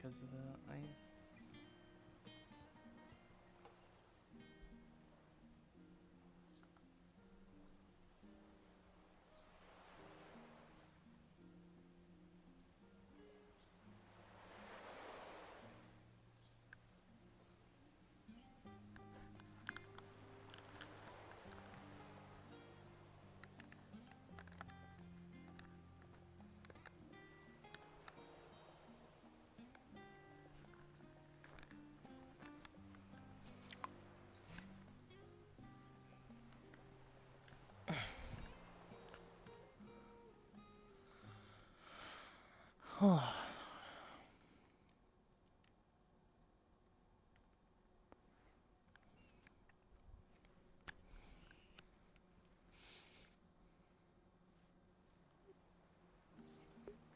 because of the ice.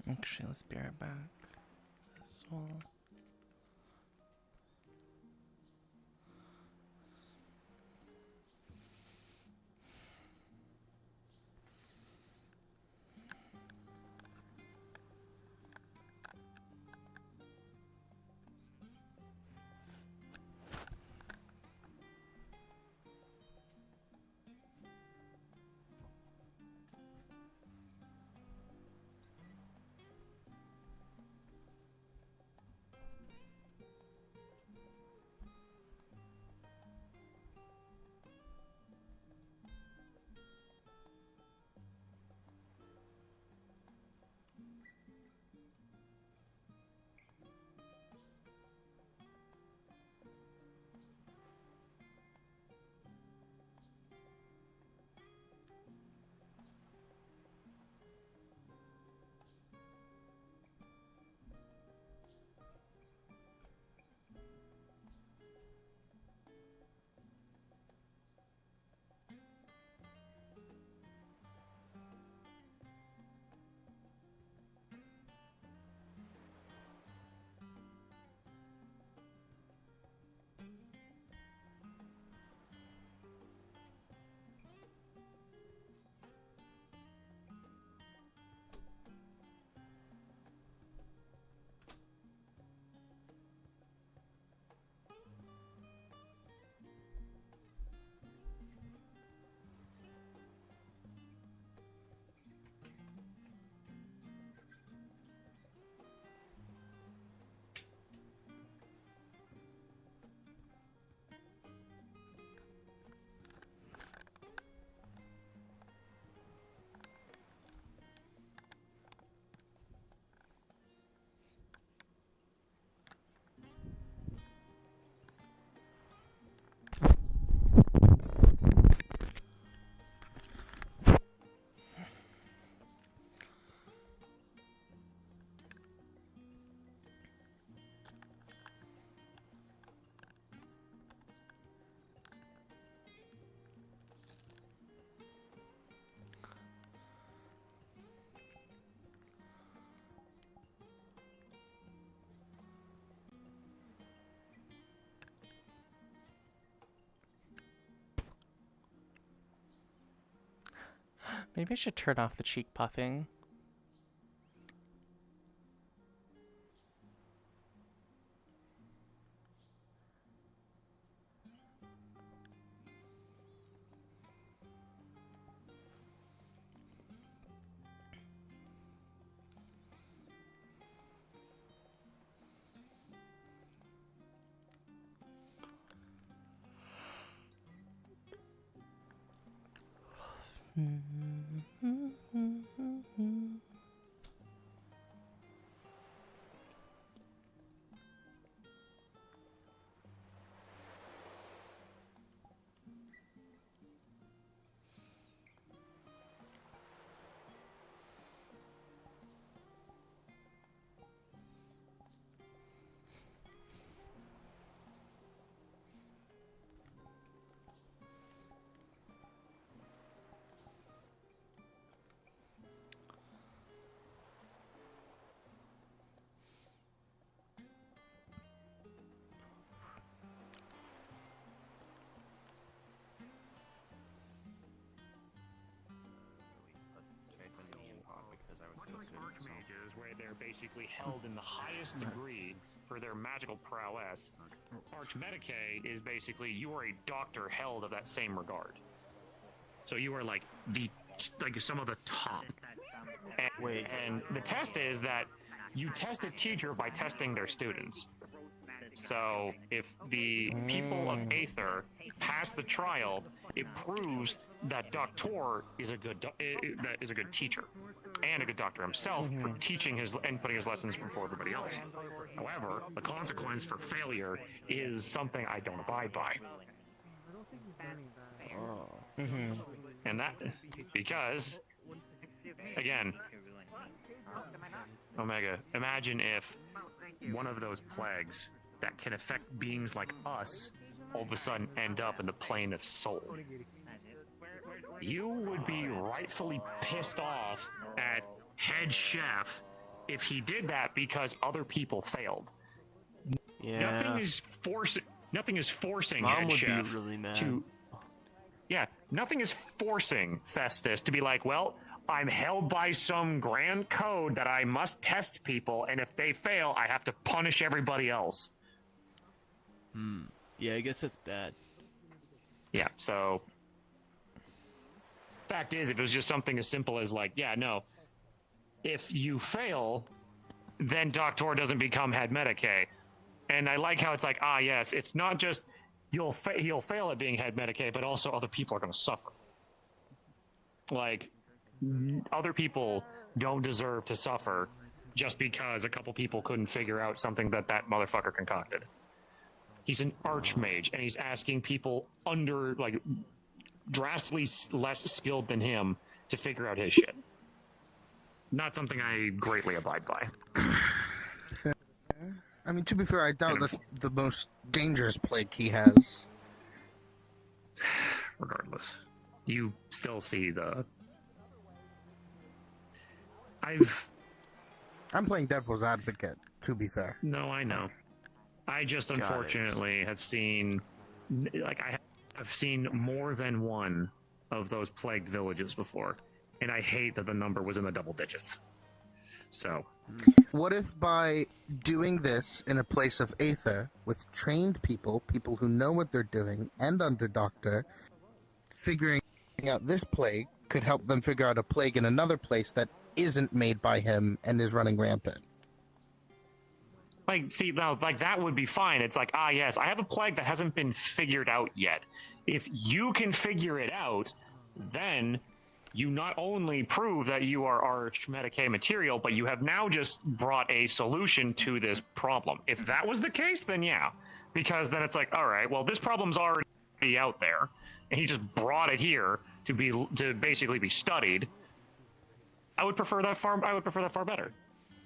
Actually, let's be right back as well. Maybe I should turn off the cheek puffing. Where they're basically held in the highest degree for their magical prowess. Archmedicae is basically you are a doctor held of that same regard. So you are like some of the top. And the test is that you test a teacher by testing their students. So if the people of Aether pass the trial, it proves that Doctor is a good teacher and a good doctor himself for teaching and putting his lessons before everybody else. However, the consequence for failure is something I don't abide by. And that because, again, Omega, imagine if one of those plagues that can affect beings like us all of a sudden end up in the plane of soul. You would be rightfully pissed off at head chef if he did that because other people failed. Yeah. Nothing is forcing Mom head would chef be really mad. to. Yeah, nothing is forcing Festus to be like, well, I'm held by some grand code that I must test people, and if they fail, I have to punish everybody else. Yeah, I guess that's bad. Yeah, so fact is, if it was just something as simple as like, yeah, no, if you fail, then Doctor doesn't become head Medicae. And I like how it's like, yes, it's not just he'll fail at being head Medicae, but also other people are going to suffer. Like, other people don't deserve to suffer just because a couple people couldn't figure out something that motherfucker concocted. He's an archmage, and he's asking people drastically less skilled than him to figure out his shit. Not something I greatly abide by. I mean, to be fair, I doubt that's the most dangerous plague he has. Regardless, you still see I'm playing devil's advocate, to be fair. No, I know. I just unfortunately have seen, I've seen more than one of those plagued villages before, and I hate that the number was in the double digits. So, what if by doing this in a place of Aether, with trained people who know what they're doing, and under Doctor, figuring out this plague could help them figure out a plague in another place that isn't made by him and is running rampant? that would be fine. It's like, yes, I have a plague that hasn't been figured out yet. If you can figure it out, then you not only prove that you are Archmedicae material, but you have now just brought a solution to this problem. If that was the case, then yeah. Because then it's like, all right, well, this problem's already out there, and he just brought it here to basically be studied. I would prefer that far better.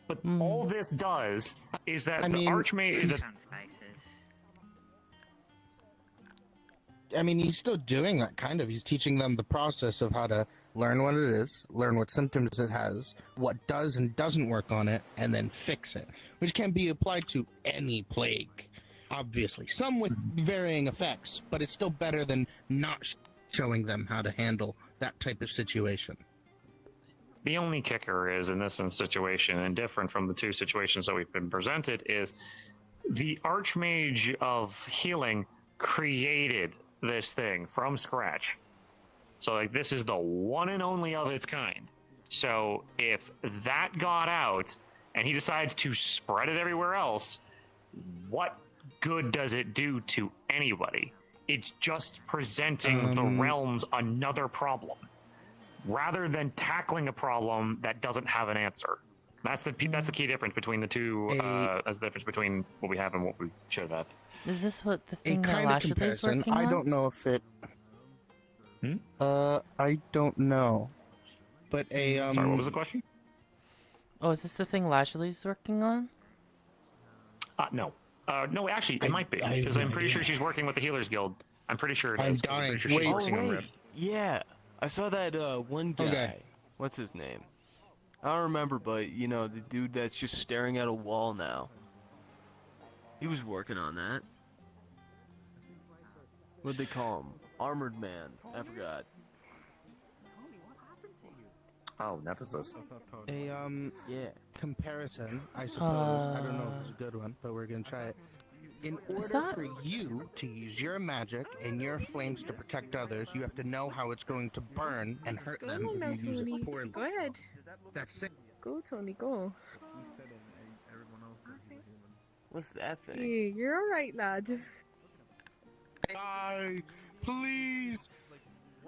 But all this does is that the Archmage... he's still doing that, kind of. He's teaching them the process of how to learn what it is, learn what symptoms it has, what does and doesn't work on it, and then fix it, which can be applied to any plague, obviously. Some with varying effects, but it's still better than not showing them how to handle that type of situation. The only kicker is, in this situation, and different from the two situations that we've been presented, is the Archmage of Healing created this thing from scratch. So, this is the one and only of its kind. So, if that got out, and he decides to spread it everywhere else, what good does it do to anybody? It's just presenting the realms another problem, rather than tackling a problem that doesn't have an answer. That's the key difference between the two. That's the difference between what we have and what we should have. Is this what the thing A that kind of Lashley's comparison. working on? I don't know if it... I don't know. But Sorry, what was the question? Oh, is this the thing Lashley's working on? No. No, actually, it might be, because I'm pretty sure she's working with the Healers Guild. I'm pretty sure it is. dying. I'm pretty sure she's Wait. working on Rift. Yeah, I saw that one guy. Okay. What's his name? I don't remember, but the dude that's just staring at a wall now. He was working on that. What'd they call him? Armored Man. I forgot. Oh, Nemesis. A Yeah. comparison, I suppose. I don't know if it's a good one, but we're gonna try it. In order that- for you to use your magic and your flames to protect others, you have to know how it's going to burn and hurt Go them on now, if you use Tony. it poorly. Go ahead. That's it. Go, Tony, go. What's that Yeah, thing? you're alright, lad. Die, please.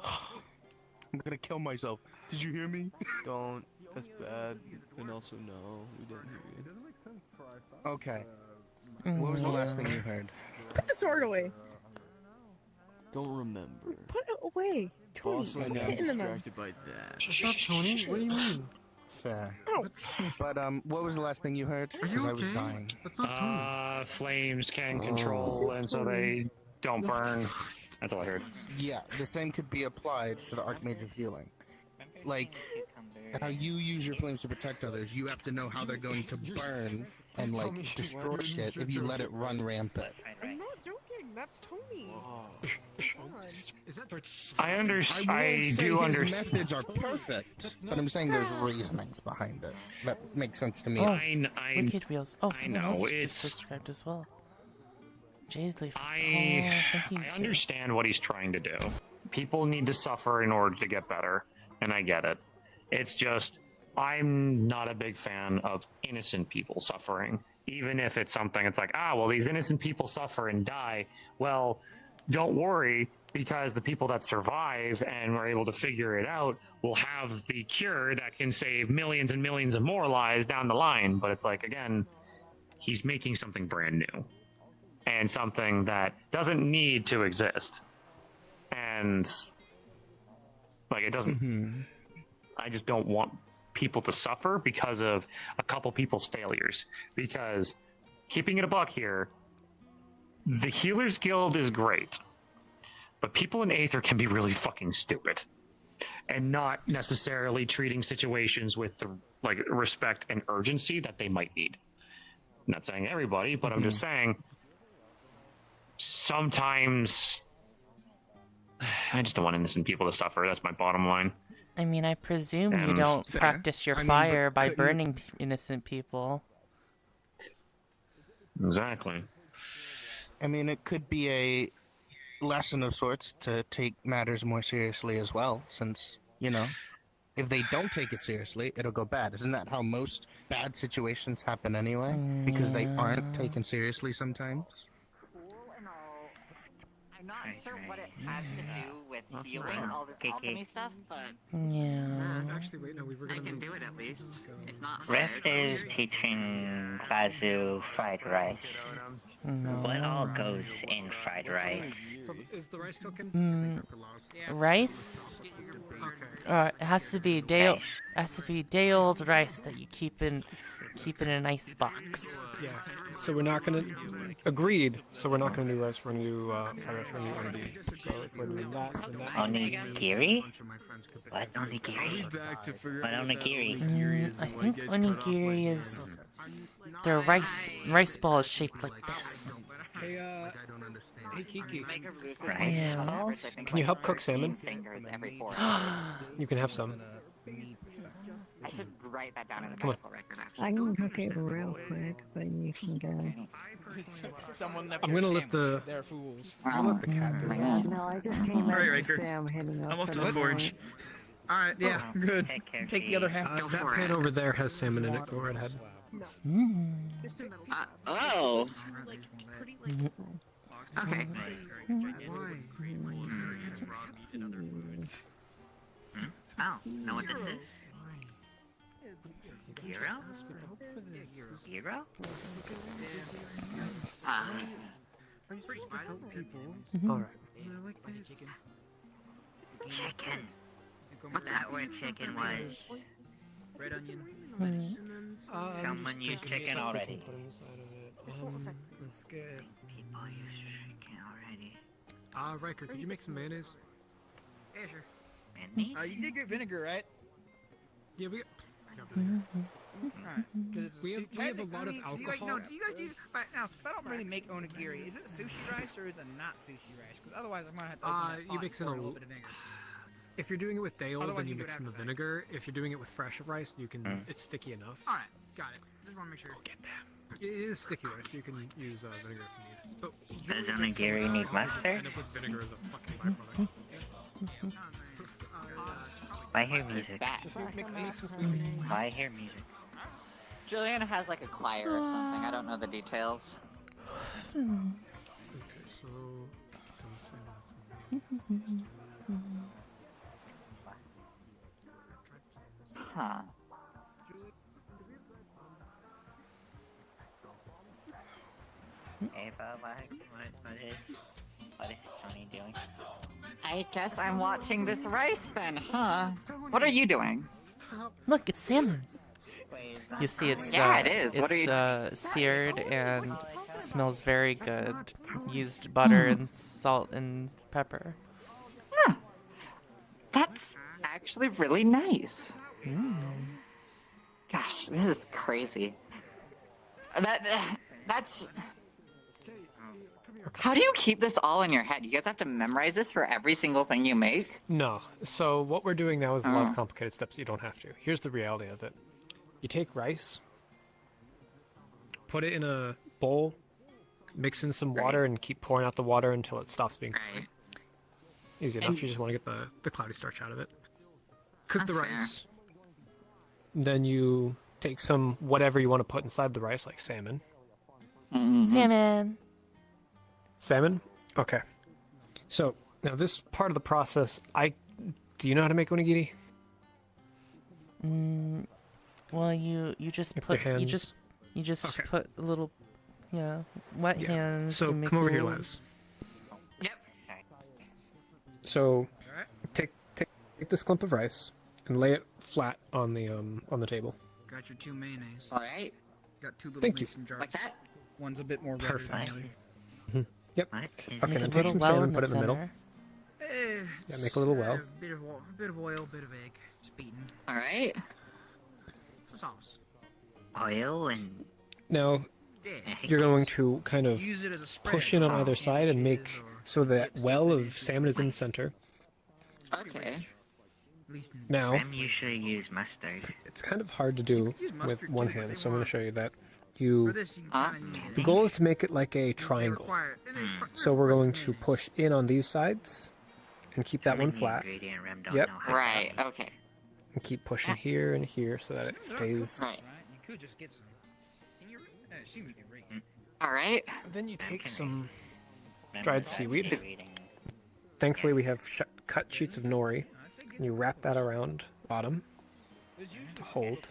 I'm gonna kill myself. Did you hear me? Don't. That's bad. And also, no, we didn't hear you. Okay. What was the last thing you heard? Put the sword away. Don't remember. Put it away. Tony, Also, quit I'm hitting the man. distracted by that. Shut up, Tony. What do you mean? Fair. Ow. But what was the last thing you heard? Are you I was okay? dying. That's not Tony. Flames can Oh. control, This is and so Tony. they don't No, it's burn. not. That's all I heard. Yeah, the same could be applied to the Archmage of Healing. Like, how you use your flames to protect others, you have to know how they're going to burn and, like, destroy shit if you let it run rampant. I'm not joking. That's Tony. Come on. Is that I I do won't say his understand. methods are perfect, but I'm saying there's reasonings behind it. That makes sense to me. Oh. I Wicked Wheels. Oh, someone know, else it's- just subscribed as well. Jade Leaf. I thank you, too. understand what he's trying to do. People need to suffer in order to get better, and I get it. It's just I'm not a big fan of innocent people suffering. Even if it's something, it's like, well, these innocent people suffer and die. Well, don't worry, because the people that survive and were able to figure it out will have the cure that can save millions and millions of more lives down the line. But it's like, again, he's making something brand new and something that doesn't need to exist. And like, it doesn't, I just don't want people to suffer because of a couple people's failures. Because keeping it a buck here, the Healers Guild is great, but people in Aether can be really fucking stupid and not necessarily treating situations with the like respect and urgency that they might need. I'm not saying everybody, but I'm just saying sometimes I just don't want innocent people to suffer. That's my bottom line. I mean, I presume you And- don't Fair. practice your I mean, fire but by couldn't- burning innocent people. Exactly. I mean, it could be a lesson of sorts to take matters more seriously as well, since, you know, if they don't take it seriously, it'll go bad. Isn't that how most bad situations happen anyway? Because they aren't taken seriously sometimes? I'm not sure what it has to do with healing all this alchemy stuff, but Yeah. Actually, wait, no, we were I gonna can move. do it at least. It's not Rift hard. is teaching Kazu fried rice. What all No. goes in fried rice? So, is the rice cooking? Rice? Okay. It has to be day old rice that you keep in an ice box. Yeah. So we're not gonna agreed. So we're not gonna do rice. We're gonna do fried rice. We're gonna do MD. So if we're doing that, then that. Onigiri? What onigiri? What onigiri? I think onigiri is the rice ball is shaped like this. Hey, hey Kiki, Make a lucid Rice vision on ball? average, I think, Can you like help cook 13 salmon? Fingers every 4 you can have some. I should write that down in the Come on. medical record, actually. I can cook it real quick, but you can go. I'm gonna let the Um, No, I just came out to say I'm heading up for the forge. Alright, yeah, good. Take care, Take the other half. Go that for pan it. over there has salmon in it. Go right ahead. Oh! Okay. Oh, know what this is? Gyro? Gyro? All right. Chicken. What's that word chicken was? Someone used chicken already. Let's get. People use chicken already. Riker, could you make some mayonnaise? Yeah, sure. Mayonnaise? You did get vinegar, right? Yeah, we. Alright. We have a lot of alcohol. Do you guys do? Right now, 'cause I don't really make onigiri. Is it sushi rice or is it not sushi rice? Because otherwise, I'm gonna have to. Open that You pot mix and in pour a little bit of vinegar. if you're doing it with day old, Otherwise then you you do it mix in the after that. vinegar. If you're doing it with fresh rice, you can. It's sticky enough. All right, got it. Just want to make sure. Get them. It is sticky rice. So you can use vinegar if you need. But Does onigiri need mustard? end up with vinegar as a fucking byproduct. I hear music. That. I hear music. Juliana has like a choir or something. I don't know the details. Okay, so Huh. Hey, Bob, what is Tony doing? I guess I'm watching this rice then, huh? What are you doing? Look, it's salmon. Wait, is You see, it's Yeah, it is. What It's are you- seared and smells very good. Used butter Hmm. and salt and pepper. Huh. That's actually really nice. Gosh, this is crazy. That's... How do you keep this all in your head? You guys have to memorize this for every single thing you make? no. So what we're doing now is a lot Oh. of complicated steps. You don't have to. Here's the reality of it. You take rice, put it in a bowl, mix in some water, and keep pouring out the water until it stops being Right. easy enough. And- You just want to get the cloudy starch out of it. Cook the That's fair. rice. Then you take some whatever you want to put inside the rice, like salmon. Mhm. Salmon. Salmon? Okay. So now this part of the process, do you know how to make onigiri? Well, you just With your put you hands. just Okay. put a little, wet Yeah. hands. So you make come over here, little- Les. Yep. So Alright. take this clump of rice and lay it flat on the table. Got your 2 mayonnaise. Alright. Got 2 little Thank you. mason jars. Like that? One's a bit more redder than Perfect. the other. Yep. What is Okay, Make then a take little some well salmon, in put the it in the middle. center. Yeah, make a little well. Bit of oil, bit of egg. Just beaten. Alright. It's a sauce. oil and Now Yeah. you're going to kind of Use it as a spread. push in on for either side and make sandwiches or so that dips well and of finishes. salmon is in the center. Pretty Okay. rich. At least in Now Rem usually use mustard. it's kind of hard to do could use with mustard one too, but hand, they so I'm going want- to show you that. for You this, you Huh? kind of need the goal is to make it like a they triangle. require- and they require- So we're going to mayonnaise. push in on these sides and keep that one Telling the flat ingredient Rem don't Yep. know how Right, to okay. and keep pushing here and here so that it stays. Right. You could just get some. Can you read? I assume you can read. Alright. Then you take Okay. some. Rem Dried is actually seaweed. reading. Thankfully, we have cut sheets of nori. And you wrap that around the bottom to hold.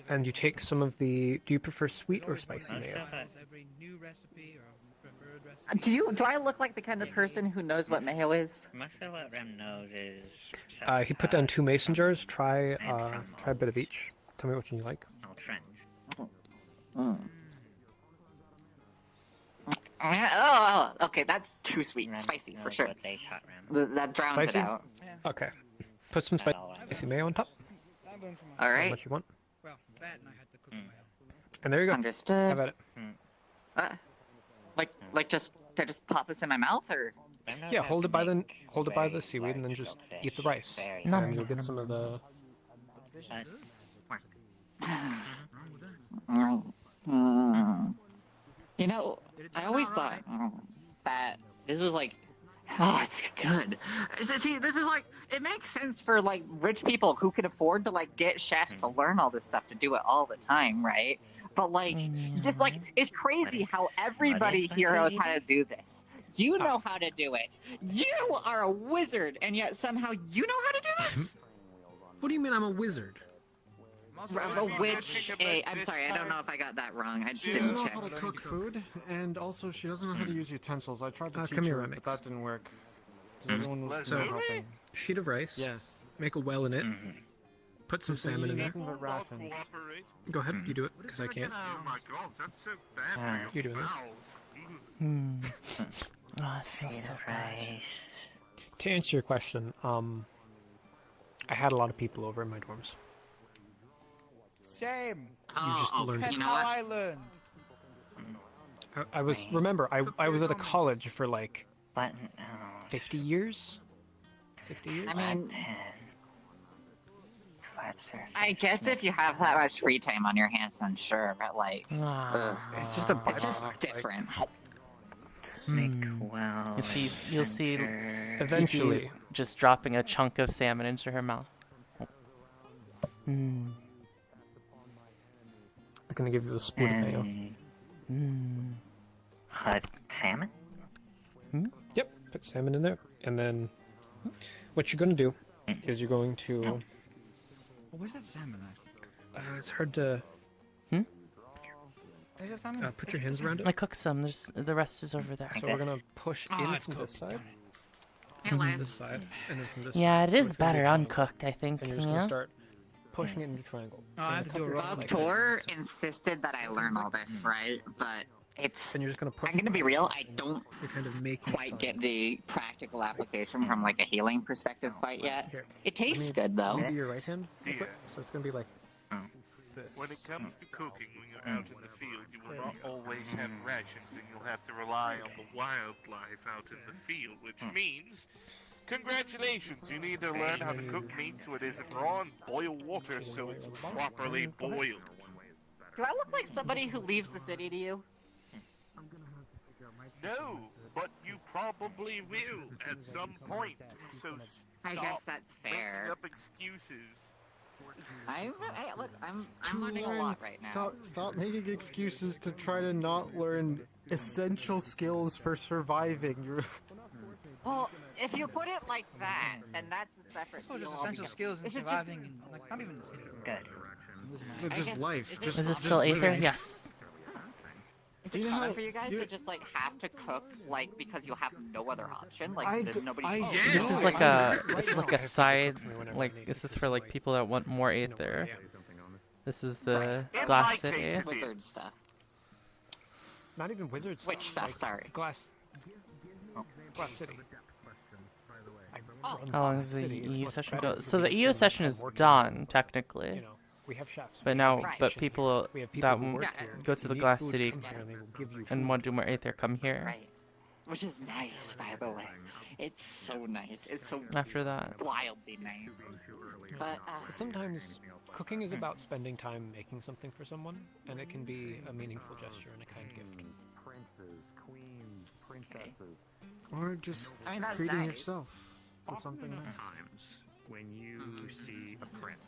And you take some of the. Do you prefer sweet or spicy Most mayo? of it. Every new recipe or preferred recipe. Do I look like the kind of person who knows what mayo is? Most of what Rem knows is He put down 2 mason jars. Try from a bit of each. Tell me which one you like. old friends. Mm. Oh, okay, that's too sweet. Rem Spicy, for knows sure. What they taught Rem. That drowns Spicy? it out. Okay. Put some Not all of spicy it. mayo on top. I learned from How Alright. much you want. Well, that and I had to cook my own. And there you go. Understood. Have at it. Like just pop this in my mouth, or? Rem knows Yeah, how hold to it by the make very seaweed, and then large just goldfish. eat the rice. Very Nom, And large. you'll get some of the. Wrong with that? Mm. You know, Did it I turn always out thought right? that this was like, oh, it's good. See, this is like, it makes sense for like rich people who can afford to like get chefs to learn all this stuff to do it all the time, right? But like, just like, it's crazy What how is- everybody what here is knows how to do this. You know how to do it. You are a wizard, and yet somehow you know how to do this? What do you mean I'm a wizard? I'm also A witch. I'm sorry, I don't know if I got that wrong. I She didn't doesn't know check. how to cook food, and also she doesn't know how to use utensils. I tried to teach come here, her, Remix. but that didn't work. 'Cause everyone was So- not helping. Sheet of rice. Yes. Make a well in it. Mhm. Put some So salmon in eating there. nothing but rations. Go ahead, you do it, because I can't. Oh my god, that's so bad Ah. You're doing this. Oh, it smells so good. Rice. To answer your question, I had a lot of people over in my dorms. Same. You just learned That's it. know how what? I learned. I was remember I was at a college for like But oh, 50 years. 60 years? I mean, Flat surface. I guess if you have that much free time on your hands, then sure, but like, ugh, It's just a it's just byproduct, different. Make Hmm. well. You'll see Eventually. Kiki just dropping a chunk of salmon into her mouth. Hmm. It's gonna give you a spoon of mayo. Hot salmon? Yep, put salmon in there. And then what you're gonna do is you're going to... Oh, where's that salmon at? it's hard to... There's a salmon? put your hands around it. I cooked some. The rest is over there. So we're gonna push Oh, in it's from this cooked. side, Hey, from Lance. this side, and then from this Yeah, side. it So is it's gonna be a better triangle. uncooked, I think. And you're just Yeah. gonna start pushing it into a triangle. Oh, I have to do a roll. Bob Tor insisted that I learn all this, right? But it's. And you're just gonna push. I'm gonna be real. I don't You're kind of making it quite get triangle. the practical application from like a healing perspective quite yet. Here, It tastes me- good though. let me do your right hand. real quick. So it's gonna be like this. When it comes to cooking, when you're out in the field, you will not always have rations, and you'll have to rely on the wildlife out in the field, which means, congratulations, you need to learn how to cook meat so it isn't raw and boil water so it's properly boiled. Do I look like somebody who leaves the city to you? No, but you probably will at some point, so I guess that's fair. making up excuses. Look, I'm learning a lot right now. Stop making excuses to try to not learn essential skills for surviving. Well, if you put it like that, then that's a separate So deal just essential altogether. skills in It's just- surviving, and like not even the city. Good. I Just guess- life. is Is it still Aether? living. Yes. Is it common for you guys to just like have to cook like because you have no other option? Like there's nobody. This is like a side, like this is for like people that want more Aether. This is the Glass City. Wizard stuff. Not even wizards. Which stuff? like Sorry. Glass City. How long does the EU session go? So the EU session is done technically, We have chefs. but now, Right. but people We have people that who want- work here. go to You the need Glass food, City come here and they will give you and food. want to do more Aether come here Right. Which is nice, by the way. It's so nice. It's so after that. wildly nice. But But sometimes cooking is about spending time making something for someone, and it can be a meaningful gesture and a kind gift. Or just I mean, that's treating nice. yourself to something nice. Times when you see a print.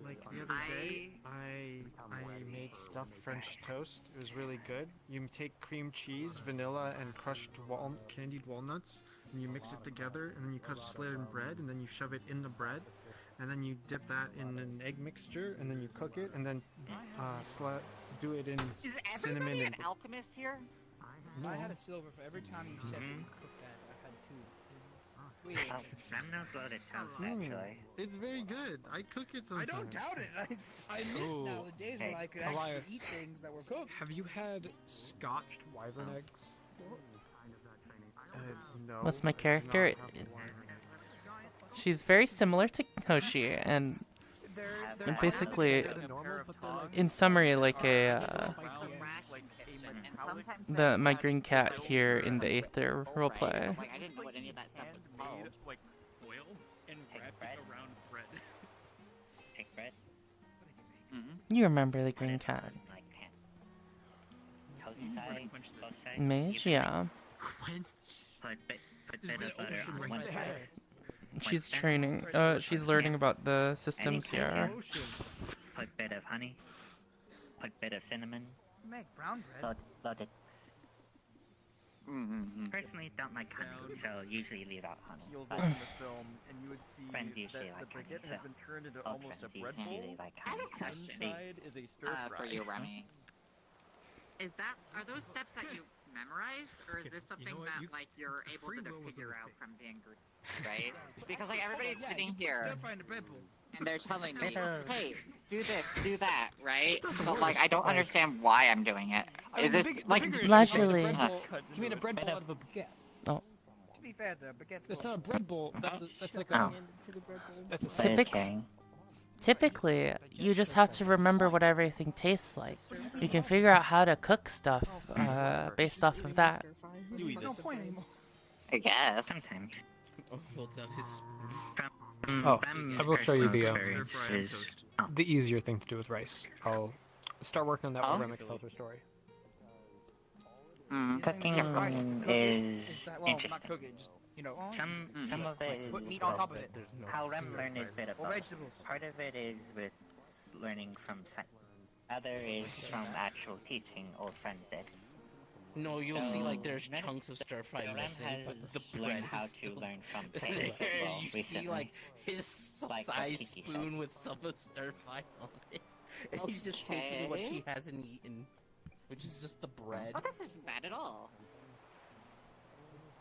Like the other day, I made stuffed French toast. It was really good. You take cream cheese, vanilla, and crushed candied walnuts, and you mix it together, and then you cut a slit in bread, and then you shove it in the bread, and then you dip that in an egg mixture, and then you cook it, and then do it in is cinnamon everybody and an alchemist here? no. I had a silver for every time you said you cooked that. I had two. Weird. Sam knows loaded toast, Mm. actually. It's very good. I cook it I sometimes. don't doubt it. I miss Ooh. now the days when I could Elias. actually eat things that were cooked. Have you had scotched wyvern eggs? No. What's my I do not character? have one. She's very similar to Hoshi, and They're basically, normal, but they're like in summary, like a my green cat here in the Aether roleplay. Like I didn't know what any of that stuff was called. Like oil and wrapped it around bread. Take bread. You remember the green cat? Like toast side, both sides. Mage, yeah. Put bit of butter on one side. She's training. She's learning about the systems here. Put bit of honey. Put bit of cinnamon. Make brown bread. Loaded. Personally, don't like honey, so usually leave out honey. You'll But look in the film and you would see friends usually that like the honey, baguette so has been turned into all almost a friends bread usually bowl. like I have honey. a question. Inside is a stir fry. For you, Remy. Are those steps that you memorized, or is this something that like you're able to figure out from being group, right? Because like everybody's sitting here Stir fry in the bread bowl. and they're telling me, hey, do this, do that, right? But like I don't understand why I'm doing it. Is this like Largely. You made a bread bowl out of a baguette. Oh. To be fair, the baguette's That's cool. not a bread bowl. That's like a. That's a Typically, you just have to remember what everything tastes like. You can figure out how to cook stuff based off of that. There's no point anymore. I guess. Sometimes. Holds out his. Oh, I will show you Experiences. the easier thing to do with rice. I'll start working on that while Remix tells her story. Cooking is Well, not interesting. cooking, just, you know. Some of it is Put meat on top of it. how Rem learned is bit of Or both. vegetables. Part of it is with learning from sight. Other is from actual teaching old friends did. No, you'll see like there's Rem- chunks of stir fry Rem missing, but the has bread learned how is to still... learn from taste as well You recently. see like his Like what size Kiki spoon said. with some of stir fry on it. And he's just taking what she hasn't eaten, which is just the bread. Oh, this isn't bad at all.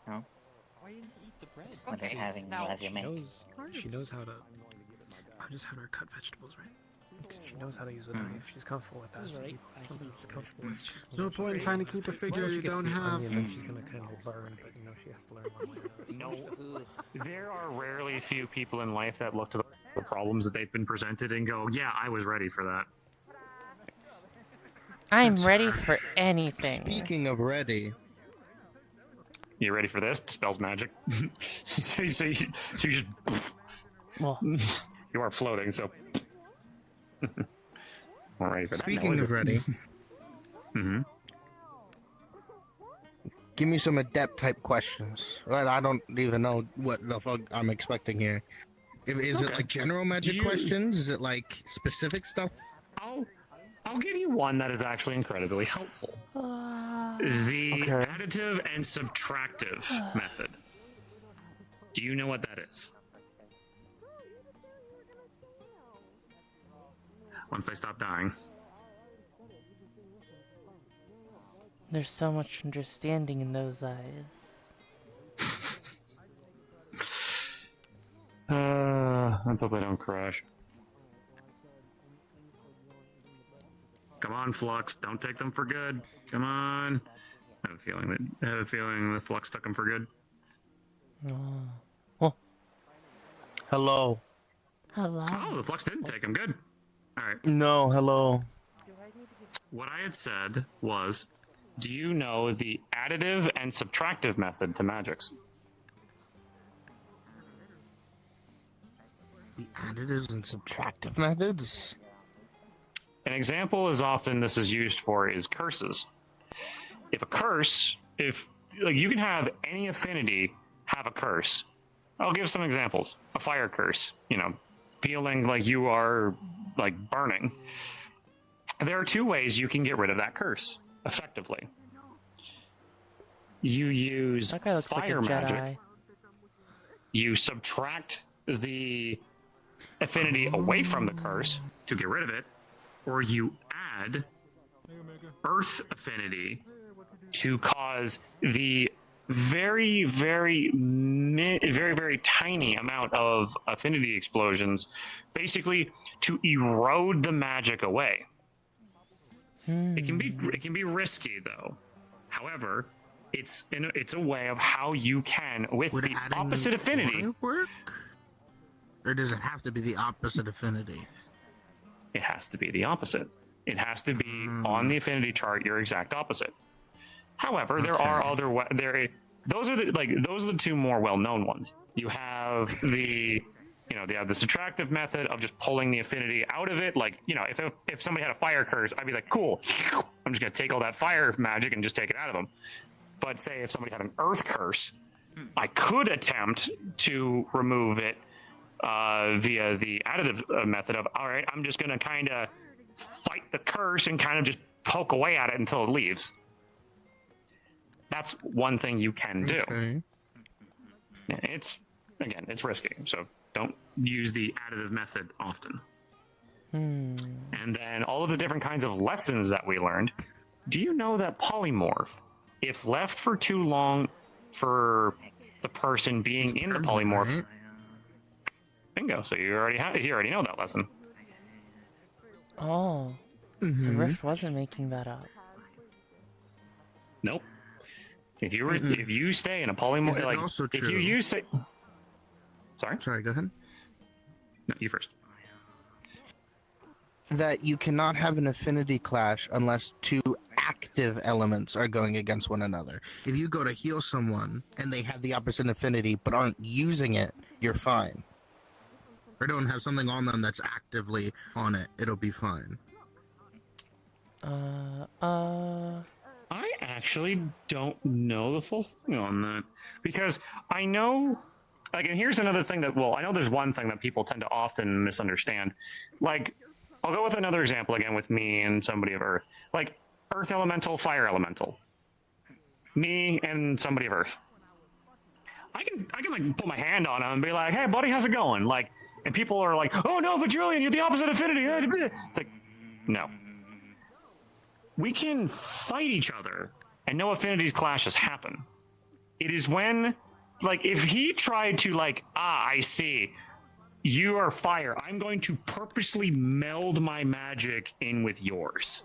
No? Why didn't he eat the bread? What they're having as your main. She knows how to. I just had her cut vegetables, right? Because she knows how to use a knife. She's comfortable with that. That's right. Something she's comfortable with. There's no point in trying to keep a figure Once she you gets don't the have. onion, then she's gonna kind of learn, but you know she has to learn one way or another. No, there are rarely few people in life that look to the problems that they've been presented and go, "Yeah, I was ready for that." I'm ready for anything. Speaking of ready, You ready for this? Spells magic. so you just Well, you are floating, so we're ready for that. speaking of ready, give me some adept type questions. Right, I don't even know what the fuck I'm expecting here. Is it like general magic questions? Is it like specific stuff? I'll give you one that is actually incredibly helpful. The additive and subtractive method. Do you know what that is? Once they stop dying. there's so much understanding in those eyes. Let's hope they don't crash. Come on, Flux. Don't take them for good. Come on. I have a feeling the Flux took them for good. Hello. Hello. Oh, the Flux didn't take them. Good. All right. No, hello. What I had said was, do you know the additive and subtractive method to magics? The additives and subtractive methods? An example is often this is used for is curses. If a curse, if like you can have any affinity have a curse. I'll give some examples. A fire curse, you know, feeling like you are like burning. There are two ways you can get rid of that curse effectively. You use That guy looks like a fire magic. Jedi. You subtract the affinity away from the curse to get rid of it, or you add earth affinity to cause the very, very, very tiny amount of affinity explosions, basically to erode the magic away. It can be risky though. However, it's a way of how you can with Would the adding opposite affinity. water work? Or does it have to be the opposite affinity? It has to be the opposite. It has to be on the affinity chart your exact opposite. However, there are other those are the two more well-known ones. You have the they have the subtractive method of just pulling the affinity out of it. Like, if somebody had a fire curse, I'd be like, cool, I'm just gonna take all that fire magic and just take it out of them. But say if somebody had an earth curse, I could attempt to remove it via the additive method of, all right, I'm just gonna kind of fight the curse and kind of just poke away at it until it leaves. That's one thing you can do. Okay. It's risky, so don't use the additive method often. And then all of the different kinds of lessons that we learned. Do you know that polymorph, if left for too long for the person being in the polymorph, bingo, so you already know that lesson. Oh, so Rift wasn't making that up. Nope. If you stay in a polymorph, Is it like also if true? you use it, sorry, go ahead. No, you first. That you cannot have an affinity clash unless two active elements are going against one another. If you go to heal someone and they have the opposite affinity but aren't using it, you're fine. Or don't have something on them that's actively on it, it'll be fine. I actually don't know the full thing on that. Because I know, like, and here's another thing that, well, I know there's one thing that people tend to often misunderstand. Like, I'll go with another example again with me and somebody of Earth. Like, Earth Elemental, Fire Elemental. Me and somebody of Earth. I can like, put my hand on them and be like, hey, buddy, how's it going? Like, and people are like, oh, no, but Julian, you're the opposite affinity. It's like, no. We can fight each other and no affinities clashes happen. It is when, like, if he tried to, like, I see, you are fire, I'm going to purposely meld my magic in with yours.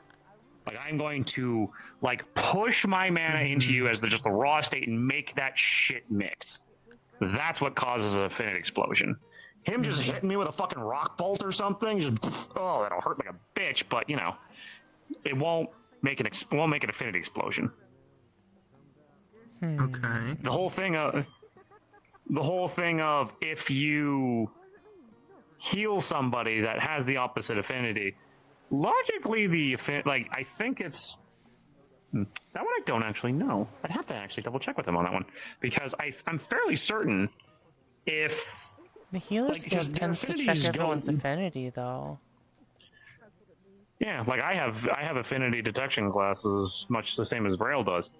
Like, I'm going to, like, push my mana into you as just the raw state and make that shit mix. That's what causes an affinity explosion. Him just hitting me with a fucking rock bolt or something, just, oh, that'll hurt like a bitch, but, you know, it won't make an affinity explosion. Okay. The whole thing of if you heal somebody that has the opposite affinity, logically I think it's that one I don't actually know. I'd have to actually double check with him on that one because I'm fairly certain if the healer's guild tends to check everyone's affinity though. Yeah, like I have affinity detection classes, much the same as Vrail does,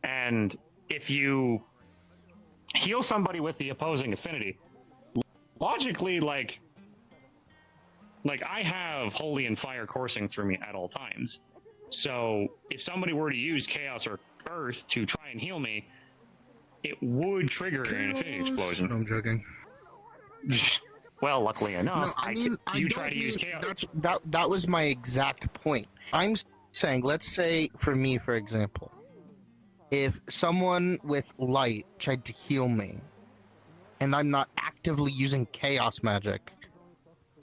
and if you heal somebody with the opposing affinity, logically, like I have Holy and Fire coursing through me at all times. So if somebody were to use Chaos or Earth to try and heal me, it would trigger an affinity explosion. No, I'm joking. Well, luckily enough, no, you try to use Chaos. That was my exact point. I'm saying, let's say, for me, for example, if someone with light tried to heal me, and I'm not actively using chaos magic,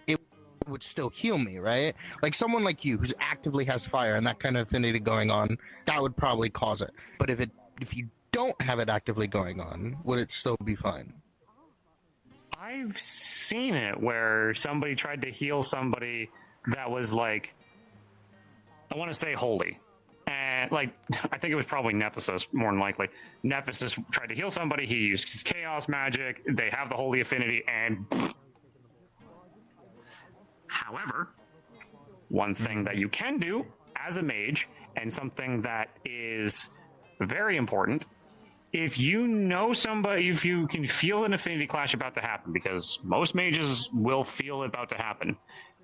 it would still heal me, right? Like someone like you, who's actively has fire and that kind of affinity going on, that would probably cause it. But if you don't have it actively going on, would it still be fine? I've seen it where somebody tried to heal somebody that was like, I want to say holy. And like, I think it was probably Nephesis, more than likely. Nephesis tried to heal somebody, he used his chaos magic, they have the holy affinity, and however, one thing that you can do as a mage, and something that is very important, if you know somebody, if you can feel an affinity clash about to happen, because most mages will feel it about to happen,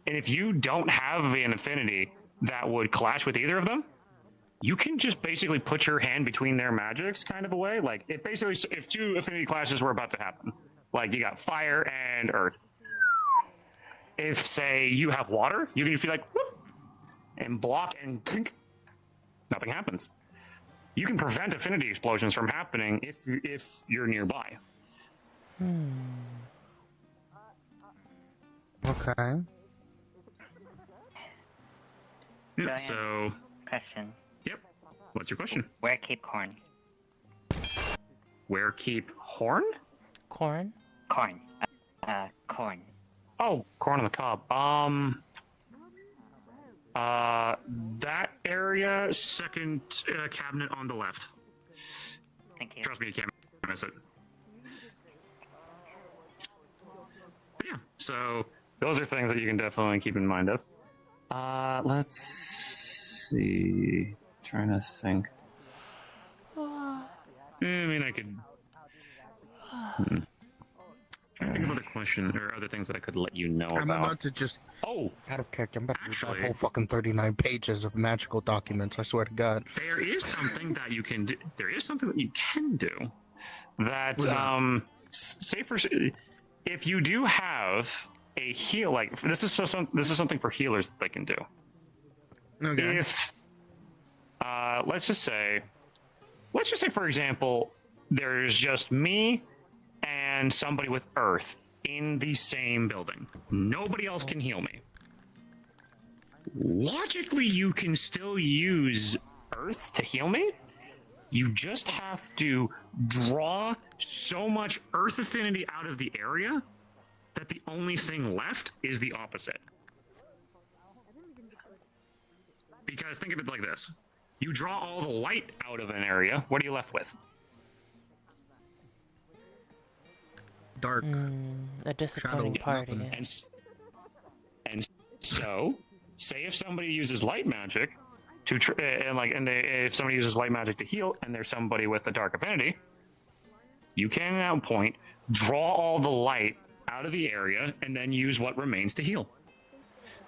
and if you don't have an affinity that would clash with either of them, you can just basically put your hand between their magics kind of a way. Like, it basically, if two affinity clashes were about to happen, like you got fire and earth. If, say, you have water, you can just be like, whoop, and block and clink, nothing happens. You can prevent affinity explosions from happening if you're nearby. Okay. Yeah, so... Question. Yep. What's your question? Where keep corn? Where keep horn? Corn? Corn. Corn. Oh, corn on the cob. That area, second cabinet on the left. Thank you. Trust me, you can't miss it. But yeah, so those are things that you can definitely keep in mind of. Let's see. Trying to think. I mean, I could. Trying to think of other questions or other things that I could let you know I'm about to just. Oh, out of character. I'm about to actually, read that whole fucking 39 pages of magical documents. I swear to God. There is something that you can do. There is something that you can do. That say for if you do have a heal, like this is something for healers that they can do. Okay. If let's just say for example, there's just me and somebody with earth in the same building. Nobody else can heal me. Logically, you can still use earth to heal me, you just have to draw so much earth affinity out of the area that the only thing left is the opposite. Because think of it like this. You draw all the light out of an area, what are you left with? Dark. A disappointing party. And so, say if somebody uses light magic to if somebody uses light magic to heal, and there's somebody with a dark affinity, you can at that point draw all the light out of the area and then use what remains to heal.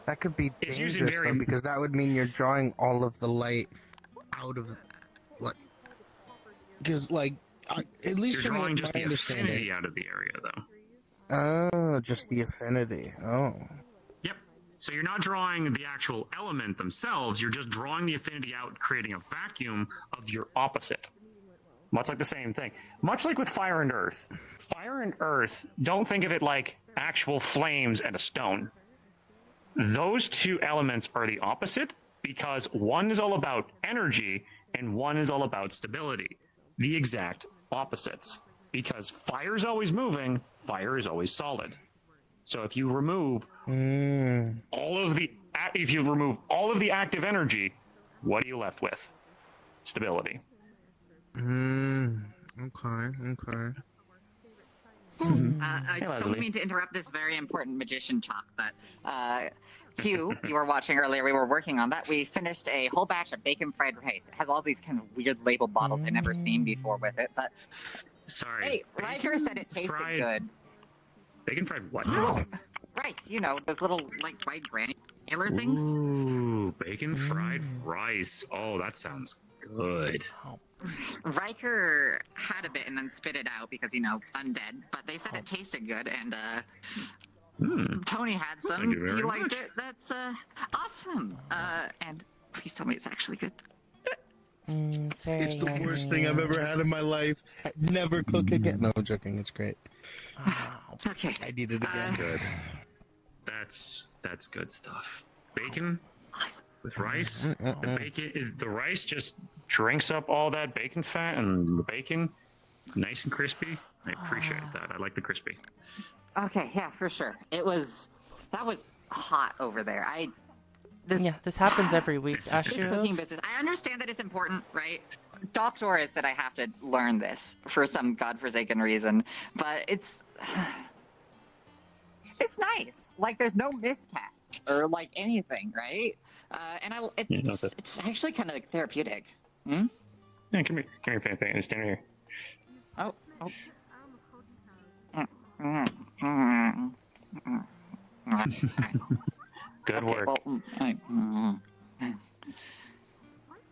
That could be It's dangerous, using very- though, because that would mean you're drawing all of the light out of, like, because, like, at least You're from drawing what just my the understanding- affinity out of the area, though. Oh, just the affinity. Oh. Yep. So you're not drawing the actual element themselves, you're just drawing the affinity out, creating a vacuum of your opposite. Much like the same thing. Much like with fire and earth. Fire and earth, don't think of it like actual flames and a stone. Those two elements are the opposite because one is all about energy and one is all about stability. The exact opposites. Because fire is always moving, fire is always solid. So if you remove all of the active energy, what are you left with? Stability. Okay. I don't mean to interrupt this very important magician talk, but Hugh, you were watching earlier, we were working on that. We finished a whole batch of bacon fried rice. It has all these kind of weird label bottles I've never seen before with it, but... Sorry. Hey, Riker said it tasted good. Bacon fried what? Right, you know, those little, like, white granular things. Ooh, bacon fried rice. Oh, that sounds good. Riker had a bit and then spit it out because, you know, undead, but they said it tasted good, and Tony had some. Thank you very He liked much. it. That's awesome. And please tell me it's actually good. It's very It's the worst thing I've ever had in my life. I'd never cook again. No, I'm joking. It's great. Okay. I need it again. That's good. That's good stuff. Bacon with rice. The rice just drinks up all that bacon fat, and the bacon nice and crispy. I appreciate that. I like the crispy. Okay, yeah, for sure. That was hot over there. This happens every week, This cooking business. I understand that it's important, right? Doc Doris said I have to learn this for some godforsaken reason, but it's nice. Like, there's no miscasts or like anything, right? And it's actually kind of like therapeutic. Hmm? Yeah, come here, Panther. Stand here. Oh. Good work. Well,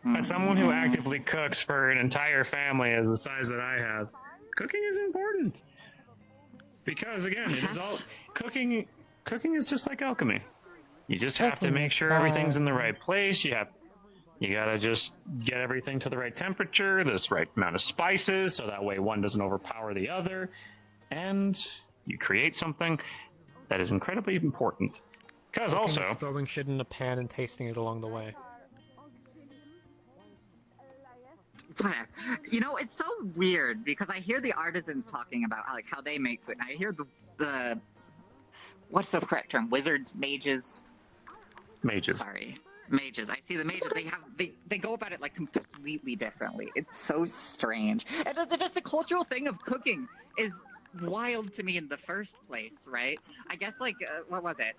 As someone who actively cooks for an entire family as the size that I have, cooking is important. Because again, it is all cooking is just like alchemy. You just have to make sure everything's in the right place. You gotta just get everything to the right temperature, this right amount of spices, so that way one doesn't overpower the other, and you create something that is incredibly important. Because also throwing shit in a pan and tasting it along the way. Whatever. You know, it's so weird because I hear the artisans talking about how they make food, and I hear the what's the correct term? Wizards, mages. Sorry, mages. I see the mages. They go about it like completely differently. It's so strange, and just the cultural thing of cooking is wild to me in the first place, right? I guess what was it?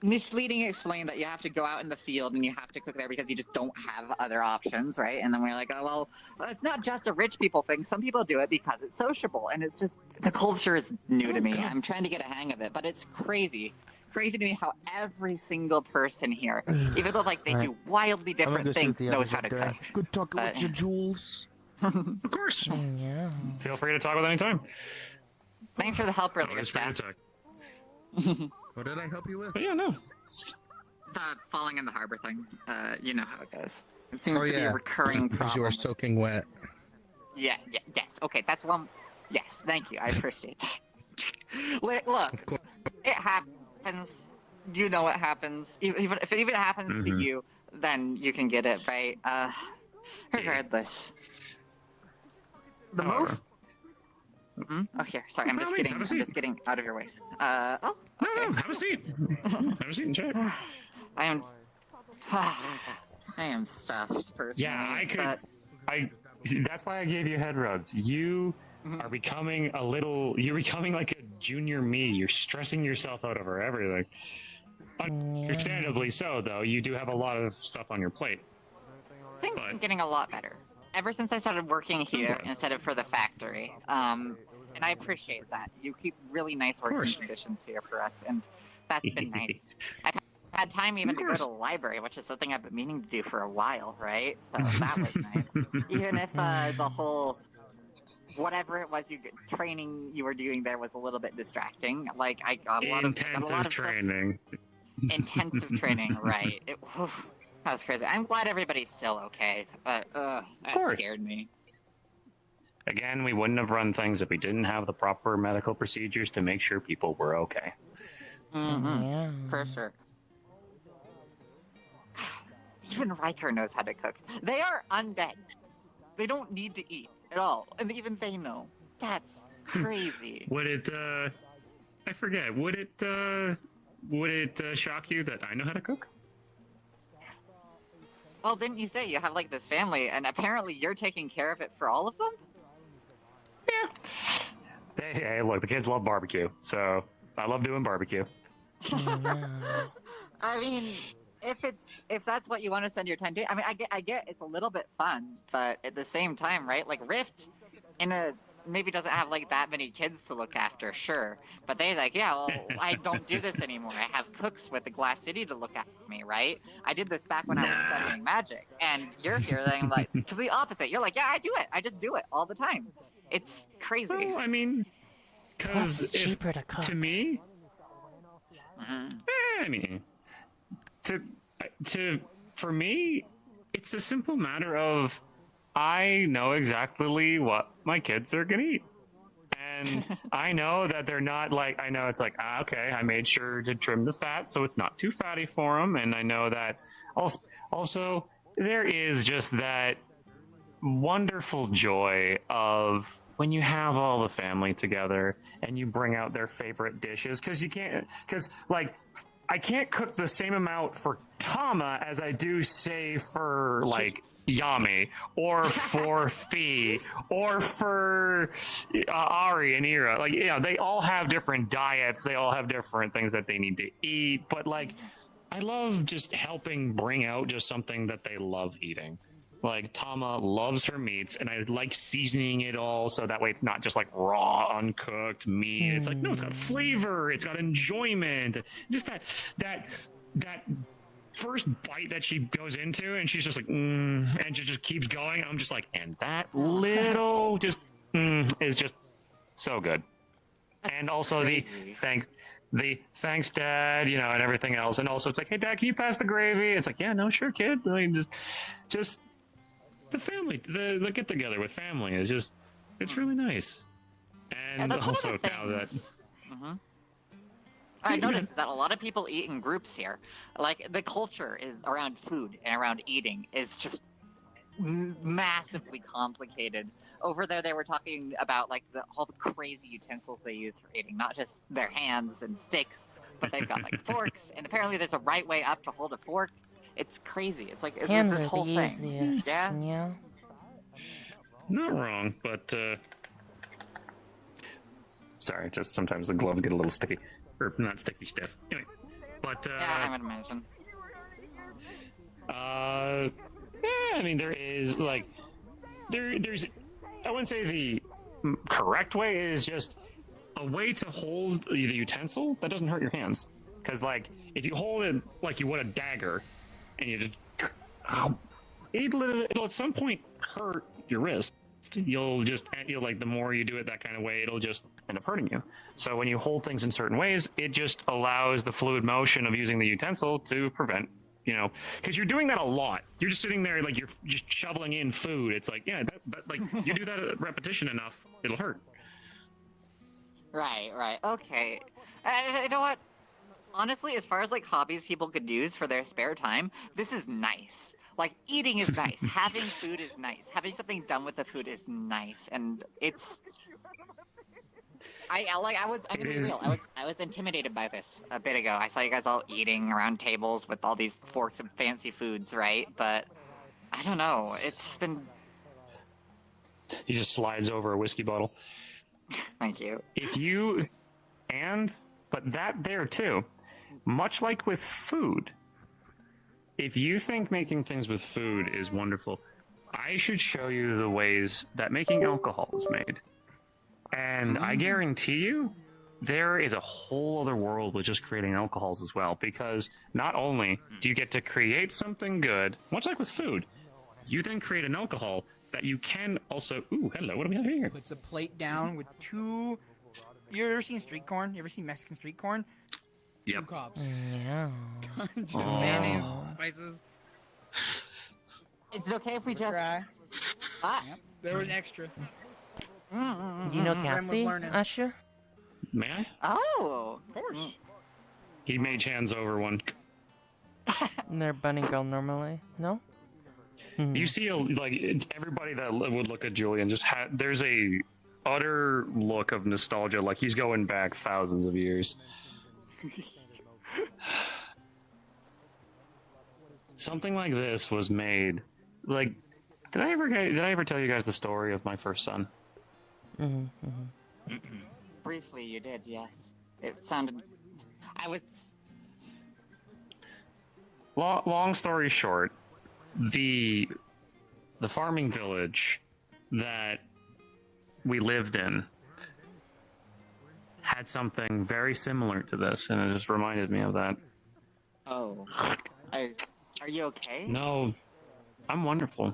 Misleading explained that you have to go out in the field and you have to cook there because you just don't have other options, right? And then we're like, oh, well, it's not just a rich people thing. Some people do it because it's sociable, and it's just, the culture is new to me. I'm trying to get a hang of it, but it's crazy to me how every single person here, even though they do wildly different things, knows how to cook. Good talking with you, Jules. Of course. Yeah. Feel free to talk with any time. Thanks for the help earlier, Always free to Steph. talk. What did I help you with? But yeah, no. The falling in the harbor thing. You know how it goes. It seems to be a recurring problem. Because you are soaking wet. Yes. Okay, that's one. Yes, thank you. I appreciate that. Look, it happens. You know it happens. Even if it happens to you, then you can get it, right? Regardless. The most... Oh, here. Sorry, I'm just getting out of your way. Oh, okay. No, have a seat. Have a seat and check. I am stuffed, personally. Yeah, I could... But... That's why I gave you head rubs. You are becoming you're becoming like a junior me. You're stressing yourself out over everything. Understandably so, though. You do have a lot of stuff on your plate. I think I'm getting a lot better. Ever since I started working here instead of for the factory. And I appreciate that. You keep really nice working conditions here for us, and that's been nice. I've had time even to go to the library, which is something I've been meaning to do for a while, right? So that was nice. Even if the whole whatever it was training you were doing there was a little bit distracting. Like I got a lot of training. Intensive training, right? That was crazy. I'm glad everybody's still okay, but that scared me. Again, we wouldn't have run things if we didn't have the proper medical procedures to make sure people were okay. For sure. Even Riker knows how to cook. They are undead. They don't need to eat at all, and even they know. That's crazy. Would it? I forget. Would it shock you that I know how to cook? Well, didn't you say you have like this family, and apparently you're taking care of it for all of them? Yeah. Hey, look, the kids love barbecue, so I love doing barbecue. I mean, if that's what you want to spend your time doing, I mean, I get it's a little bit fun, but at the same time, right? Like Rift, maybe doesn't have like that many kids to look after, sure, but they're like, yeah, well, I don't do this anymore. I have cooks with the Glass City to look after me, right? I did this back when I was studying magic, and you're here saying like complete opposite. You're like, yeah, I do it. I just do it all the time. It's crazy. Well, I mean, plus it's cheaper to cook. To me, I mean, for me, it's a simple matter of I know exactly what my kids are gonna eat. And I know that they're not like, I know it's like, okay, I made sure to trim the fat so it's not too fatty for them. And I know that also there is just that wonderful joy of when you have all the family together and you bring out their favorite dishes. I can't cook the same amount for Tama as I do, say, for like Yami, or for Fee, or for Ari and Ira. Like, you know, they all have different diets. They all have different things that they need to eat. But like, I love just helping bring out just something that they love eating. Like, Tama loves her meats, and I like seasoning it all so that way it's not just like raw, uncooked meat. It's like, no, it's got flavor, it's got enjoyment. Just that first bite that she goes into, and she's just like, and she just keeps going. I'm just like, and that little just is just so good. And also the thanks, Dad, you know, and everything else. And also it's like, hey, Dad, can you pass the gravy? It's like, yeah, no, sure, kid. I mean, just the family, the get together with family is just, it's really nice. And also now that. I noticed that a lot of people eat in groups here. Like, the culture is around food and around eating is just massively complicated. Over there, they were talking about like all the crazy utensils they use for eating, not just their hands and sticks, but they've got like forks, and apparently there's a right way up to hold a fork. It's crazy. It's like hands this are whole the thing. easiest. Yeah. Not wrong, but sorry, just sometimes the gloves get a little sticky. Or not sticky, stiff. Anyway, but yeah, I would imagine. Yeah, I mean, there is like there's I wouldn't say the correct way is just a way to hold the utensil that doesn't hurt your hands. Because like if you hold it like you would a dagger, and you just it'll at some point hurt your wrist. You'll like the more you do it that kind of way, it'll just end up hurting you. So when you hold things in certain ways, it just allows the fluid motion of using the utensil to prevent, you know, because you're doing that a lot. You're just sitting there like you're just shoveling in food. It's like, yeah, that like you do that at repetition enough, it'll hurt. Right. Okay. You know what? Honestly, as far as like hobbies people could use for their spare time, this is nice. Like eating is nice, having food is nice, having something done with the food is nice, and it's. I'm gonna be real. I was intimidated by this a bit ago. I saw you guys all eating around tables with all these forks of fancy foods, right? But I don't know. It's been. He just slides over a whiskey bottle. Thank you. But that there too, much like with food, if you think making things with food is wonderful, I should show you the ways that making alcohol is made. And I guarantee you, there is a whole other world with just creating alcohols as well, because not only do you get to create something good, much like with food, you then create an alcohol that you can also... Ooh, hello, what do we have here? Puts a plate down with two... You ever seen street corn? You ever seen Mexican street corn? Yep. 2 cups. Yeah. Just mayonnaise, spices. Is it okay if we just... Yep. There was extra. Do you know Cassie, Asher? May I? Oh, of course. He mage hands over one. They're bunny girl normally. No? You see, everybody that would look at Julian there's a utter look of nostalgia, like he's going back thousands of years. Something like this was made. Like, did I ever tell you guys the story of my first son? Briefly, you did, yes. It sounded... I was... Long story short, the farming village that we lived in had something very similar to this, and it just reminded me of that. Oh. Are you okay? No, I'm wonderful.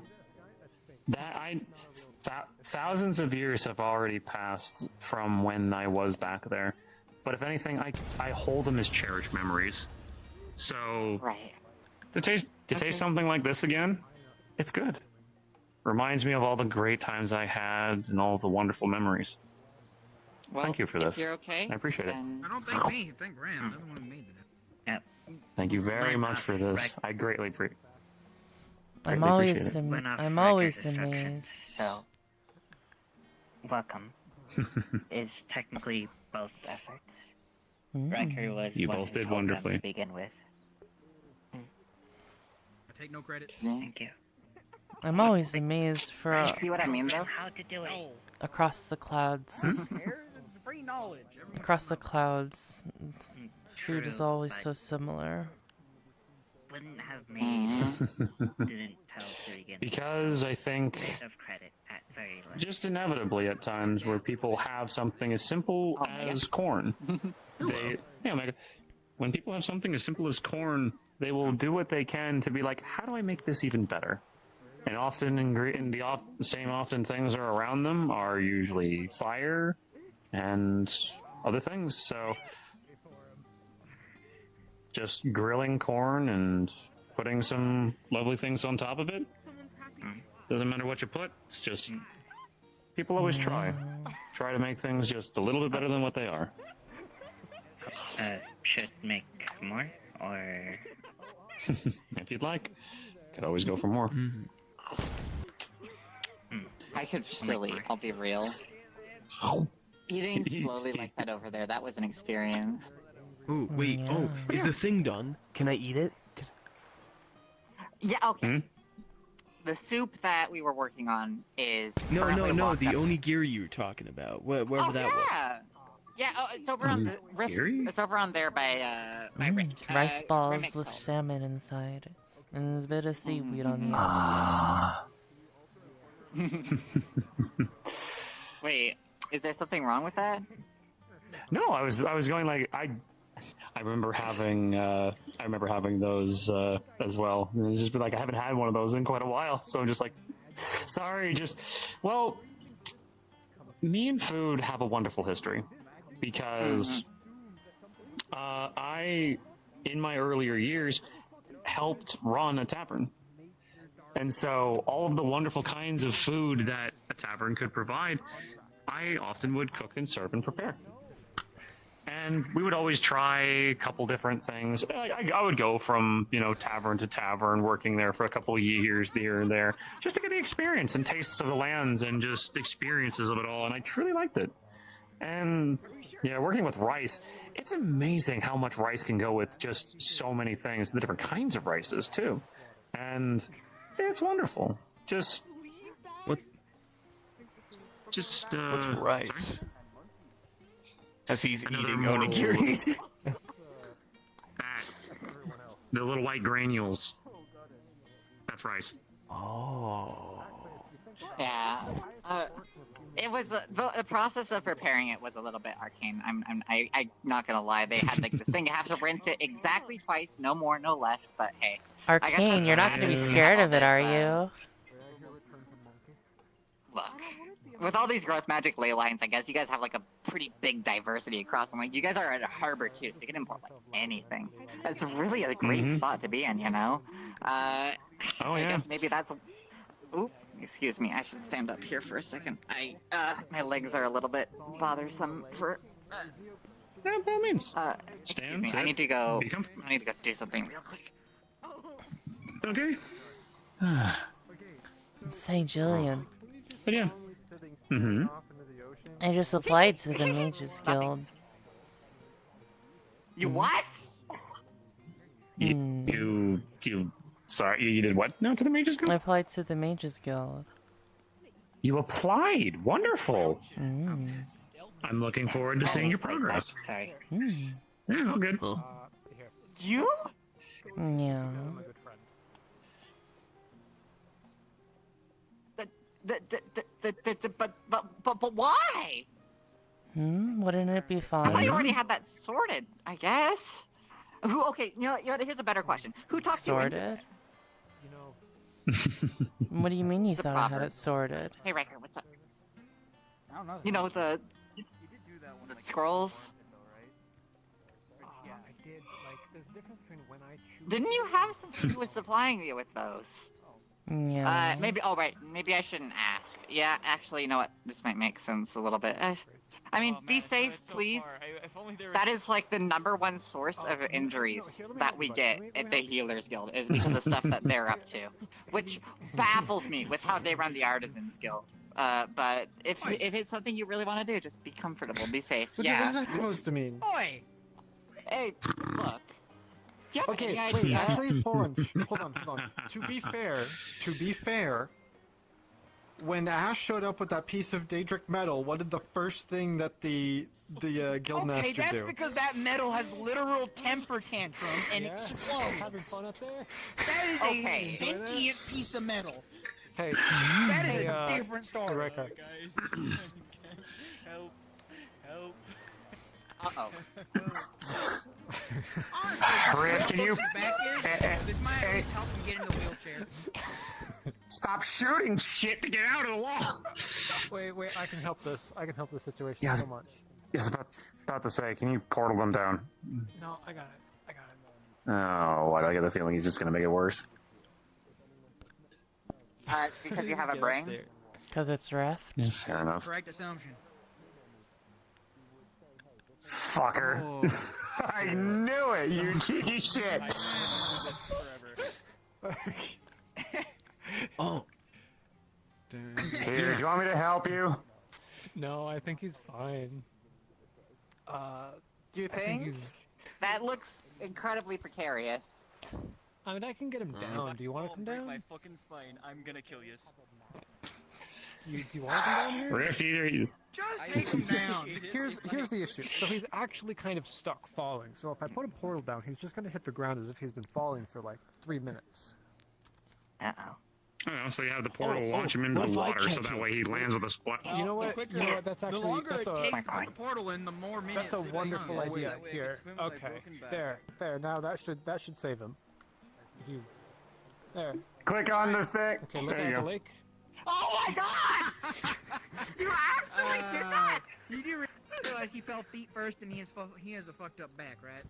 Thousands of years have already passed from when I was back there, but if anything, I hold them as cherished memories. So, right. to taste something like this again, it's good. Reminds me of all the great times I had and all the wonderful memories. Well, thank you for this. If you're okay, I appreciate it. I don't thank me. Thank Graham. I'm the one who made it. Thank you very much for this. I greatly appreciate it. I'm always amazed. So, welcome is technically both efforts. Riker was You one both who did told them wonderfully. to begin with. I take no credit. Thank you. I'm always amazed for You see what I mean, though? How to do it. across the clouds. It's free knowledge. Across the clouds, food is always so similar. Wouldn't have made didn't tell to begin with. Because I think Bit of credit at very least. just inevitably at times where people have something as simple as corn, when people have something as simple as corn, they will do what they can to be like, how do I make this even better? And often often things are around them are usually fire and other things. So just grilling corn and putting some lovely things on top of it. Doesn't matter what you put. It's just people always try to make things just a little bit better than what they are. Should make more or if you'd like, could always go for more. I could still eat, I'll be real. Eating slowly like that over there, that was an experience. Ooh, wait, is the thing done? Can I eat it? Yeah, okay. The soup that we were working on is... No, the onigiri you were talking about, wherever that was. Yeah, it's over on the Rift. It's over on there by Rift. Rice balls with salmon inside. And there's a bit of seaweed on the end. Wait, is there something wrong with that? No, I was going like I remember having those as well. And it's just been like I haven't had one of those in quite a while, so I'm just like, sorry. Me and food have a wonderful history because I, in my earlier years, helped run a tavern. And so all of the wonderful kinds of food that a tavern could provide, I often would cook and serve and prepare. And we would always try a couple different things. I would go from, tavern to tavern, working there for a couple of years here and there, just to get the experience and tastes of the lands and just experiences of it all. And I truly liked it. And yeah, working with rice, it's amazing how much rice can go with just so many things, the different kinds of rices too. And it's wonderful. Just What's rice? Sorry? As he's Another eating moral- onigiri. The little white granules. That's rice. Oh. Yeah. It was the process of preparing it was a little bit arcane. I'm not gonna lie. They had like this thing. You have to rinse it exactly twice, no more, no less. But hey, Arcane, you're not gonna be scared of it, are you? Look, with all these growth magic ley lines, I guess you guys have like a pretty big diversity across them. Like you guys are at a harbor too, so you can import like anything. It's really a great spot to be in, I guess maybe that's. Oop, excuse me. I should stand up here for a second. My legs are a little bit bothersome for. Yeah, by all means. Stand. Excuse me, I need to go. I need to go do something real quick. Okay. Say, Jillian. But yeah. Mm-hmm. I just applied to the Mages Guild. You what? You sorry, you did what now to the Mages Guild? I applied to the Mages Guild. You applied. Wonderful. I'm looking forward to seeing your progress. Sorry. Yeah, all good. You? Yeah. But why? Wouldn't it be I fun? thought you already had that sorted. I guess. Who? Okay. You know. Here's a better question. Who talked you into Sorted? it? What do you mean you thought I had it sorted? Hey, Riker, what's up? I don't know. You know the scrolls. Yeah, I did. Like, there's a difference between when I choose. Didn't you have somebody who was supplying you with those? Yeah. Maybe. Oh, right. Maybe I shouldn't ask. Yeah, actually, you know what? This might make sense a little bit. I mean, be safe, please. That is like the #1 source of injuries that we get at the Healers Guild is because of stuff that they're up to, which baffles me with how they run the Artisans Guild. But if it's something you really want to do, just be comfortable, be safe. What Yeah. is that supposed to mean? Oi! Hey, look. You have Okay, any wait, idea? actually, hold on. To be fair, when Ash showed up with that piece of Daedric metal, what did the first thing that the Guildmaster Okay, that's do? because that metal has literal temper tantrums and explodes. Having fun up there? That is Okay. a sentient piece of metal. Hey, That is hey, a different story. Riker. Help. Uh-oh. Honestly, Rick, can you- back is, this might at least help him get in the wheelchair. Stop shooting shit to get out of the wall. Wait, I can help this. I can help this situation Yes. so much. Yes, about to say, can you portal them down? No, I got it. Oh, why do I get the feeling he's just gonna make it worse? Because you have a brain? Because it's ref. Yeah, fair enough. Correct assumption. Fucker. I knew it, you cheeky shit. Oh. Here, do you want me to help you? No, I think he's fine. Do you think? That looks incredibly precarious. I mean, I can get him down. Do you want to come down? My fucking spine. I'm gonna kill you. Do you want to come down here? Rift, either you. Just take him down. Here's the issue. So he's actually kind of stuck falling. So if I put a portal down, he's just going to hit the ground as if he's been falling for like 3 minutes. Uh-oh. Oh, so you have the portal launch him into what the if I water, so catch that him? way he lands with a splat. You know what? That's actually the longer that's it a takes to put the portal in, the more minutes. that's a it wonderful takes. idea. wait, Here, swim with my okay, broken back. there. Now that should save him. If you there. Click on the thing. Okay, look There at you the go. lake. Oh my god! You actually did that! You do realize he fell feet first and he has a fucked up back, right?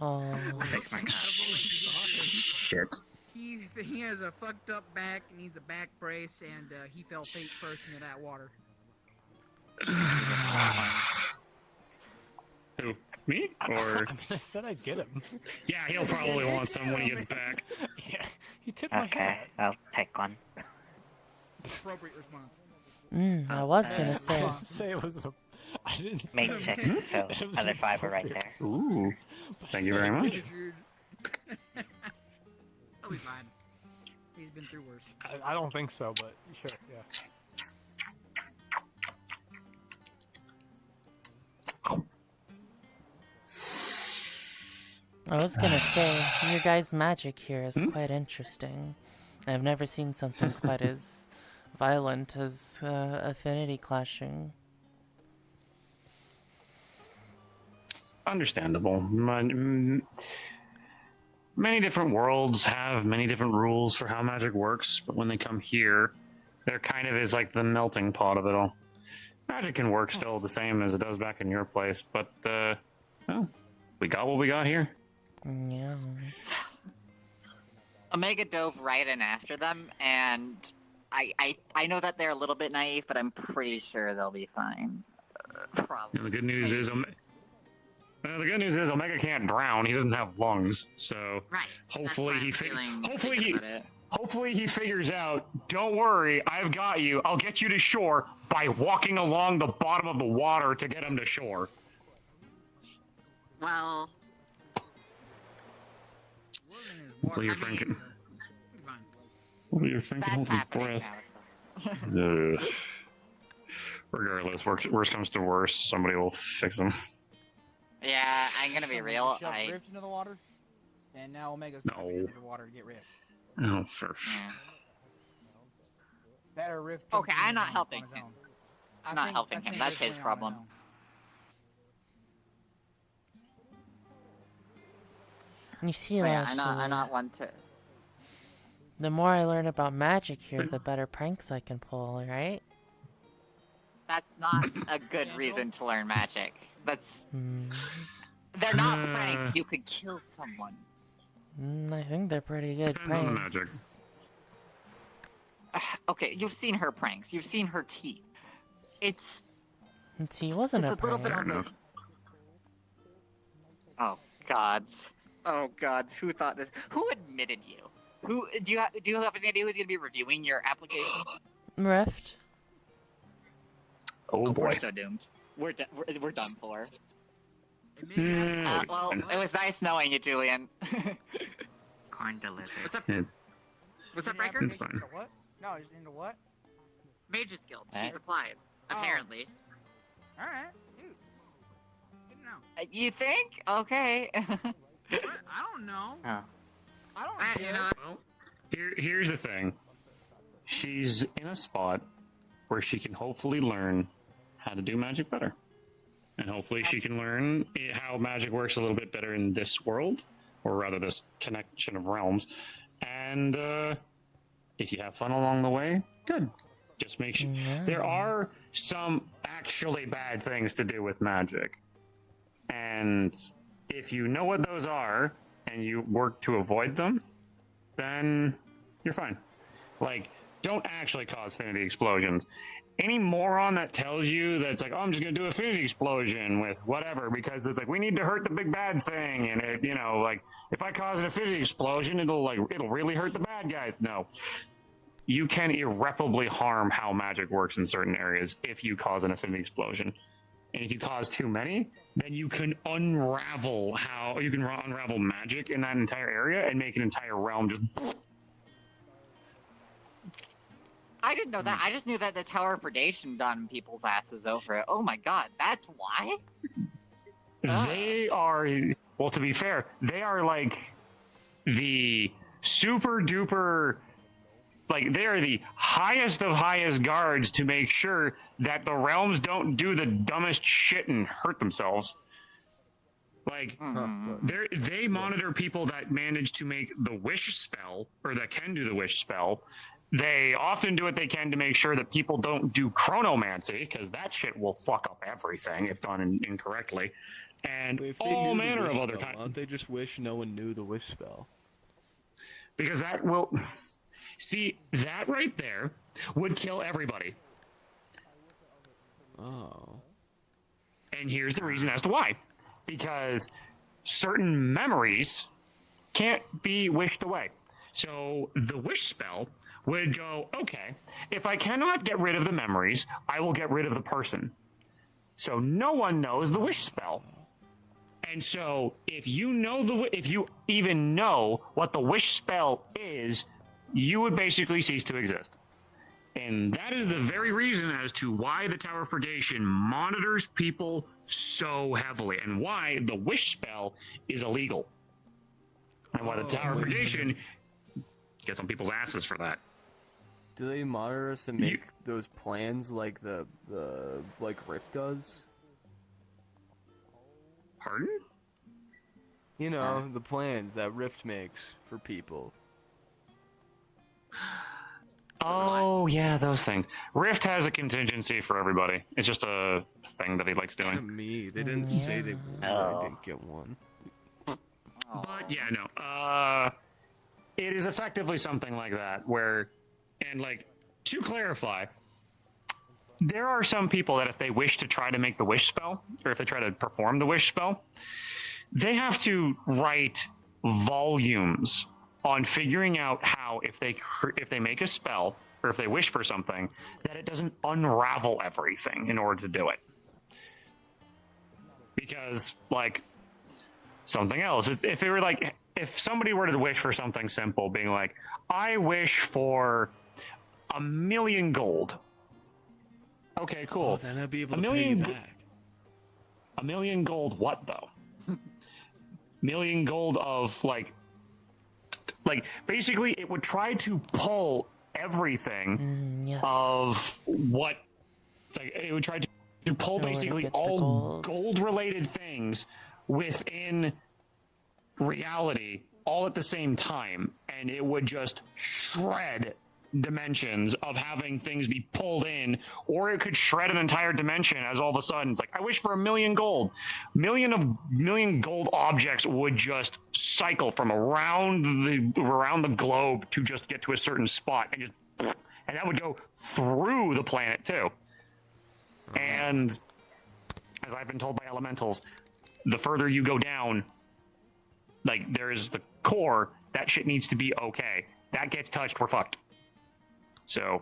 Oh. Shit. He has a fucked up back, needs a back brace, and he fell feet first into that water. Me? Or I mean, I said I'd get him. yeah, he'll probably want some when he gets back. Yeah, he tipped my Okay, hat. I'll take one. Appropriate response. I was gonna I say. didn't say it was a. I didn't Make say 6, so it was other 5 are right appropriate. there. Ooh, thank you very much. He'll be fine. He's been through worse. I don't think so, but sure, yeah. I was gonna say, your guys' magic here is quite interesting. I've never seen something quite as violent as affinity clashing. Understandable. Many different worlds have many different rules for how magic works, but when they come here, there kind of is like the melting pot of it all. Magic can work still the same as it does back in your place, but well, we got what we got here. Yeah. Omega dove right in after them, and I know that they're a little bit naive, but I'm pretty sure they'll be fine. Probably. And the good news is, Omega can't drown. He doesn't have lungs, so Right. hopefully he it. hopefully he figures out. Don't worry, I've got you. I'll get you to shore by walking along the bottom of the water to get him to shore. Well, Hopefully your friend can. Hopefully your friend can hold his breath. Ugh. Regardless, worst comes to worst, somebody will fix him. yeah, I'm gonna be real. Shove Rift into the water, and now Omega's No. going into the water to get Rift. Oh, for Better Rift. Okay, I'm not helping on his him. own. I'm not helping him. That's his problem. You see, Oh, yeah, like, I'm not one to. the more I learn about magic here, the better pranks I can pull, right? That's not a good reason to learn magic. They're not pranks. You could kill someone. I think they're pretty good Depends on the magic. pranks. Okay, you've seen her pranks. You've seen her teeth. It's. See, it wasn't it's a a little prank. bit on the. Oh gods. Oh gods. Who thought this? Who admitted you? Who do you have any idea who's gonna be reviewing your application? Rift. Oh boy. We're so doomed. We're done for. Mm, Well, it was nice knowing you, Julian. Corn delivered. What's up? it- What's up, Riker? It's fine. What? No, he's into what? Mage's Guild. What? She's applied. Apparently. All right, dude. Good to know. You think? Okay. What? I don't know. Oh. I don't You know. know. Here's the thing. She's in a spot where she can hopefully learn how to do magic better. And hopefully she can learn how magic works a little bit better in this world, or rather this connection of realms. And if you have fun along the way, good. Just make sure. There are some actually bad things to do with magic. And if you know what those are, and you work to avoid them, then you're fine. Like, don't actually cause affinity explosions. Any moron that tells you that it's like, oh, I'm just gonna do affinity explosion with whatever because it's like we need to hurt the big bad thing, and it, you know, like if I cause an affinity explosion, it'll really hurt the bad guys. No, you can irreparably harm how magic works in certain areas if you cause an affinity explosion, and if you cause too many, then you can unravel magic in that entire area and make an entire realm just. I didn't know that. I just knew that the Tower of Predation done people's asses over it. Oh my god, that's why? They are, well, to be fair, they are like the super duper, like they are the highest of highest guards to make sure that the realms don't do the dumbest shit and hurt themselves. Like, they monitor people that manage to make the wish spell, or that can do the wish spell. They often do what they can to make sure that people don't do chronomancy, because that shit will fuck up everything if done incorrectly. And If they all knew the manner of wish other spell, kinds. Why don't they just wish no one knew the wish spell? Because that will... See, that right there would kill everybody. Oh. And here's the reason as to why. because certain memories can't be wished away. So the wish spell would go, okay, if I cannot get rid of the memories, I will get rid of the person. So no one knows the wish spell. And so if you even know what the wish spell is, you would basically cease to exist. And that is the very reason as to why the Tower of Purgation monitors people so heavily, and why the wish spell is illegal. And why the Tower of Purgation gets on people's asses for that. Do they monitor us and make those plans like the Rift does? Pardon? You know, the plans that Rift makes for people. Oh, yeah, those things. Rift has a contingency for everybody. It's just a thing that he likes doing. Except me. They didn't say they I didn't get one. But, yeah, no. It is effectively something like that, where, and, like, to clarify, there are some people that if they wish to try to make the wish spell, or if they try to perform the wish spell, they have to write volumes on figuring out how, if they make a spell, or if they wish for something, that it doesn't unravel everything in order to do it. Because, like, something else, if it were like, if somebody were to wish for something simple, being like, I wish for 1 million gold. Okay, cool. Oh, then I'd be able to pay you back. 1 million gold what, though? Million gold of, like, basically it would try to pull everything of what, like, it would try to pull basically all gold-related things within reality all at the same time, and it would just shred dimensions of having things be pulled in, or it could shred an entire dimension as all of a sudden it's like, I wish for 1 million gold. Million gold objects would just cycle from around the globe to just get to a certain spot, and that would go through the planet too. And as I've been told by elementals, the further you go down, like, there's the core, that shit needs to be okay. That gets touched, we're fucked. So,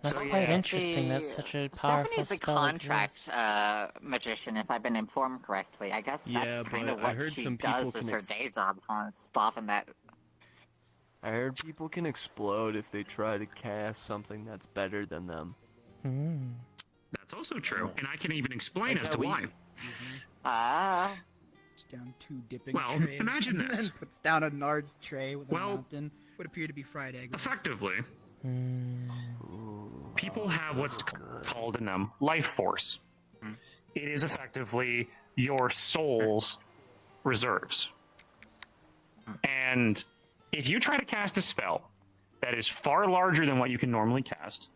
That's quite interesting. That's such a powerful Stephanie's a spell contract exists. magician, if I've been informed correctly. I guess that's kind of but I what heard she some does people as can her day job, stopping that. I heard people can explode if they try to cast something that's better than them. That's also true, and I can even explain as to why. Puts down 2 dipping Well, trays. imagine and this. then puts down a nard tray with a mountain. Would appear to be fried egg. Effectively, people have what's called in them life force. It is effectively your soul's reserves. And if you try to cast a spell that is far larger than what you can normally cast,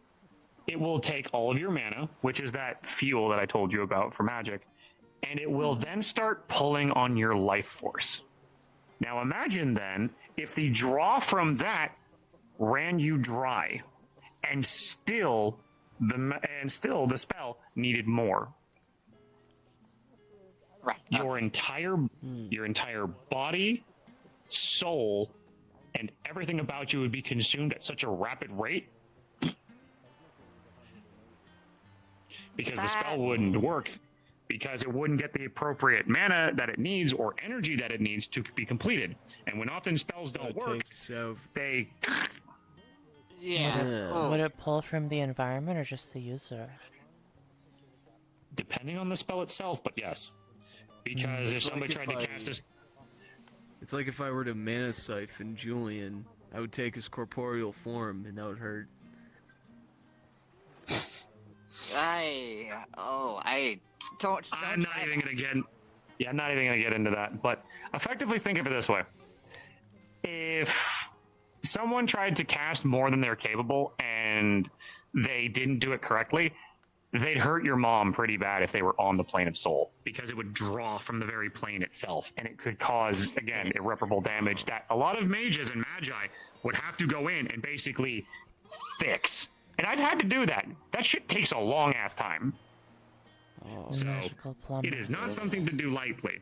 it will take all of your mana, which is that fuel that I told you about for magic, and it will then start pulling on your life force. Now imagine then if the draw from that ran you dry, and still the spell needed more. Right. Your entire body, soul, and everything about you would be consumed at such a rapid rate because the spell wouldn't work, because it wouldn't get the appropriate mana that it needs or energy that it needs to be completed. And when often spells don't work, they... Would it pull from the environment or just the user? Depending on the spell itself, but yes. Because if somebody tried to cast this... It's like if I were to mana siphon Julian, I would take his corporeal form, and that would hurt. I'm not even gonna get into that, but effectively think of it this way. If someone tried to cast more than they're capable and they didn't do it correctly, they'd hurt your mom pretty bad if they were on the plane of soul, because it would draw from the very plane itself, and it could cause, again, irreparable damage that a lot of mages and magi would have to go in and basically fix. And I've had to do that. That shit takes a long ass time. So Magical it is not plumbers. something to do lightly.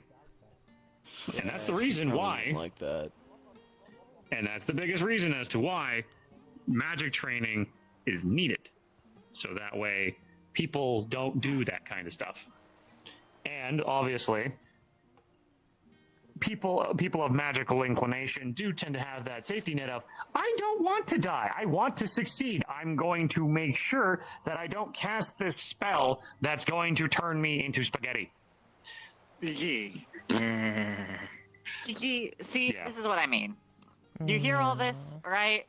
And that's the reason why. Like that. And that's the biggest reason as to why magic training is needed. So that way people don't do that kind of stuff. And obviously, people of magical inclination do tend to have that safety net of, I don't want to die. I want to succeed. I'm going to make sure that I don't cast this spell that's going to turn me into spaghetti. See, this is what I mean. You hear all this, right?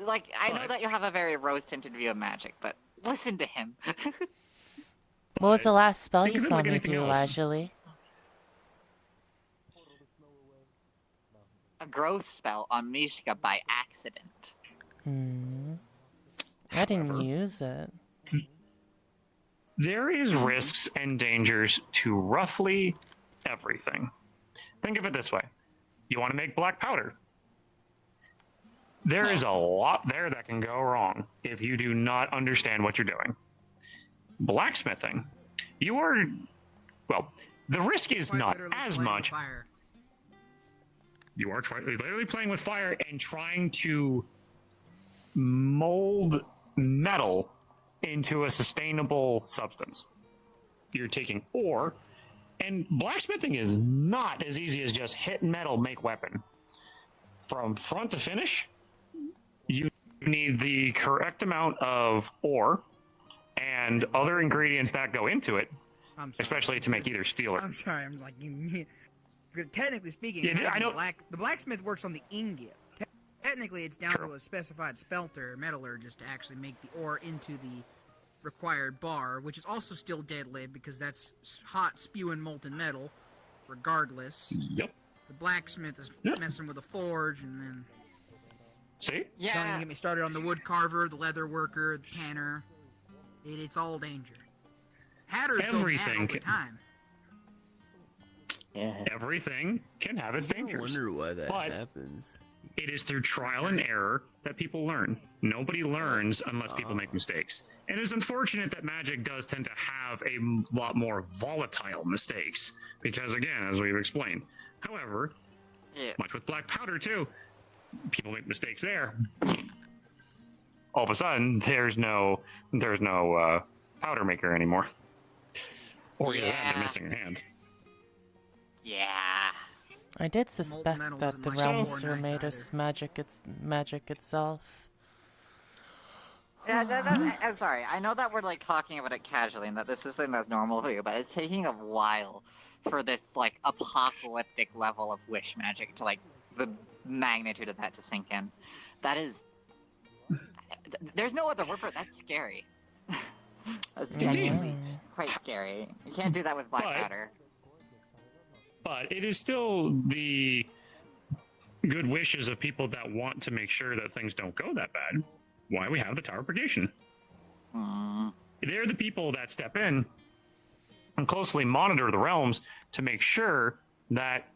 Like, I know that you have a very rose-tinted view of magic, but listen to him. What was the last spell Think you of it saw like me anything do, else. Lazuli? A growth spell on Mishka by accident. I didn't use it. There is risks and dangers to roughly everything. Think of it this way. You want to make black powder. There is a lot there that can go wrong if you do not understand what you're doing. Blacksmithing, you are, well, the risk is not as much. You are literally playing with fire and trying to mold metal into a sustainable substance. You're taking ore, and blacksmithing is not as easy as just hit metal, make weapon. From front to finish, you need the correct amount of ore and other ingredients that go into it, especially to make either steel or... I'm sorry, I'm like, technically speaking, Yeah, it's not I even know- the blacksmith works on the ingot. Technically, it's down to a specified smelter or metallurgist to actually make the ore into the required bar, which is also still deadly because that's hot, spewing molten metal, regardless. Yep. The blacksmith is messing with a forge, and then... See? Don't even get me started on the wood carver, the leather worker, the tanner. It's all danger. Hatters go mad Everything all the can- time. Everything can have its dangers. I wonder why that but happens. it is through trial and error that people learn. Nobody learns unless people make mistakes. And it's unfortunate that magic does tend to have a lot more volatile mistakes. Because again, as we've explained. However, much with black powder too, people make mistakes there. All of a sudden, there's no powder maker anymore. Or either that, they're missing a hand. Yeah. I did suspect metal that isn't the like realms super were nice made of magic itself. Yeah, I'm sorry. I know that we're like talking about it casually and that this is something that's normal for you, but it's taking a while for this like apocalyptic level of wish magic to like the magnitude of that to sink in. That is, there's no other word for it. That's scary. That's genuinely quite scary. You can't do that with black powder. But it is still the good wishes of people that want to make sure that things don't go that bad. Why we have the Tower of Purgation. They're the people that step in and closely monitor the realms to make sure that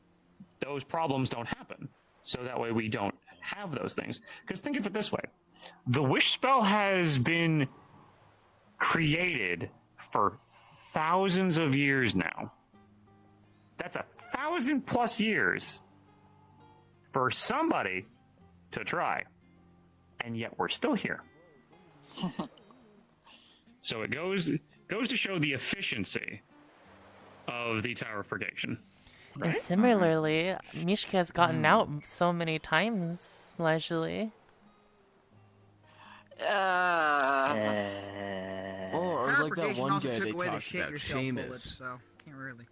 those problems don't happen. So that way we don't have those things. Because think of it this way. The wish spell has been created for thousands of years now. That's 1,000+ years for somebody to try. And yet we're still here. So it goes to show the efficiency of the Tower of Purgation. And similarly, Mishka has gotten out so many times, leisurely. Or like that Purification one also guy took they away the talked shit about, yourself Seamus. bullets, so can't really.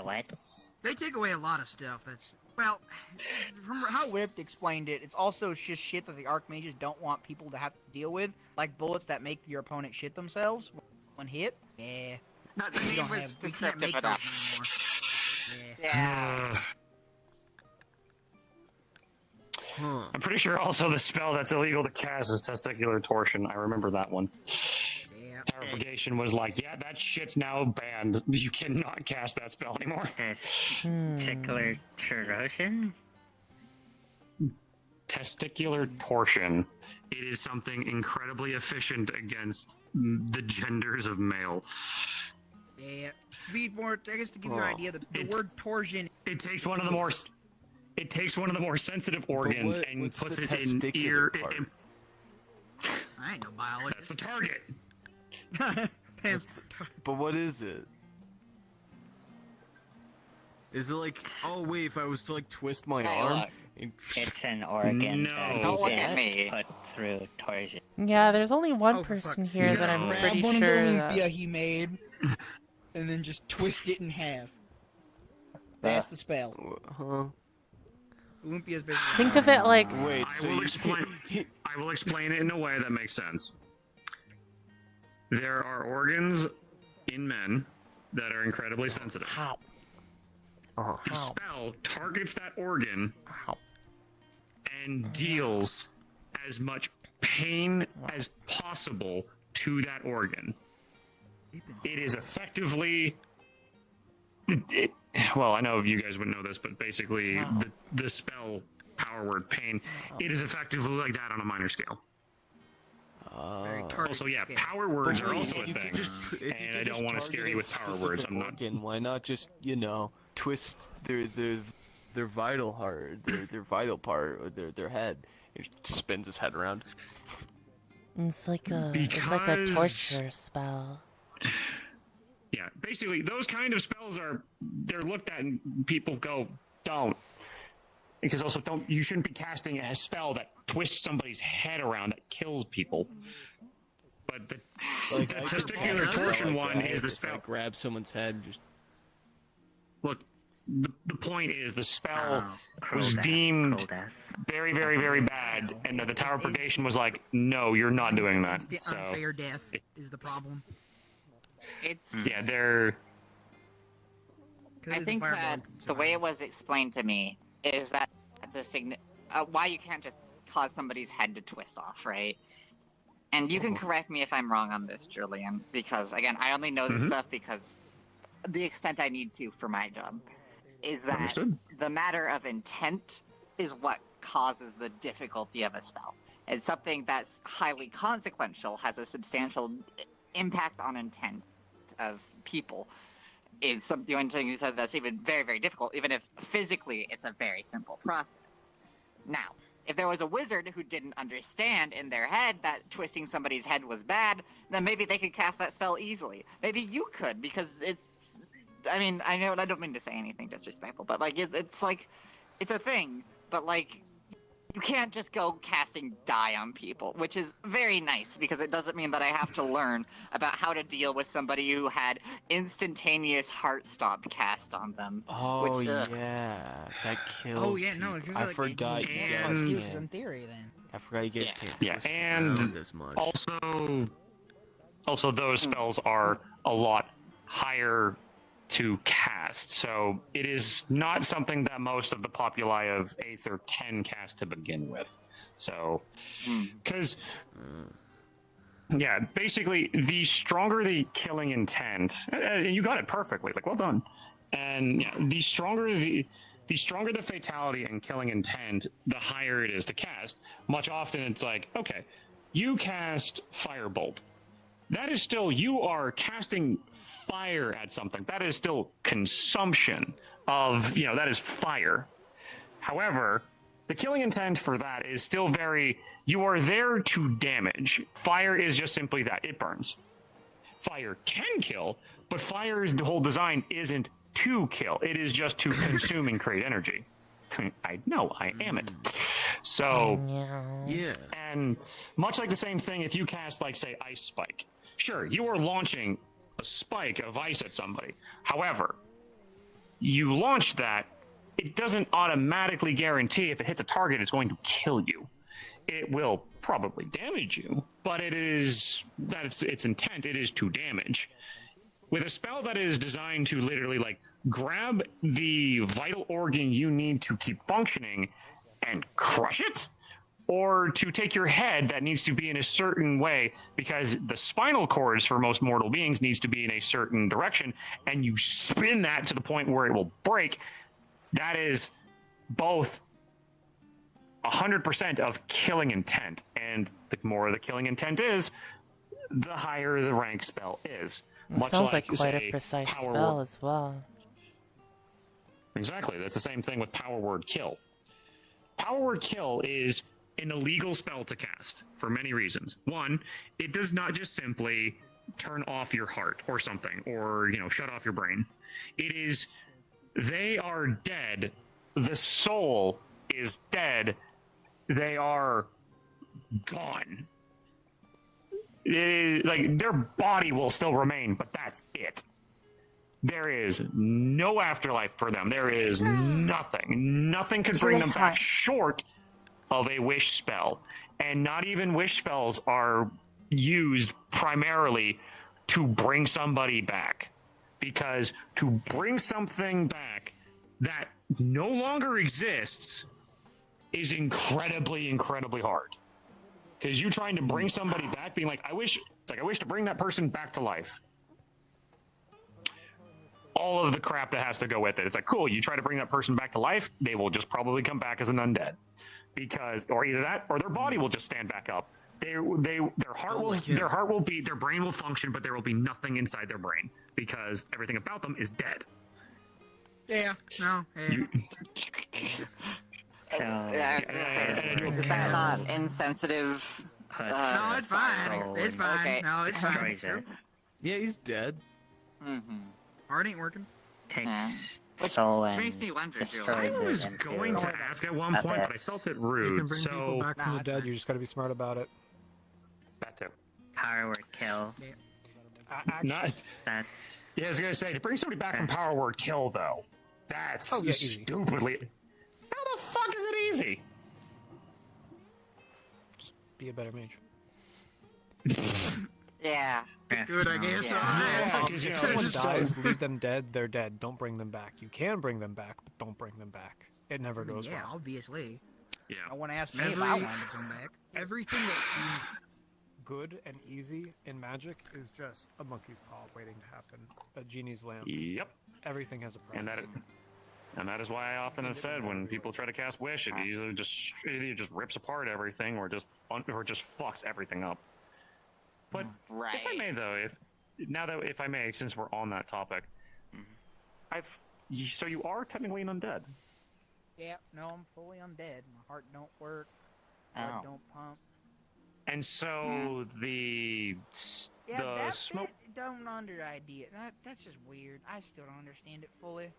What? They take away a lot of stuff. That's well, from how Whipped explained it, it's also just shit that the Archmages don't want people to have to deal with, like bullets that make your opponent shit themselves when hit. Yeah. No, the We name don't was have, we can't make descriptive those enough. anymore. Yeah. I'm pretty sure also the spell that's illegal to cast is testicular torsion. I remember that one. Tower of Purgation was like, yeah, that shit's now banned. You cannot cast that spell anymore. Testicular torsion? testicular torsion. It is something incredibly efficient against the genders of male. Yeah. To be more, I guess to give you an idea, the word torsion. It takes one of the more. It takes one of the more sensitive organs and puts it in ear. I ain't no biologist. That's the target. But what is it? Is it like, oh wait, if I was to like twist my arm? It's an organ that Don't look is at me. put through torsion. Yeah, there's only one person here that I'm pretty Grab one sure of the that... Olympia he made, and then just twist it in half. That's the spell. Huh? Olympia's basically. Think of it like... Wait, I will explain it in a way that makes sense. There are organs in men that are incredibly sensitive. How? The spell targets that organ and deals as much pain as possible to that organ. It is effectively... well, I know you guys wouldn't know this, but basically the spell power word pain, it is effectively like that on a minor scale. Also, yeah, power words are also a thing, and I don't want to scare you with power words. I'm not. Why not just twist their vital heart, their vital part, or their head? It spins his head around. It's like a torture spell. Yeah, basically, those kind of spells they're looked at and people go, don't. Because also, you shouldn't be casting a spell that twists somebody's head around that kills people. But the testicular torsion one is the spell. Grab someone's head, just... Look, the point is the spell was deemed very, very, very bad, and the Tower of Purgation was like, no, you're not doing that. So Unfair death is the problem. Yeah, they're... I think that the way it was explained to me is that why you can't just cause somebody's head to twist off, right? And you can correct me if I'm wrong on this, Julian, because, again, I only know this stuff because the extent I need to for my job is that the matter of intent is what causes the difficulty of a spell. And something that's highly consequential has a substantial impact on intent of people. Is the only thing you said that's even very, very difficult, even if physically it's a very simple process. Now, if there was a wizard who didn't understand in their head that twisting somebody's head was bad, then maybe they could cast that spell easily. Maybe you could, because it's... I mean, I know I don't mean to say anything disrespectful, but, like, it's like... It's a thing, but, like... You can't just go casting die on people, which is very nice because it doesn't mean that I have to learn about how to deal with somebody who had instantaneous heart stop cast on them. Oh, yeah, that kills. Oh, yeah, no, because I forgot you guys excuses in theory then. I forgot you guys can't. Yeah, and also those spells are a lot higher to cast, so it is not something that most of the populi of Aether can cast to begin with. So, because, yeah, basically, the stronger the killing intent, you got it perfectly, like, well done. And yeah, the stronger the fatality and killing intent, the higher it is to cast. Much often, it's like, okay, you cast Firebolt. That is still, you are casting fire at something. That is still consumption of, that is fire. However, the killing intent for that is still very, you are there to damage. Fire is just simply that, it burns. Fire can kill, but fire's whole design isn't to kill. It is just to consume and create energy. I know, I am it. So, yeah. And much like the same thing if you cast, like, say, Ice Spike. Sure, you are launching a spike of ice at somebody. However, you launch that, it doesn't automatically guarantee if it hits a target it's going to kill you. It will probably damage you, but its intent, it is to damage. With a spell that is designed to literally, like, grab the vital organ you need to keep functioning and crush it, or to take your head that needs to be in a certain way because the spinal cords for most mortal beings needs to be in a certain direction, and you spin that to the point where it will break, that is both 100% of killing intent, and the more the killing intent is, the higher the rank spell is. It Much sounds like like, quite say, a precise Power spell Word. as well. Exactly, that's the same thing with Power Word Kill. Power Word Kill is an illegal spell to cast for many reasons. One, it does not just simply turn off your heart or something, or, you know, shut off your brain. It is, they are dead. The soul is dead. They are gone. It is, like, their body will still remain, but that's it. There is no afterlife for them. There is nothing. Nothing could bring them back short of a wish spell. And not even wish spells are used primarily to bring somebody back. Because to bring something back that no longer exists is incredibly, incredibly hard. Because you trying to bring somebody back, being like, I wish to bring that person back to life. All of the crap that has to go with it. It's like, cool, you try to bring that person back to life, they will just probably come back as an undead. Because, or either that, or their body will just stand back up. Their heart will beat, their brain will function, but there will be nothing inside their brain. Because everything about them is dead. Yeah, no, yeah. Is that not insensitive? No, it's fine. It's fine. Okay. No, it's fine. Yeah, he's dead. Mm-hmm. Heart ain't working. Takes Which soul and makes me wonder, destroys I was it into going to ask at one point, but I felt it rude. You can bring so people back from the dead. You just got to be smart about it. That too. Power Word Kill. Not. That's. Yeah, I was gonna say to bring somebody back from Power Word Kill though. That's stupidly. How the fuck is it easy? Just be a better mage. Yeah. Good, I guess. Because if someone dies, leave them dead. They're dead. Don't bring them back. You can bring them back, but don't bring them back. It never goes Yeah, well. obviously. Yeah. I want to ask me if I wanted to come back. Everything that seems good and easy in Magic is just a monkey's paw waiting to happen. A genie's lamp. Yep. Everything has a price. And that is why I often have said when people try to cast Wish, it either just rips apart everything or just fucks everything up. But if I may though, if I may, since we're on that topic, so you are technically an undead. Yeah, no, I'm fully undead. My heart don't work. Blood don't pump. And so the smoke. Don't under idea. That's just weird. I still don't understand it fully.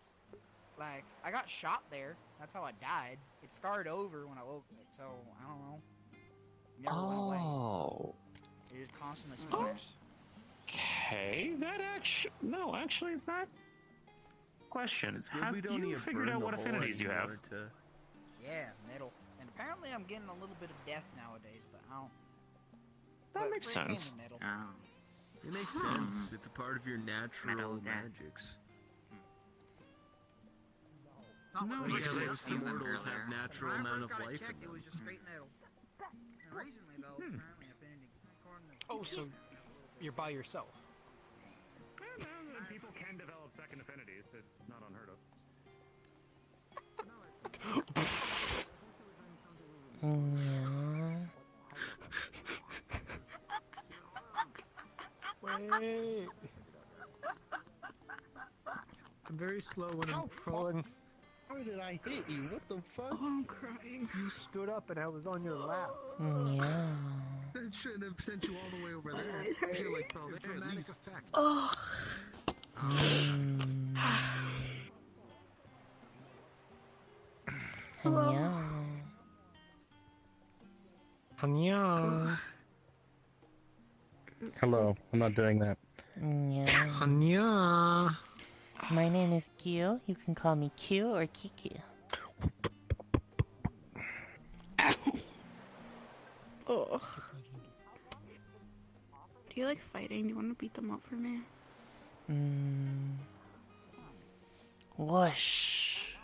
Like, I got shot there. That's how I died. It started over when I woke up, so I don't know. Never went away. It just constantly smokes. Okay, actually, that question. Have you figured out what affinities you have? Yeah, metal. And apparently I'm getting a little bit of death nowadays, but I don't... That makes sense. It makes sense. It's a part of your natural magics. No, because most immortals have natural amount of life in It them. was just straight metal. And recently, though, apparently affinity... Oh, so you're by yourself. People can develop second affinities. It's not unheard of. Wait. I'm very slow when I'm crawling. How did I hit you? What the fuck? Oh, I'm crying. You stood up and I was on your lap. Yeah. That shouldn't have sent you all the way over there. You should like fell there at least. Oh. Hello. Hanya. Hello, I'm not doing that. Yeah. Hanya. My name is Kyo. You can call me Q or Kiki. Oh. Do you like fighting? Do you want to beat them up for me? Whoosh.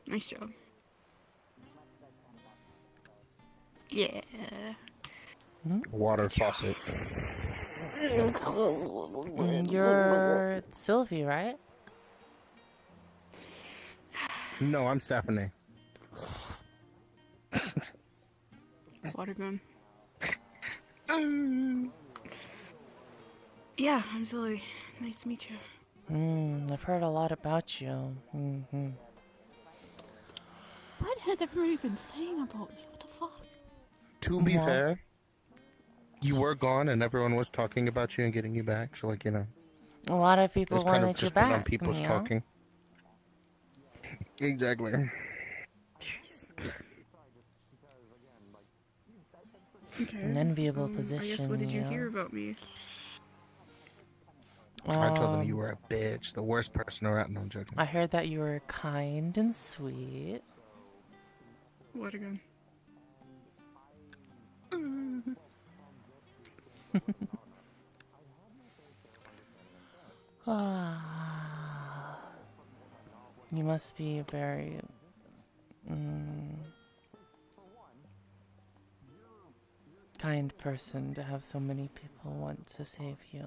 Nice job. Yeah. Water faucet. You're Sylvie, right? No, I'm Stephanie. Water gun. Yeah, I'm Zoe. Nice to meet you. I've heard a lot about you. What has everybody been saying about me? What the fuck? To be fair, you were gone and everyone was talking about you and getting you back, so like, you know. A lot of people it's kind of wanted you just put on back. people's you know? talking. Exactly. Okay. An enviable I guess position. what did you yeah. hear about me? I told them you were a bitch, the worst person around. No, I'm joking. I heard that you were kind and sweet. Water gun. You must be a very kind person to have so many people want to save you.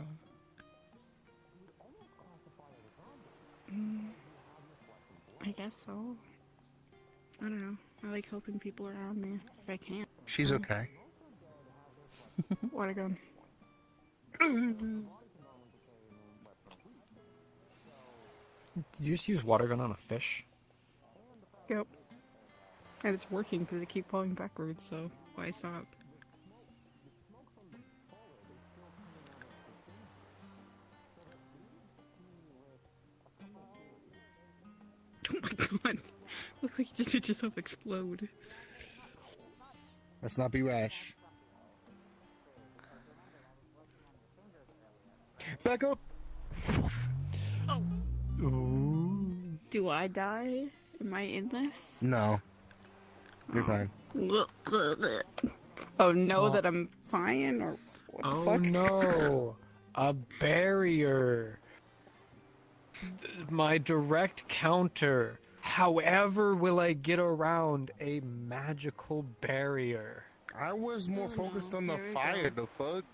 I guess so. I don't know. I like helping people around me if I can. She's okay. Water gun. Did you just use water gun on a fish? Yep. And it's working because I keep falling backwards, so why stop? Oh my god. Look like you just did yourself explode. Let's not be rash. Back up! Do I die? Am I in this? No. You're fine. Oh no, that I'm fine? Or what the Oh fuck? no! A barrier! My direct counter. However will I get around a magical barrier? I was more focused on the fire, the fuck?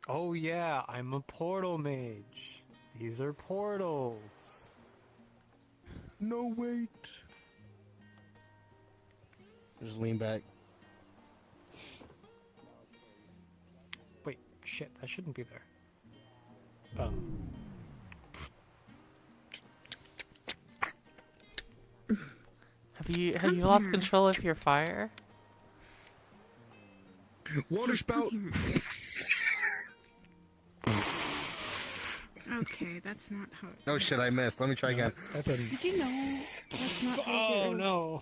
Oh yeah, I'm a portal mage. These are portals. No, wait. Just lean back. Wait, shit, that shouldn't be there. Have you lost control of your fire? Water spout! Okay, that's not how. Oh shit, I missed. Let me try again. Did you know that's not how? Oh no!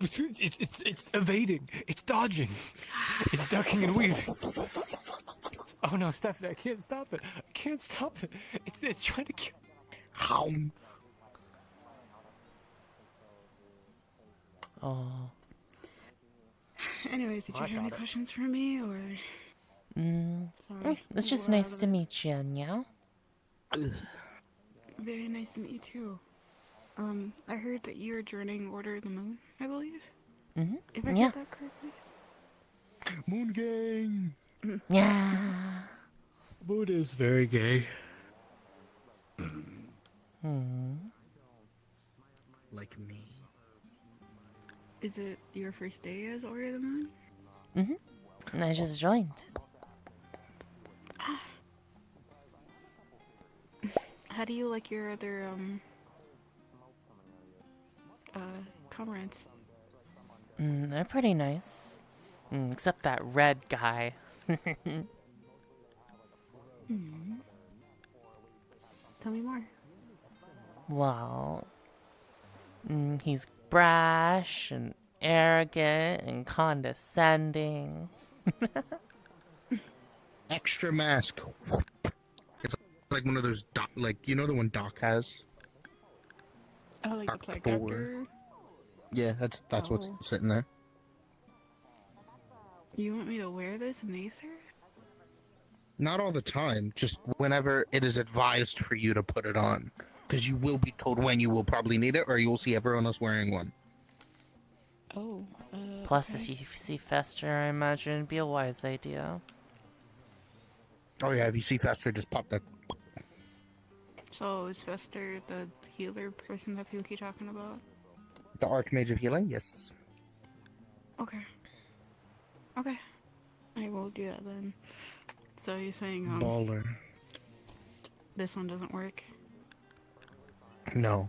It's evading. It's dodging. It's ducking and weaving. Oh no, Stephanie! I can't stop it. I can't stop it. It's trying to kill. How? Oh. Anyways, did you have any questions for me, or? Sorry. It's just nice to meet you, Meow. Very nice to meet you too. I heard that you're joining Order of the Moon, I believe. If I heard that correctly. Moon gang. Yeah. Moon is very gay. Like me. Is it your first day as Order of the Moon? I just joined. How do you like your other comrades? They're pretty nice. Except that red guy. Tell me more. Well, he's brash and arrogant and condescending. Extra mask. It's like one of those like, you know the one Doc has? Oh, like the plague Thor. doctor? Yeah, that's what's sitting there. You want me to wear this in Aether? Not all the time, just whenever it is advised for you to put it on. Because you will be told when you will probably need it, or you will see everyone else wearing one. Oh, Plus, if you see Fester, I imagine it'd be a wise idea. Oh yeah, if you see Fester, just pop that. So is Fester the healer person that people keep talking about? The Archmage of Healing, yes. Okay. Okay. I will do that then. So you're saying Baller. this one doesn't work? No.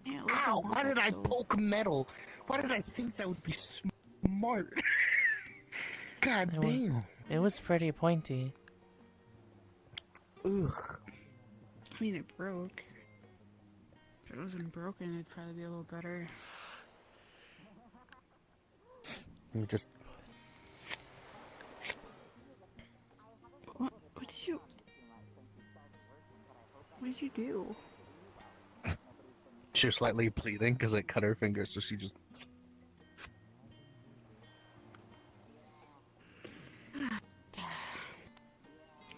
Yeah, Ow! Why did I poke metal? Why did I think that would be smart? God damn. It was pretty pointy. Ugh. I mean, it broke. If it wasn't broken, it'd probably be a little better. Let me just... What did you... What did you do? She was slightly bleeding because it cut her finger, so she just...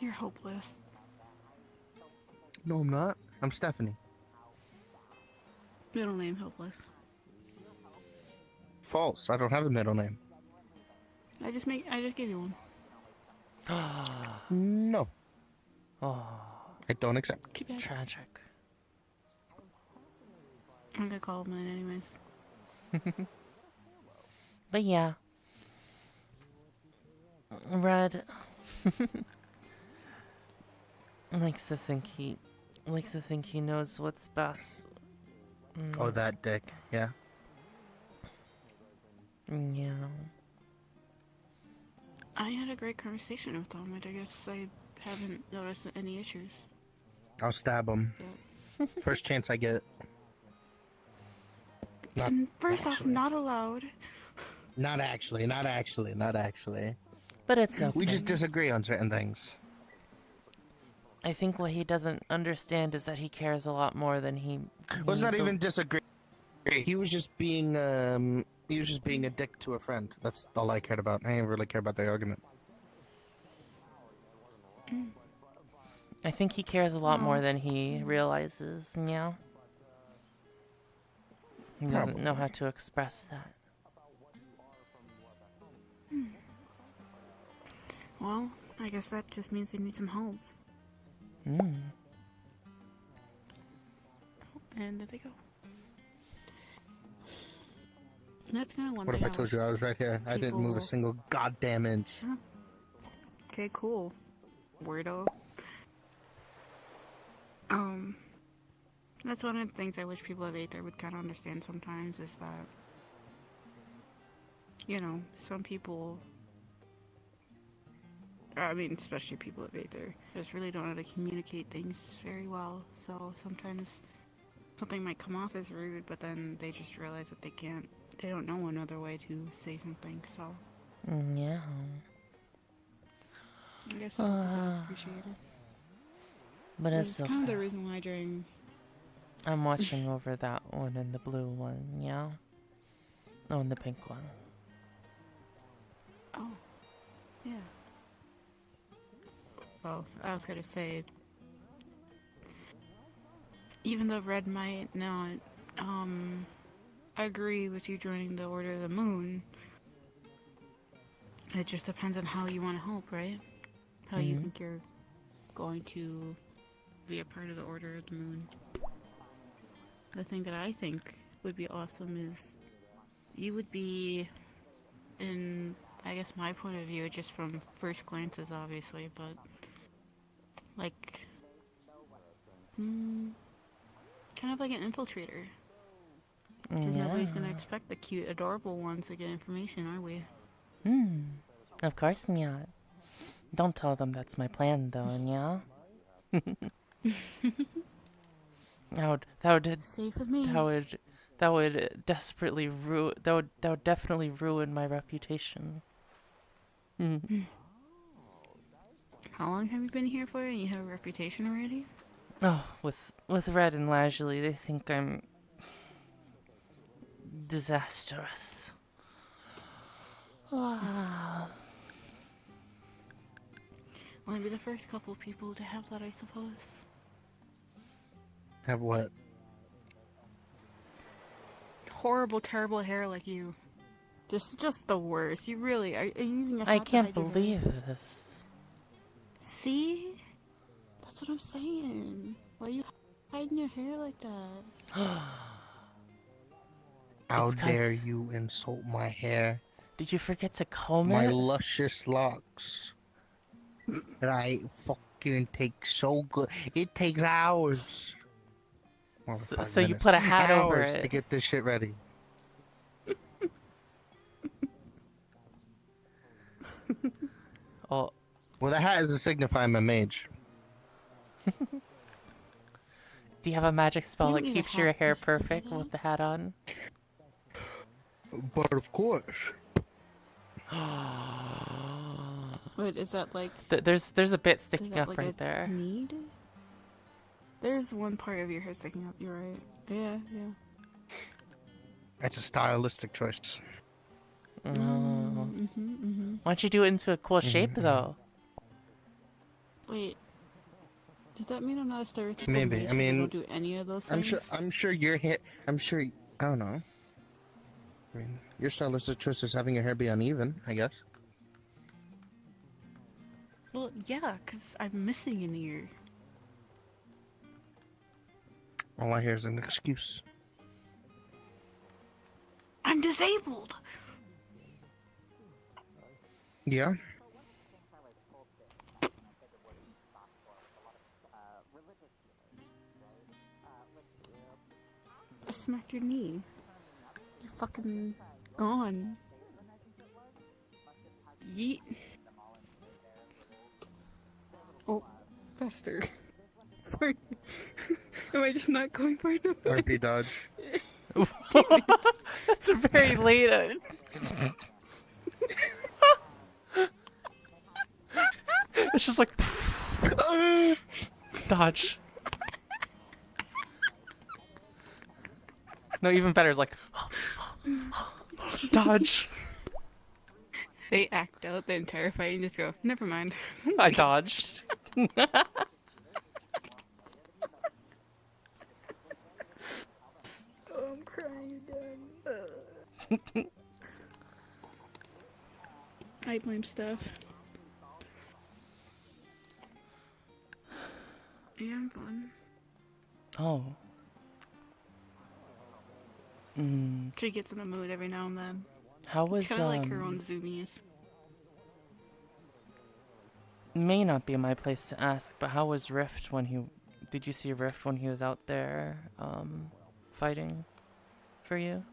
You're hopeless. No, I'm not. I'm Stephanie. Middle name hopeless. False. I don't have a middle name. I just gave you one. No. Oh. I don't accept. Too bad. Tragic. I'm gonna call him mine anyways. But yeah. Red likes to think he knows what's best. Oh, that dick. Yeah. Yeah. I had a great conversation with him, and I guess I haven't noticed any issues. I'll stab him. Yeah. First chance I get. Not First off, actually. not allowed. Not actually. But it's okay. We just disagree on certain things. I think what he doesn't understand is that he cares a lot more than he. Well, it's not even disagree. He was just being a dick to a friend. That's all I cared about. I didn't really care about the argument. I think he cares a lot more than he realizes. Yeah. He doesn't know how to express that. Well, I guess that just means they need some help. And there they go. And that's kind of one What thing. if I told you I was right here? I didn't move a single goddamn inch. Huh? Okay, cool. Weirdo. That's one of the things I wish people of Aether would kind of understand sometimes is that, you know, some people, I mean, especially people of Aether, just really don't know how to communicate things very well. So sometimes something might come off as rude, but then they just realize that they don't know another way to say something, so. Yeah. I guess it's appreciated. But it's okay. Kind of the reason why during... I'm watching over that one and the blue one, yeah? Oh, and the pink one. Oh. Yeah. Well, I was gonna say, even though Red might not, agree with you joining the Order of the Moon, it just depends on how you want to help, right? How you think you're going to be a part of the Order of the Moon. The thing that I think would be awesome is you would be, in, I guess my point of view, just from first glances obviously, but like, kind of like an infiltrator. Because nobody's gonna expect the cute, adorable ones to get information, are we? Of course not. Don't tell them that's my plan, though, yeah? That would desperately ruin. That would definitely ruin my reputation. How long have you been here for? And you have a reputation already? Oh, with Red and Lajley, they think I'm disastrous. Well, I'd be the first couple of people to have that, I suppose. Have what? horrible, terrible hair like you. Just the worst. You really are you using a hat I to can't hide your hair? believe this. See? That's what I'm saying. Why are you hiding your hair like that? How It's 'cause- dare you insult my hair? Did you forget to comb My it? luscious locks. That I fucking take so good. It takes hours. Or So, 5 so you minutes. put a hat hours over to it. get this shit ready. Oh. Well, the hat is to signify I'm a mage. Do you have a magic spell You that don't need a keeps your hat hair to perfect with the hat on? But of course. Wait, is that like... There's a bit is sticking that up like right a there. need? There's one part of your hair sticking up, you're right. Yeah, yeah. That's a stylistic choice. Oh. Mm-hmm. Why don't you do it into a cool shape, though? Wait. Does that mean I'm not a stereotypical Maybe. mage I mean, don't do any of those things? I'm sure your hair. I'm sure. I don't know. I mean, your stylistic choice is having your hair be uneven, I guess. Well, yeah, because I'm missing an ear. All I hear is an excuse. I'm disabled! Yeah. I smacked your knee. You're fucking gone. Yeet. Oh, faster. Am I just not going far enough? RP dodge. That's very late. It's just like dodge. No, even better is like dodge. They act out the entire fight and just go, never mind. I dodged. Oh, I'm crying again. I blame Steph. Yeah, I'm fun. Oh. She gets in the mood every now and then. How was Kind of like her own zoomies. May not be my place to ask, but how was Rift when he? Did you see Rift when he was out there, fighting for you?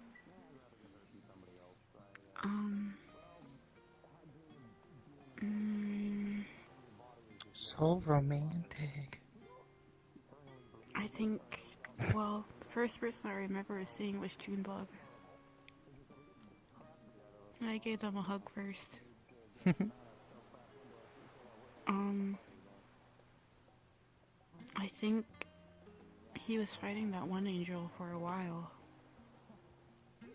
So romantic. I think, well, the first person I remember seeing was Junebug. I gave them a hug first. I think he was fighting that one angel for a while. I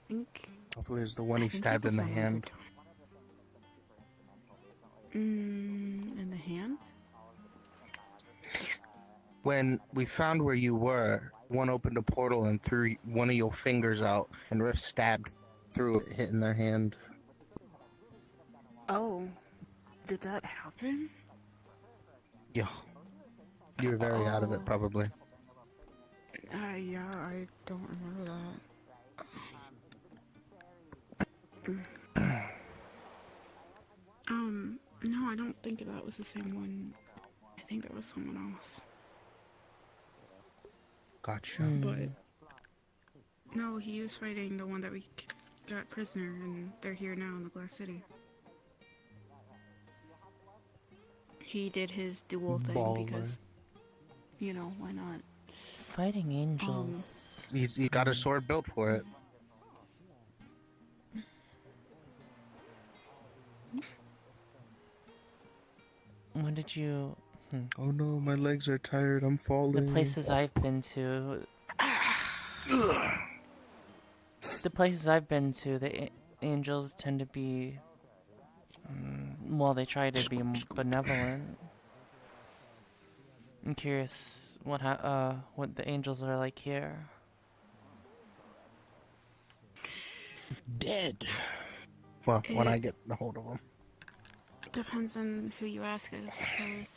think... Hopefully it's the one he stabbed in the hand. In the hand? When we found where you were, one opened a portal and threw one of your fingers out, and Rift stabbed through it, hitting their hand. Oh, did that happen? Yeah. You were very out of it, probably. Yeah, I don't remember that. No, I don't think that was the same one. I think that was someone else. Gotcha. But no, he was fighting the one that we got prisoner, and they're here now in the Glass City. He did his dual thing because, you know, why not? Fighting angels. He's got a sword built for it. When did you? Oh no, my legs are tired. I'm falling. The places I've been to. The places I've been to, the angels tend to be. Well, they try to be benevolent. I'm curious what the angels are like here. Dead. Well, when I get a hold of them. Depends on who you ask, I suppose.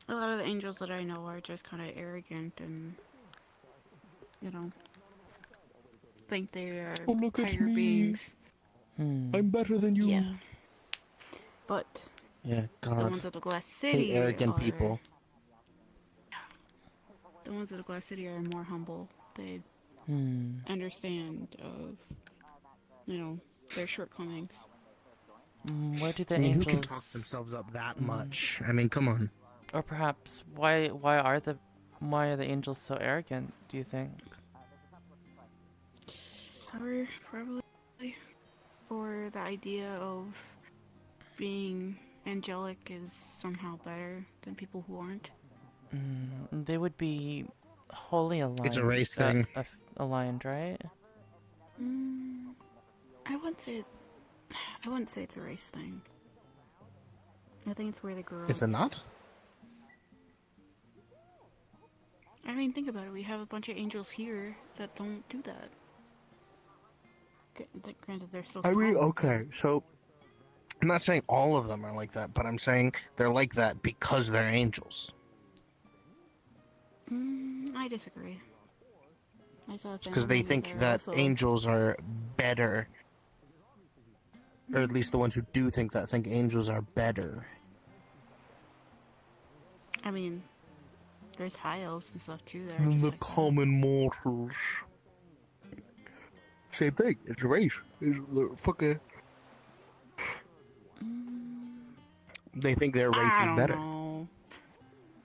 A lot of the angels that I know are just kind of arrogant and, you know, think they are higher beings. I'm better than you. Yeah. But Yeah, God. the ones at the Glass City hate arrogant people. The ones at the Glass City are more humble. They understand of, you know, their shortcomings. Where do the I mean, angels... who can talk themselves up that much? I mean, come on. Or perhaps, why are the angels so arrogant, do you think? Power, probably. Or the idea of being angelic is somehow better than people who aren't. They would be wholly aligned. It's a race thing. Aligned, right? I wouldn't say it's a race thing. I think it's where they grew up. Is it not? I mean, think about it. We have a bunch of angels here that don't do that. Granted, they're still small. Okay, so I'm not saying all of them are like that, but I'm saying they're like that because they're angels. I disagree. Because they think that angels are better. Or at least the ones who do think that think angels are better. I mean, there's high elves and stuff too there. Than the common mortals. Same thing. It's a race. It's fucking. They think their race is better. Know.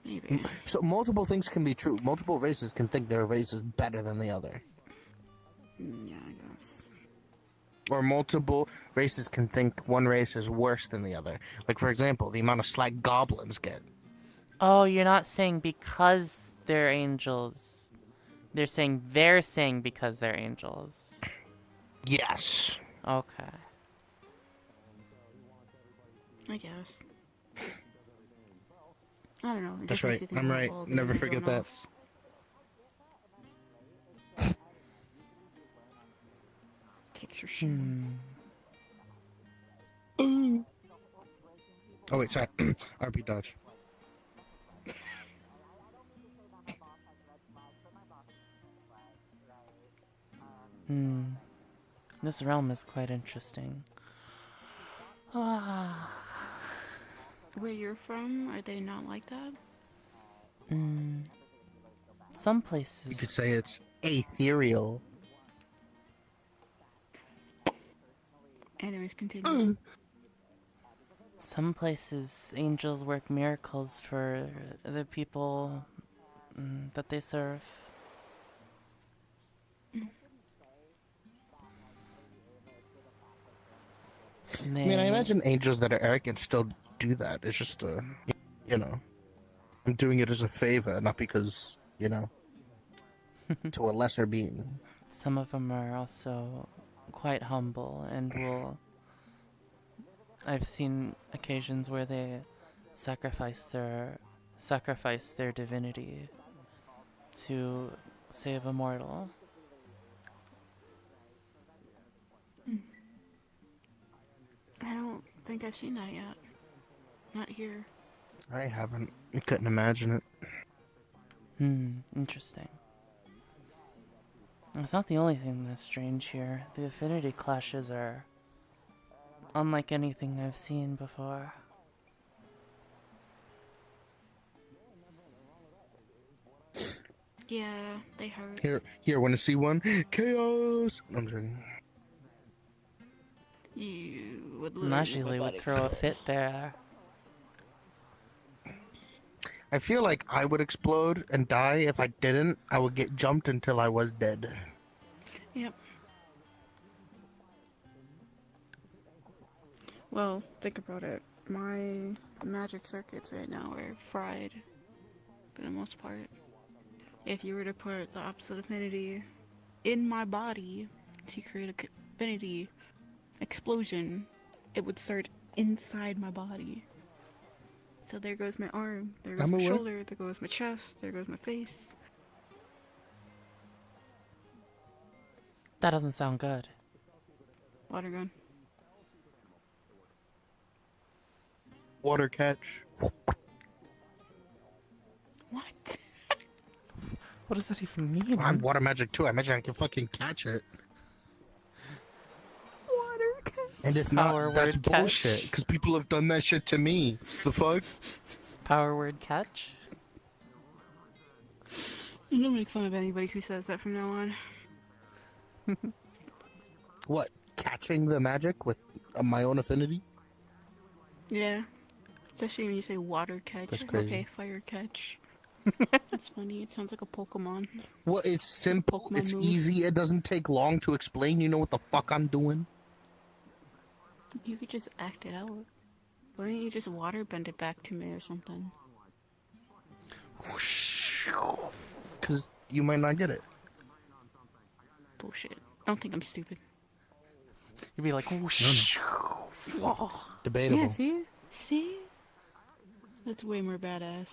Maybe. So multiple things can be true. Multiple races can think their race is better than the other. Yeah, I guess. Or multiple races can think one race is worse than the other. Like, for example, the amount of slag goblins get. Oh, you're not saying because they're angels. They're saying because they're angels. Yes. Okay. I guess. I don't know. That's right. I'm right. Never forget that. Takes your shit. Oh, wait, sorry. RP dodge. This realm is quite interesting. Where you're from, are they not like that? Some places. You could say it's ethereal. Anyways, continue. Some places, angels work miracles for the people that they serve. I mean, I imagine angels that are arrogant still do that. It's just, you know, I'm doing it as a favor, not because, you know, to a lesser being. Some of them are also quite humble and will... I've seen occasions where they sacrifice their divinity to save a mortal. I don't think I've seen that yet. Not here. I haven't. I couldn't imagine it. Interesting. It's not the only thing that's strange here. The affinity clashes are unlike anything I've seen before. Yeah, they hurt. Here, want to see one? Chaos! I'm joking. You would Naturally would throw a fit there. I feel like I would explode and die. If I didn't, I would get jumped until I was dead. Yep. Well, think about it. My magic circuits right now are fried, for the most part. If you were to put the opposite affinity in my body to create a affinity explosion, it would start inside my body. So there goes my arm, there goes I'm my aware. shoulder, there goes my chest, there goes my face. That doesn't sound good. Water gun. Water catch. What? What does that even mean? I'm water magic too. I imagine I can fucking catch it. Water catch. And if Power not, that's word catch. bullshit. Because people have done that shit to me. The fuck? Power word catch? I'm gonna make fun of anybody who says that from now on. What? Catching the magic with my own affinity? Yeah. Especially when you say water catch. That's crazy. Okay, fire catch. That's funny. It sounds like a Pokemon. Well, it's simple. Pokemon It's move. easy. It doesn't take long to explain. You know what the fuck I'm doing? You could just act it out. Why don't you just water bend it back to me or something? Because you might not get it. Bullshit. Don't think I'm stupid. You'd be like, whoosh. Debatable. Yeah, see? See? That's way more badass.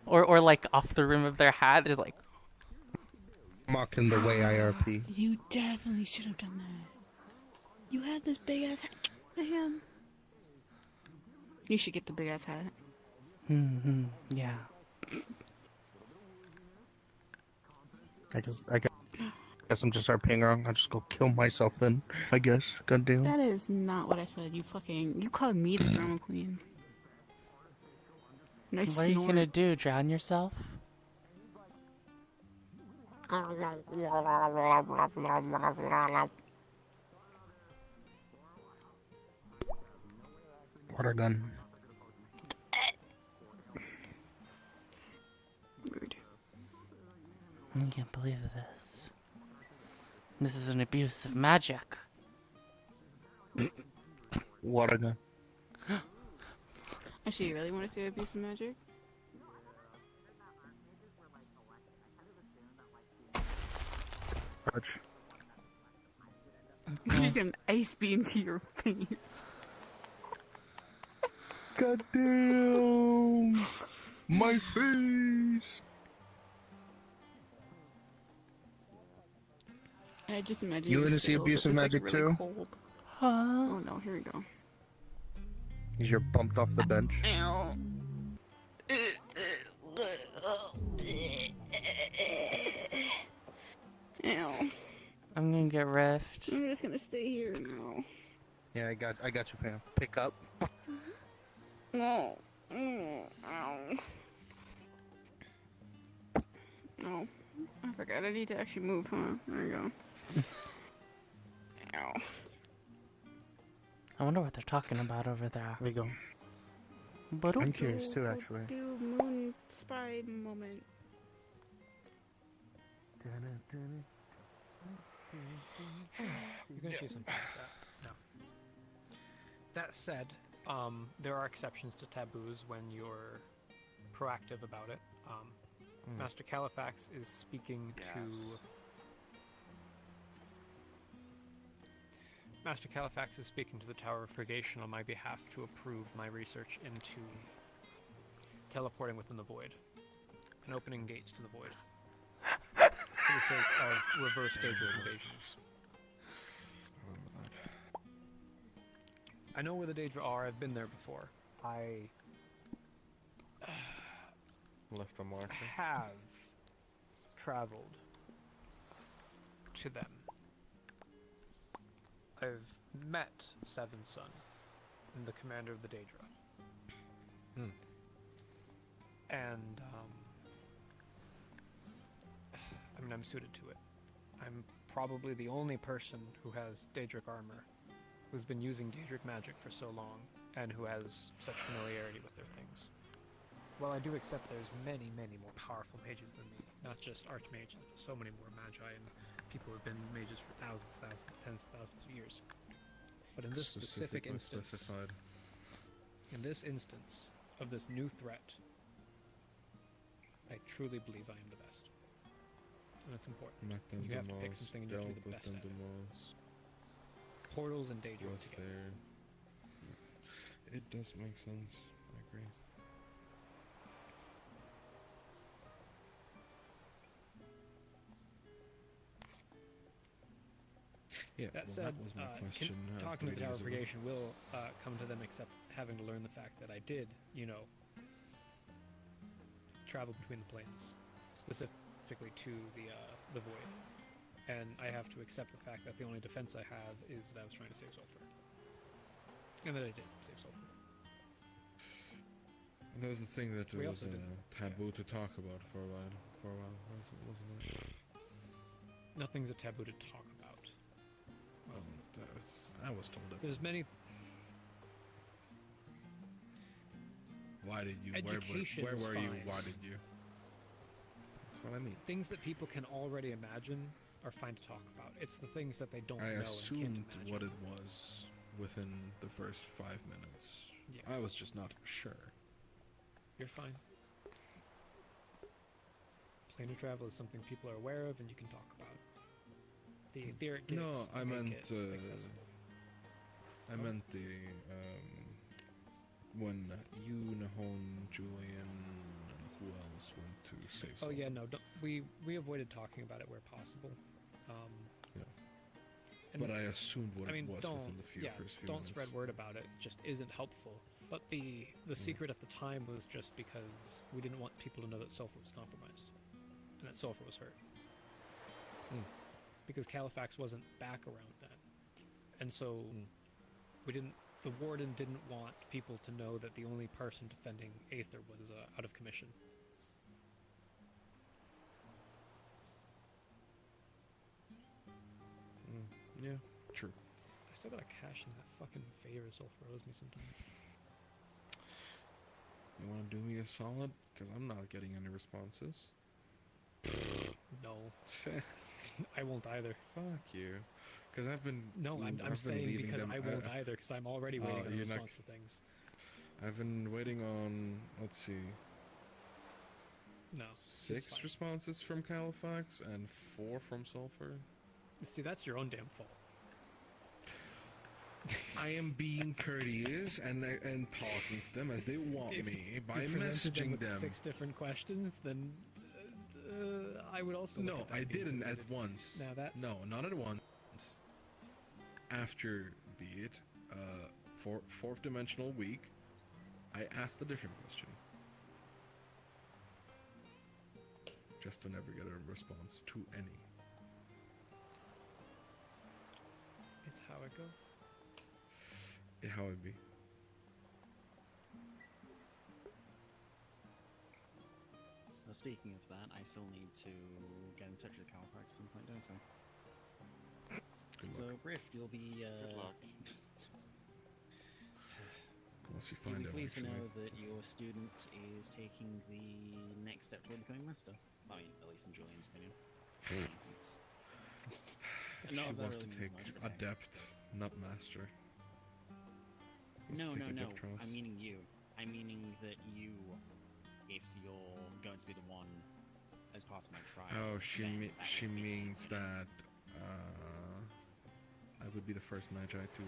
Or like off the rim of their hat, there's like... Mocking the way IRP. You definitely should have done that. You had this big ass hat. Man. You should get the big ass hat. Yeah. I guess I'm just RPing wrong. I'll just go kill myself then. I guess. Goddamn. That is not what I said. You called me the drama queen. Nice What are you snort. gonna do? Drown yourself? Water gun. Rude. I can't believe this. This is an abuse of magic. Water gun. Actually, you really want to see a piece of magic? Touch. Just an ice beam to your face. Goddamn! My face! I just imagine You your wanna see skills abuse are of just, magic like, really too? cold. Oh no, here we go. You're bumped off the bench. Ow. Ow. I'm gonna get rift. I'm just gonna stay here now. Yeah, I got you, fam. Pick up. No. Ow. Oh, I forgot I need to actually move, huh? There you go. Ow. I wonder what they're talking about over there. There we go. I'm curious too, actually. Do moon spy moment. You're gonna see something like that. No. That said, there are exceptions to taboos when you're proactive about it. Master Califax is speaking to... Master Califax is speaking to the Tower of Purgation on my behalf to approve my research into teleporting within the void and opening gates to the void for the sake of reverse Daedra invasions. I know where the Daedra are. I've been there before. I Left a marker. have traveled to them. I've met Seven's Son and the commander of the Daedra. And, I mean, I'm suited to it. I'm probably the only person who has Daedric armor, who's been using Daedric magic for so long, and who has such familiarity with their things. While I do accept there's many, many more powerful mages than me, not just archmages, but so many more magi and people who have been mages for thousands, tens of thousands of years. But in this specific instance, in this instance of this new threat, I truly believe I am the best. And it's important. You have to pick something and you have to be the best at it. Portals and Daedra together. it does make sense. I agree. Yeah, That well, said, that was my question. talking to 3 the Tower days of ago. Purgation will come to them, except having to learn the fact that I did, travel between the planes, specifically to the Void, and I have to accept the fact that the only defense I have is that I was trying to save Sulfur, and that I did save Sulfur. That was the thing that We was also did- taboo to talk about for a while. Wasn't it? Nothing's a taboo to talk about. Well, I was told it. there's many. Why did you? Education Where is were you? fine. Why did you? That's what I mean. Things that people can already imagine are fine to talk about. It's the things that they don't know I and assumed can't imagine. what it was within the first 5 minutes. Yeah. I was just not sure. You're fine. Planar travel is something people are aware of and you can talk about. The etheric gates No, I make meant it accessible. I meant the when you, Nahon, Julian, and who else went to save. Oh yeah, Sulfur. no, we avoided talking about it where possible. Yeah. And But I assumed what I mean, it was don't, within the first few don't minutes. spread word about it. Just isn't helpful. But the secret at the time was just because we didn't want people to know that Sulfur was compromised and that Sulfur was hurt. Because Califax wasn't back around then, and so we didn't. The warden didn't want people to know that the only person defending Aether was out of commission. Yeah, true. I still gotta cash in that fucking favor Sulfur owes me sometime. You want to do me a solid? Because I'm not getting any responses. No. I won't either. Fuck you. Because I've been. No, I'm I've been saying leaving because them, I won't either, because I'm already waiting on a you're not- response for things. I've been waiting on. Let's see. No. it's 6 fine. responses from Califax and 4 from Sulfur. See, that's your own damn fault. I am being courteous and talking to them as they want If me you by presented messaging with them. 6 different questions, then I would also. No, look at that I being didn't at completed. once. Now that's No, not at once. After, be it, fourth dimensional week, I asked a different question. Just to never get a response to any. It's how it goes. How it be. Well, speaking of that, I still need to get in touch with Califax at some point, don't I? Good So, luck. Griff, you'll be. Good luck. Unless you You'll find be out. pleased to Actually. know that your student is taking the next step toward becoming master. I mean, at least in Julian's opinion. It's- She Not that wants to really means take much, but hey. adept, not master. Wants No, to no, take no. adept trials. I'm meaning you. I'm meaning that you, if you're going to be the one as part of my trial. Oh, then that she would be- means that I would be the first magi to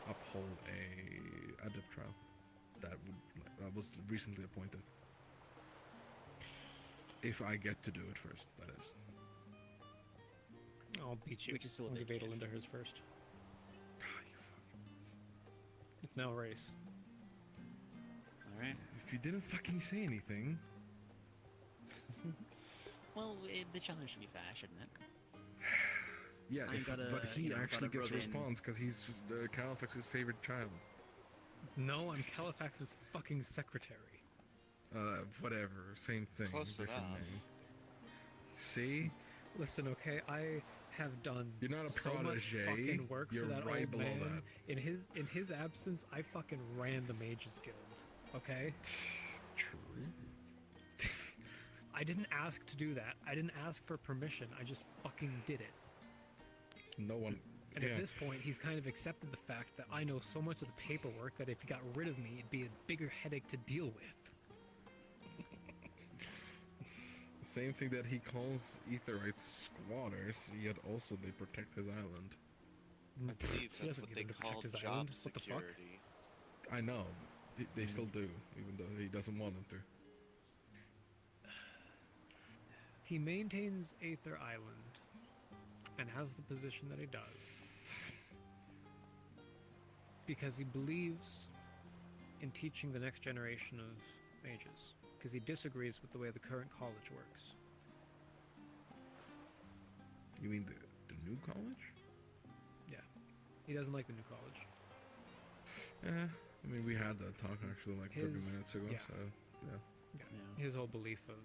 uphold a adept trial. That was recently appointed. If I get to do it first, that is. I'll beat you. Which is still a I'll big give Adel if. into hers first. Ah, you fuck. It's now a race. Alright. If you didn't fucking say anything. Well, the challenge should be fair, shouldn't it? Yeah, I gotta, but he you know, actually gotta gets a rub in- response because he's Califax's favorite child. No, I'm Califax's fucking secretary. Whatever, same thing, Close different enough. name. See? Listen, okay, I have done You're not a so much protege, fucking work you're for that right old below man. In his absence, I fucking ran the Mages Guild. Okay? True. I didn't ask to do that. I didn't ask for permission. I just fucking did it. No one. And yeah. at this point, he's kind of accepted the fact that I know so much of the paperwork that if he got rid of me, it'd be a bigger headache to deal with. Same thing that he calls Aetherites squatters, yet also they protect his island. I believe He that's doesn't what get they him to protect call his job island. What the fuck? security. I know, They still do, even though he doesn't want them to. He maintains Aether Island and has the position that he does because he believes in teaching the next generation of mages, because he disagrees with the way the current college works. You mean the new college? Yeah. He doesn't like the new college. Yeah, I mean, we had that talk actually like 30 minutes ago, yeah. so yeah. His whole belief of...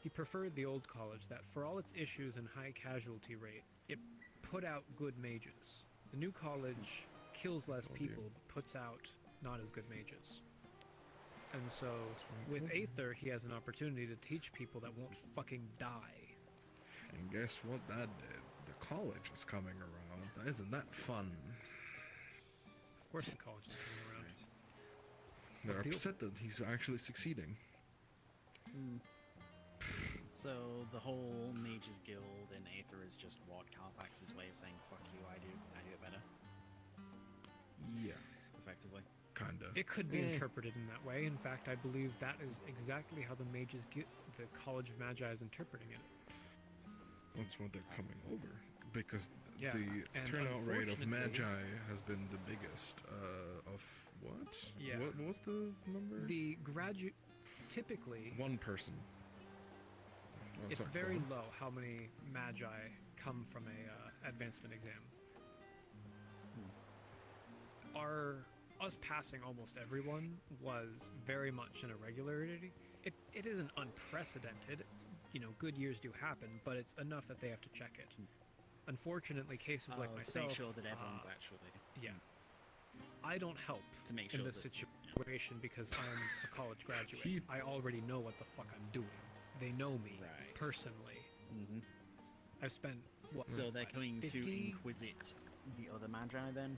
He preferred the old college that, for all its issues and high casualty rate, it put out good mages. The new college kills less people, but puts out not as good mages. And so, with Aether, he has an opportunity to teach people that won't fucking die. And guess what that did? The college is coming around. Isn't that fun? Of course the college is coming around. They're upset that he's actually succeeding. So the whole Mages Guild in Aether is just what Carfax's way of saying "fuck you"? I do it better. Yeah, effectively. Kinda. It could be interpreted in that way. In fact, I believe that is exactly how the College of Magi is interpreting it. That's what they're coming over, because Yeah, the and turnout rate of unfortunately- Magi has been the biggest. Of what? Yeah. What was the number? The typically... One person. Oh, It's sorry, go very on. low how many Magi come from a advancement exam. Us passing almost everyone was very much an irregularity. It isn't unprecedented. You know, good years do happen, but it's enough that they have to check it. Unfortunately, cases like To myself... make sure that everyone actually... Yeah. I don't help To make in sure this that- situation because I'm a college graduate. I already know what the fuck I'm doing. They know me personally. I've spent, what, So they're going 50? to inquisit the other Magi then?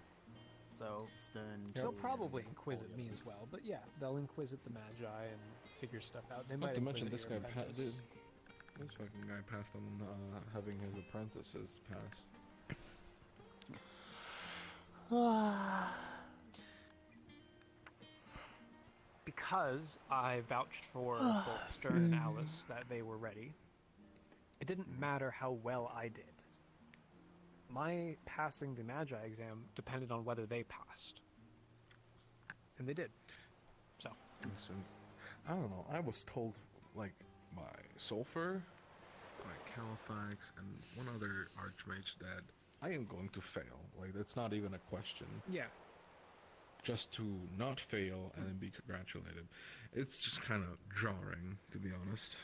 So, Stern... They'll probably inquisit me as well, but yeah, they'll inquisit the Magi and figure stuff out. They Not might to mention this inquisit guy, your apprentice. this fucking guy passed on having his apprentices pass. Because I vouched for both Stern and Alice that they were ready, it didn't matter how well I did. My passing the Magi exam depended on whether they passed. And they did. So. Listen, I don't know. I was told, like, by Sulfur, by Califax, and one other Archmage that I am going to fail. Like, that's not even a question. Yeah. Just to not fail and then be congratulated. It's just kind of jarring, to be honest.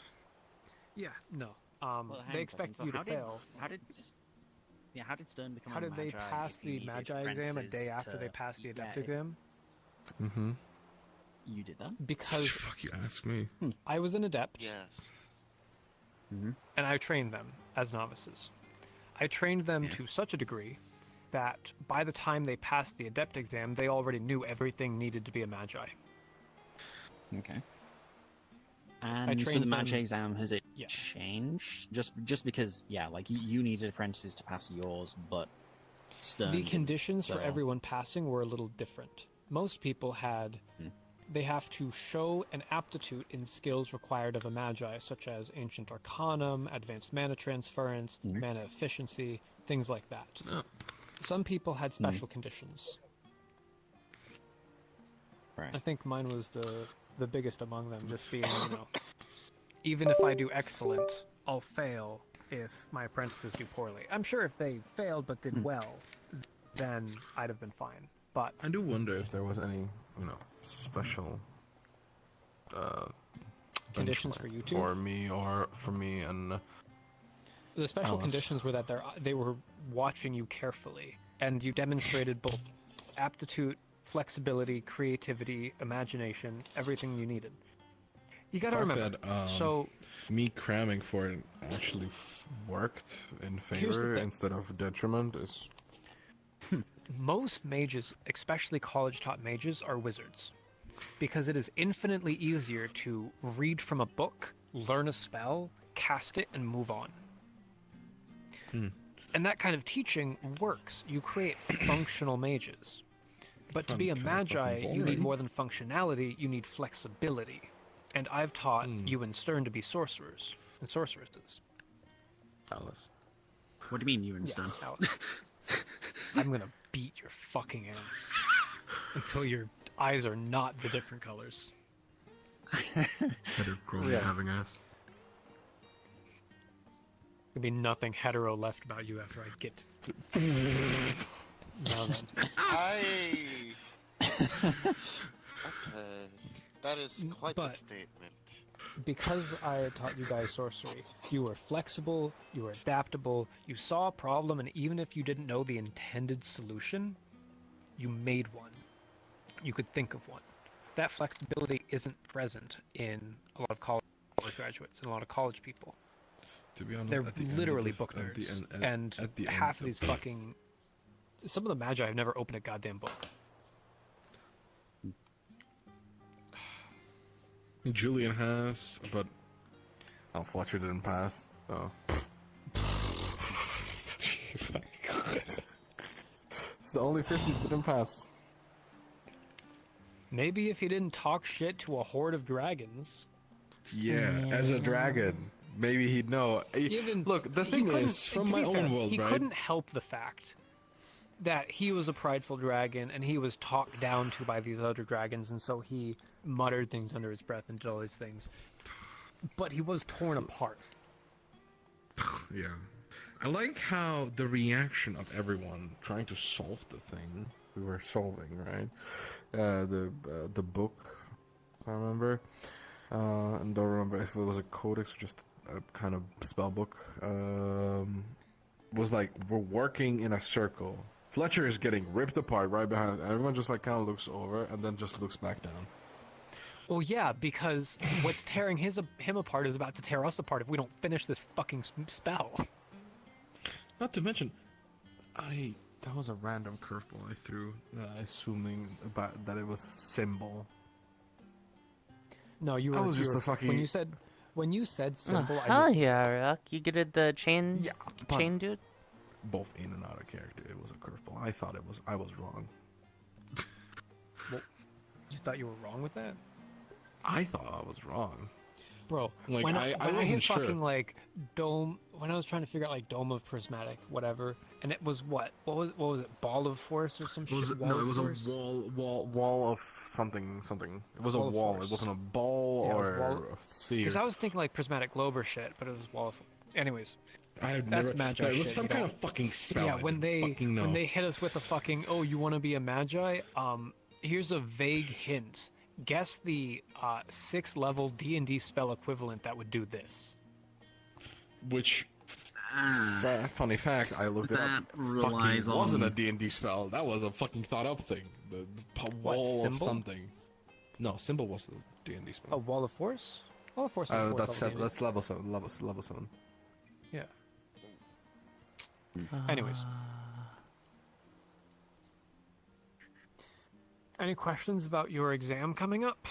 Yeah, no. Well, hang They on a expect second. you So to fail. How did Stern become How a did they Magi pass if the he Magi exam a day apprentices after to- they passed the Adept yeah, exam? Mm-hmm. You did that? Because Fuck, you ask me. I was an Adept. Yes. And I trained them as novices. I trained them to such a degree that by the time they passed the Adept exam, they already knew everything needed to be a Magi. Okay. And so trained the Magi them- exam, has it changed? Just because, yeah, like you needed apprentices to pass yours, but Stern The didn't, conditions for so- everyone passing were a little different. Most people had... They have to show an aptitude in skills required of a Magi, such as Ancient Arcanum, Advanced Mana Transference, Mana Efficiency, things like that. Some people had special conditions. I think mine was the biggest among them, just being, you know, even if I do excellent, I'll fail if my apprentices do poorly. I'm sure if they failed but did well, then I'd have been fine. But I do wonder if there was any, special conditions for you two? For me or for me and The special Alice. conditions were that they were watching you carefully, and you demonstrated both aptitude, flexibility, creativity, imagination, everything you needed. You gotta Fuck remember, that, so me cramming for it actually worked in Here's the favor thing. instead of detriment is... most mages, especially college-taught mages, are wizards. Because it is infinitely easier to read from a book, learn a spell, cast it, and move on. And that kind of teaching works. You create functional mages. But to Sound be a kinda magi, fucking you need boring. more than functionality, you need flexibility. And I've taught you and Stern to be sorcerers and sorceresses. Alice. What do you mean, you and Stern? Alice. I'm gonna beat your fucking ass until your eyes are not the different colors. Better grow me having ass. There'll be nothing hetero left about you after I get. Now then. That is quite the But- statement. Because I taught you guys sorcery, you were flexible, you were adaptable, you saw a problem, and even if you didn't know the intended solution, you made one. You could think of one. That flexibility isn't present in a lot of college graduates and a lot of college people. To be honest, They're at the end of literally this- book at the nerds, end- and at the half of end these fucking... Some of the magi have never opened a goddamn book. Julian has, but Fletcher didn't pass. So. It's the only person that didn't pass. Maybe if he didn't talk shit to a horde of dragons. Yeah, as a dragon, maybe he'd know. Look, the thing is, from my own world, he right? couldn't help the fact that he was a prideful dragon and he was talked down to by these other dragons, and so he muttered things under his breath and did all these things. But he was torn apart. Yeah. I like how the reaction of everyone trying to solve the thing we were solving, right? The book, I remember. And don't remember if it was a codex or just a kind of spell book. Was like, we're working in a circle. Fletcher is getting ripped apart right behind it. Everyone just like kind of looks over and then just looks back down. Well, yeah, because what's tearing him apart is about to tear us apart if we don't finish this fucking spell. Not to mention, that was a random curveball I threw, assuming that it was a symbol. No, you were. I was you just were, the fucking. When you said symbol, I hell knew- yeah, Rock. You get the chain dude? Both in and out of character, it was a curveball. I was wrong. Well, you thought you were wrong with that? I thought I was wrong. Bro, Like, when I when wasn't hit sure. fucking like dome, when I was trying to figure out like dome of prismatic, whatever, and it was what was it, ball of force or some shit? Wall No, of it was force? a wall of something. It was Wall a of wall. force. It wasn't a ball Yeah, it was or wall- a sphere. Because I was thinking like prismatic globe or shit, but it was wall of. Anyways, I've that's never. magi No, it was shit, some you kind don't- of fucking spell. Yeah, I when didn't fucking know. they hit us with a fucking you want to be a magi? Here's a vague hint. Guess the 6th level D&D spell equivalent that would do this. Which, funny fact, I looked it up. That relies fucking wasn't on- a D&D spell. That was a fucking thought up thing. The wall of symbol? something. No, symbol was the D&D spell. A wall of force? Wall of force is fourth That's level D&D. that's level 7. Level 7. Yeah. Anyways. Any questions about your exam coming up?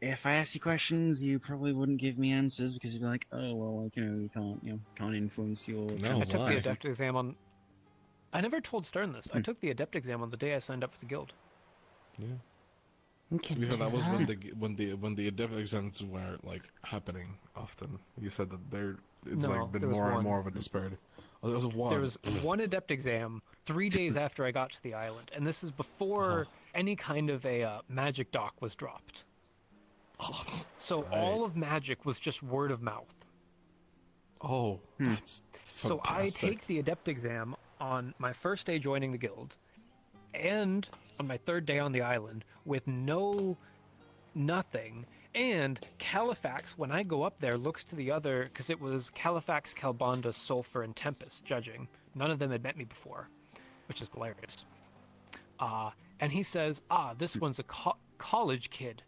If I asked you questions, you probably wouldn't give me answers because you'd be like, "Oh, well, like, you can't influence your." I took the adept exam on. I never told Stern this. I took the adept exam on the day I signed up for the guild. Yeah. Can Because do that was that? when the adept exams were like happening often. You said that it's No, like been there was more and one. more of a disparity. Oh, there was one. There was one adept exam 3 days after I got to the island, and this is before any kind of a magic doc was dropped. So all of magic was just word of mouth. Oh, that's So I fantastic. take the adept exam on my first day joining the guild, and on my 3rd day on the island with nothing. And Califax, when I go up there, looks to the other, because it was Califax, Calbanda, Sulfur, and Tempest judging. None of them had met me before, which is hilarious. And he says, this one's a college kid.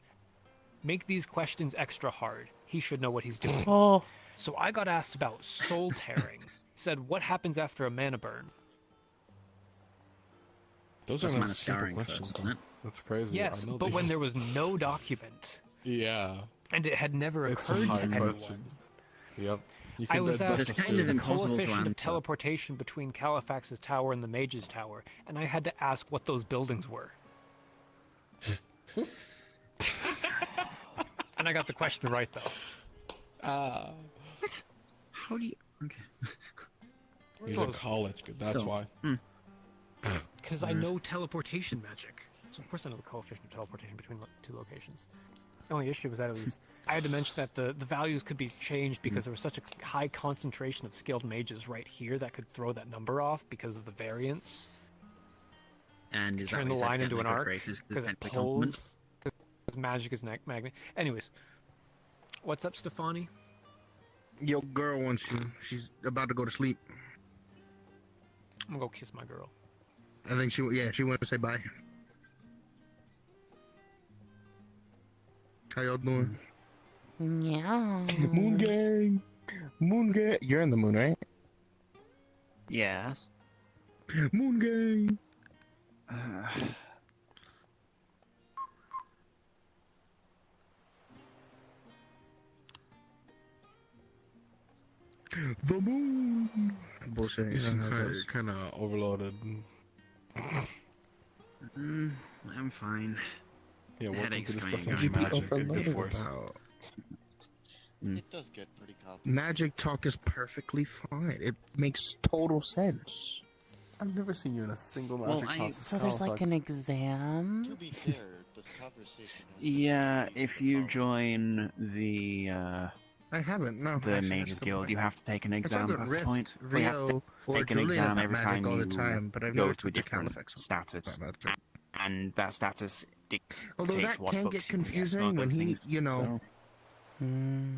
Make these questions extra hard. He should know what he's doing. Oh. So I got asked about soul tearing. Said, what happens after a mana burn? Those That's are mana not simple scarring questions. first, isn't it? That's crazy. Yes, I know but these. when there was no document, Yeah. and it had never It's a occurred to hard anyone. question. Yep. You I can was bet asked that's kind of the impossible to coefficient of answer. teleportation between Califax's tower and the Mage's tower, and I had to ask what those buildings were. And I got the question right, though. What? How do you... Okay. He's in college, that's So, why. Because I know teleportation magic. So of course I know the coefficient of teleportation between two locations. The only issue was that I had to mention that the values could be changed because there was such a high concentration of skilled mages right here that could throw that number off because of the variance. And is that Turn why the you said line to into get an my good arc graces? 'Cause because it's it technically compliments? pulls. Because magic is magnet. Anyways, what's up, Stefani? Your girl wants you. She's about to go to sleep. I'm gonna go kiss my girl. I think she wanted to say bye. How y'all doing? Yeah. Moon gang. Moon gang. You're in the moon, right? Yes. Moon gang. The moon. Bullshit. You seem know how it goes. kind of overloaded. I'm fine. Yeah, welcome Headache's to this coming and profession going. magic. Good force. About? It does get pretty complicated. Magic talk is perfectly fine. It makes total sense. I've never seen you in a single Well, magic talk. So there's like an exam? To be fair, this conversation has Yeah, if you join the I haven't. No. the actually, Mages that's a good Guild, point. you have to take an It's exam all good. past Rift, the point. Well, you have to Rio, or take an Julian exam about every magic time all the you time, but I've go never to a took the different Califax status, about it. and that status dictates Although that what can books get you can confusing among when other he, things. you know.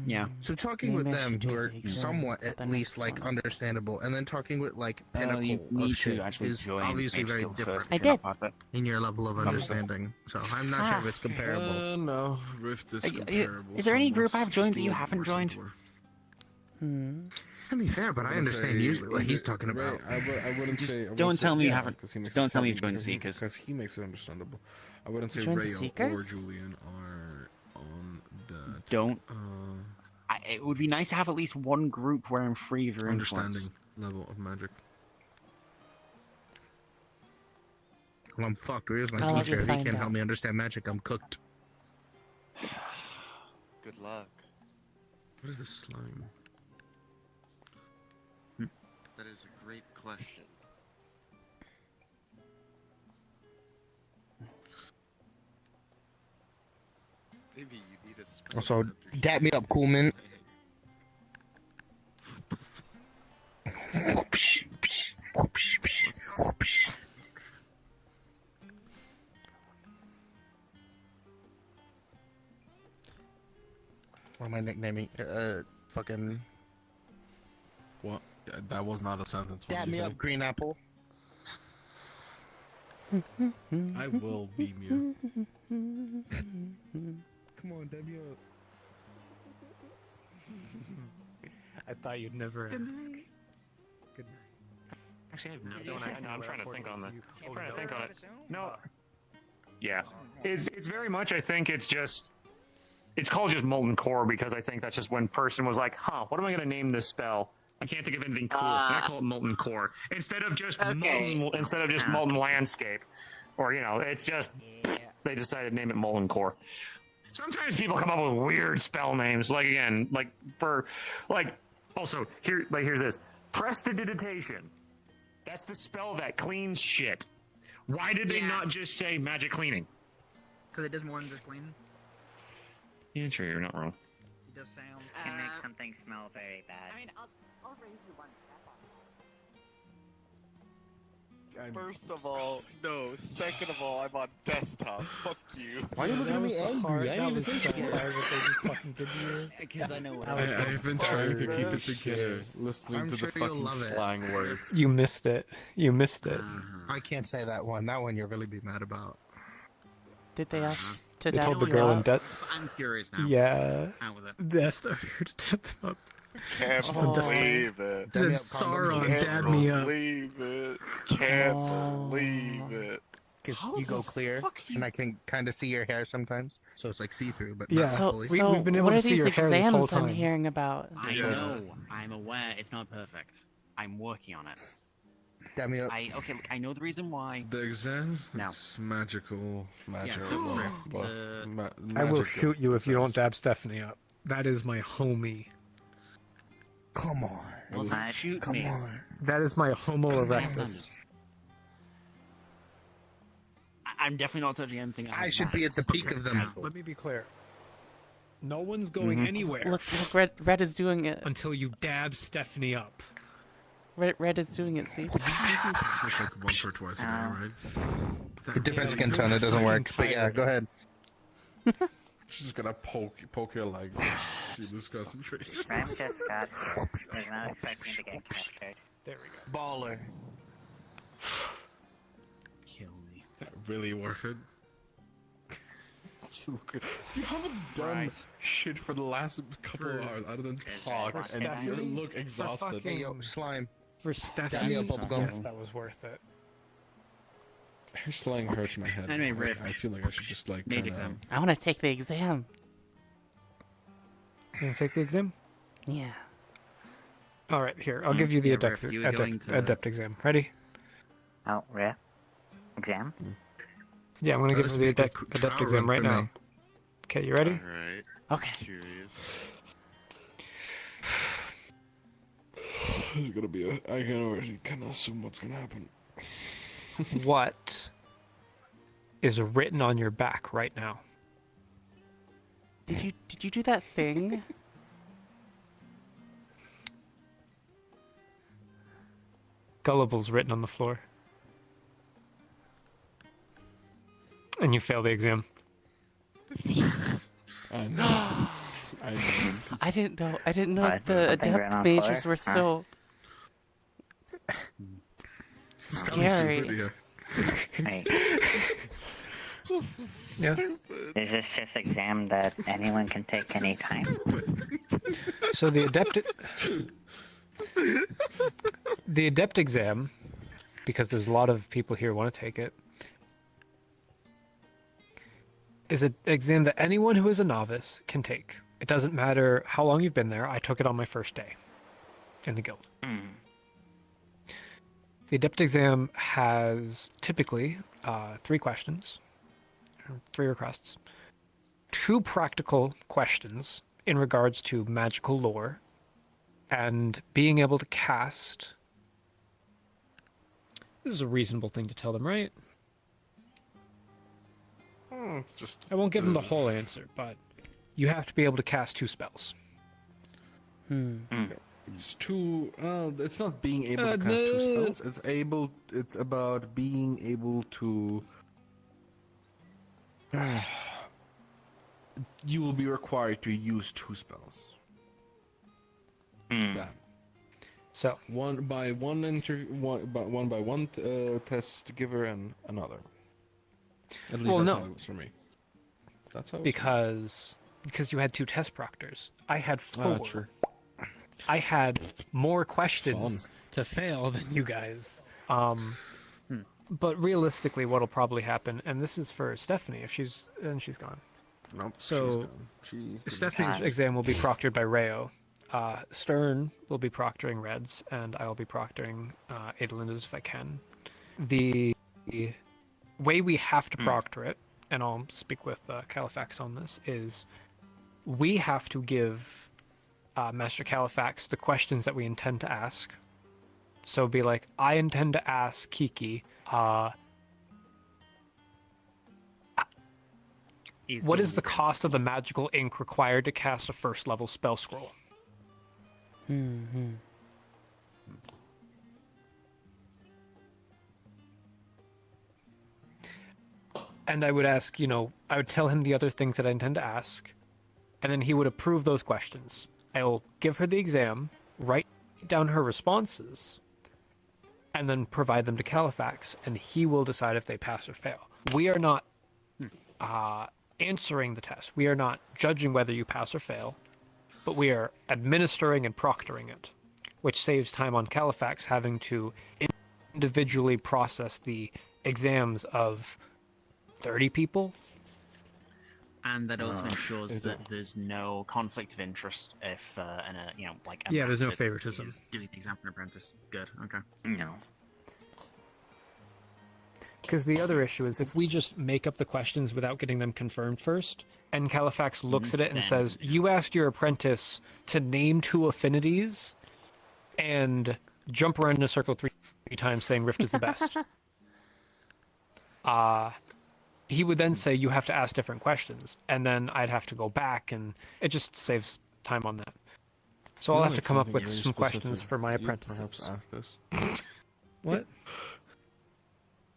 Yeah. So talking with Maybe I them should who do are the exam somewhat for at the least next like one. understandable, and then talking with like you pinnacle need of shit to actually is join obviously Mage very Guild different. first I if you're did. not part of it. In your level of understanding, so I'm not sure if it's comparable. No, Rift is Is comparable. there any somewhat. group I've joined that Just a you little haven't more joined? simpler. To be fair, but I understand usually what he's talking about. I wouldn't Just say. I wouldn't don't say- tell me you yeah, haven't- 'cause he makes don't it tell me sound- you've joined because he- Seekers. Because he makes it understandable. I wouldn't say joined the Rayo or Seekers? Julian are on the. Don't. It would be nice to have at least one group where I'm free of your Understanding influence. level of magic. Well, I'm fucked. Where's my I'll let teacher? you If he find can't out. help me understand magic, I'm cooked. good luck. What is this slime? That is a great question. Maybe you need a spell. Also, dap me up, cool man. What am I nicknaming? Fucking. What? Yeah, that was not a sentence. What Dap did me you up, say? green apple. I will beam you. Come on, dap me up. I thought you'd never ask. Good night. Actually, I have no. Don't actually I'm trying to report think it on to that. you. I'm trying to think on it. No. Yeah, it's very much. I think it's just. It's called just molten core because I think that's just when person was like, "Huh, what am I going to name this spell? I can't think of anything cool. And I call it molten core instead of just molten landscape, or it's just they decided to name it molten core. Sometimes people come up with weird spell names, also here's this prestidigitation. That's the spell that cleans shit. Why did they not just say magic cleaning? Because it does more than just clean. Yeah, sure, you're not wrong. It does sound. It makes something smell very bad. I mean, I'll raise you one step on First of all, no. Second of all, I'm on desktop. Fuck you. Why are you looking at me angry? I didn't even say shit. Because I know what I've been trying to keep it together, listening I'm to sure the you'll fucking love it. slang words. You missed it. You missed it. I can't say that one. That one you'll really be mad about. Did they ask to They told the download girl in it? debt. I'm curious now. Yeah. Out with it. That's the her to tip them up. Can't believe it. Said Sauron dad me up. Can't believe it. Can't believe it. 'Cause you go clear, and I can kind of see your hair sometimes. So it's like see-through, but Yeah. not fully. We've been able what to are see these your hair this whole exams I'm time. hearing about? I know. I'm aware. It's not perfect. I'm working on it. Damn you. Okay, look, I know the reason why. The exams, No. it's magical. I will shoot you if you don't dab Stephanie up. That is my homie. Come on. Well, shoot Come me. on. That is my Homo erectus. Standards. I'm definitely not touching anything. I should be at the peak of them. Let me be clear. No one's going anywhere. Look, Red is doing it. Until you dab Stephanie up. Red is doing it, see? Just like once or twice a day, right? The different skin tone, it doesn't work. But yeah, go ahead. She's just gonna poke your leg. See this concentration. Ram just got is now expecting to get captured. There we go. Baller. Kill me. Really worth it. You haven't done shit for the last couple of hours other than talk, and you look exhausted. Hey, yo, slime. For Stephanie, Yes, that was worth it. Her slang hurts my head. Anyway, Rick. I feel like I should just like Made kinda... exam. I want to take the exam. You want to take the exam? Yeah. All right, here. I'll give you the Yeah, adept, Riff, you were going to- adept exam. Ready? Oh, Riff. Exam? Yeah, I'm going to give this you the would be a adept trial exam run right for now. me. Okay, you ready? Alright. Okay. Curious. It's gonna be a... I can already kind of assume what's gonna happen. What is written on your back right now? Did you do that thing? Gullible's written on the floor. And you fail the exam. I know. I didn't know. I didn't know What? the Something written adept on mages floor? were so scary. Wait, Yeah. is this just exam that anyone can take anytime? So the adept exam, because there's a lot of people here who want to take it, is an exam that anyone who is a novice can take. It doesn't matter how long you've been there. I took it on my first day in the guild. The adept exam has typically 3 questions, 3 requests, 2 practical questions in regards to magical lore, and being able to cast. This is a reasonable thing to tell them, right? It's just... I won't give them the whole answer, but you have to be able to cast 2 spells. It's too... it's not being able to cast 2 spells. It's about being able to... you will be required to use 2 spells. That. So one by one test giver and another. At least Well, that's no. how it was for me. That's how. It was because you had 2 test proctors. I had 4. true. I had more questions to fail than you guys. But realistically, what'll probably happen, and this is for Stephanie, if she's gone. Nope. So She Stephanie's exam will be proctored by Rayo. Stern will be proctoring Reds, and I will be proctoring Adelinda's if I can. The way we have to proctor it, and I'll speak with Califax on this, is we have to give Master Califax the questions that we intend to ask. So be like, I intend to ask Kiki, what is the cost of the magical ink required to cast a first level spell scroll? And I would ask, I would tell him the other things that I intend to ask, and then he would approve those questions. I will give her the exam, write down her responses, and then provide them to Califax, and he will decide if they pass or fail. We are not answering the test. We are not judging whether you pass or fail, but we are administering and proctoring it, which saves time on Califax having to individually process the exams of 30 people. And that also ensures that there's no conflict of interest if, Yeah, there's no ambassador favoritism. is doing the exam for an apprentice. Good, okay. No. Because the other issue is if we just make up the questions without getting them confirmed first, and Califax looks at it and says, you asked your apprentice to name 2 affinities and jump around in a circle 3 times saying Rift is the best. He would then say you have to ask different questions, and then I'd have to go back, and it just saves time on that. So I'll have to come up with some questions for my apprentices. Perhaps ask this. What?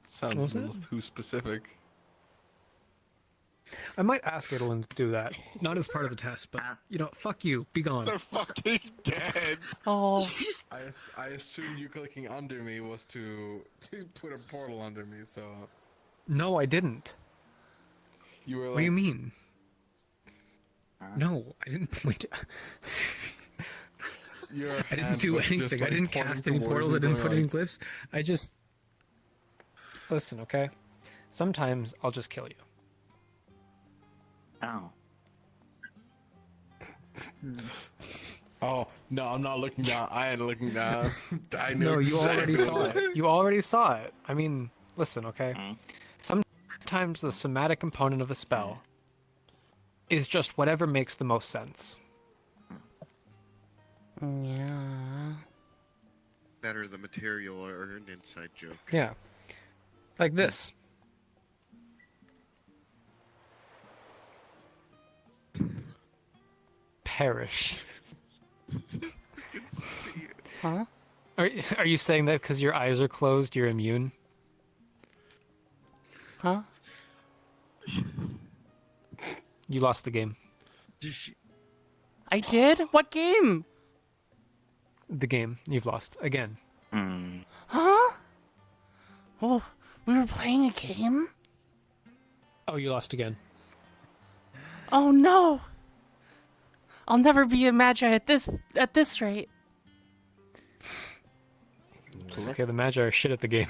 Sounds almost too specific. I might ask Adolin to do that. Not as part of the test, but, fuck you. Be gone. They're fucking dead. Oh. I assumed you clicking under me was to put a portal under me, so... No, I didn't. You were like... What do you mean? No, I didn't point... I didn't do anything. I didn't cast any portals. I didn't put any glyphs. I just... Listen, okay? Sometimes I'll just kill you. Oh. Oh, no, I'm not looking down. I ain't looking down. I knew No, you exactly already saw it. You already saw it. I mean, listen, okay? Sometimes the somatic component of a spell is just whatever makes the most sense. Yeah. Better the material or an inside joke. Yeah. Like this. Perish. Huh? Are you saying that because your eyes are closed, you're immune? Huh? You lost the game. I did? What game? The game. You've lost. Again. Huh? Oh, we were playing a game? Oh, you lost again. Oh no! I'll never be a magi at this rate. Okay, the Magi are shit at the game.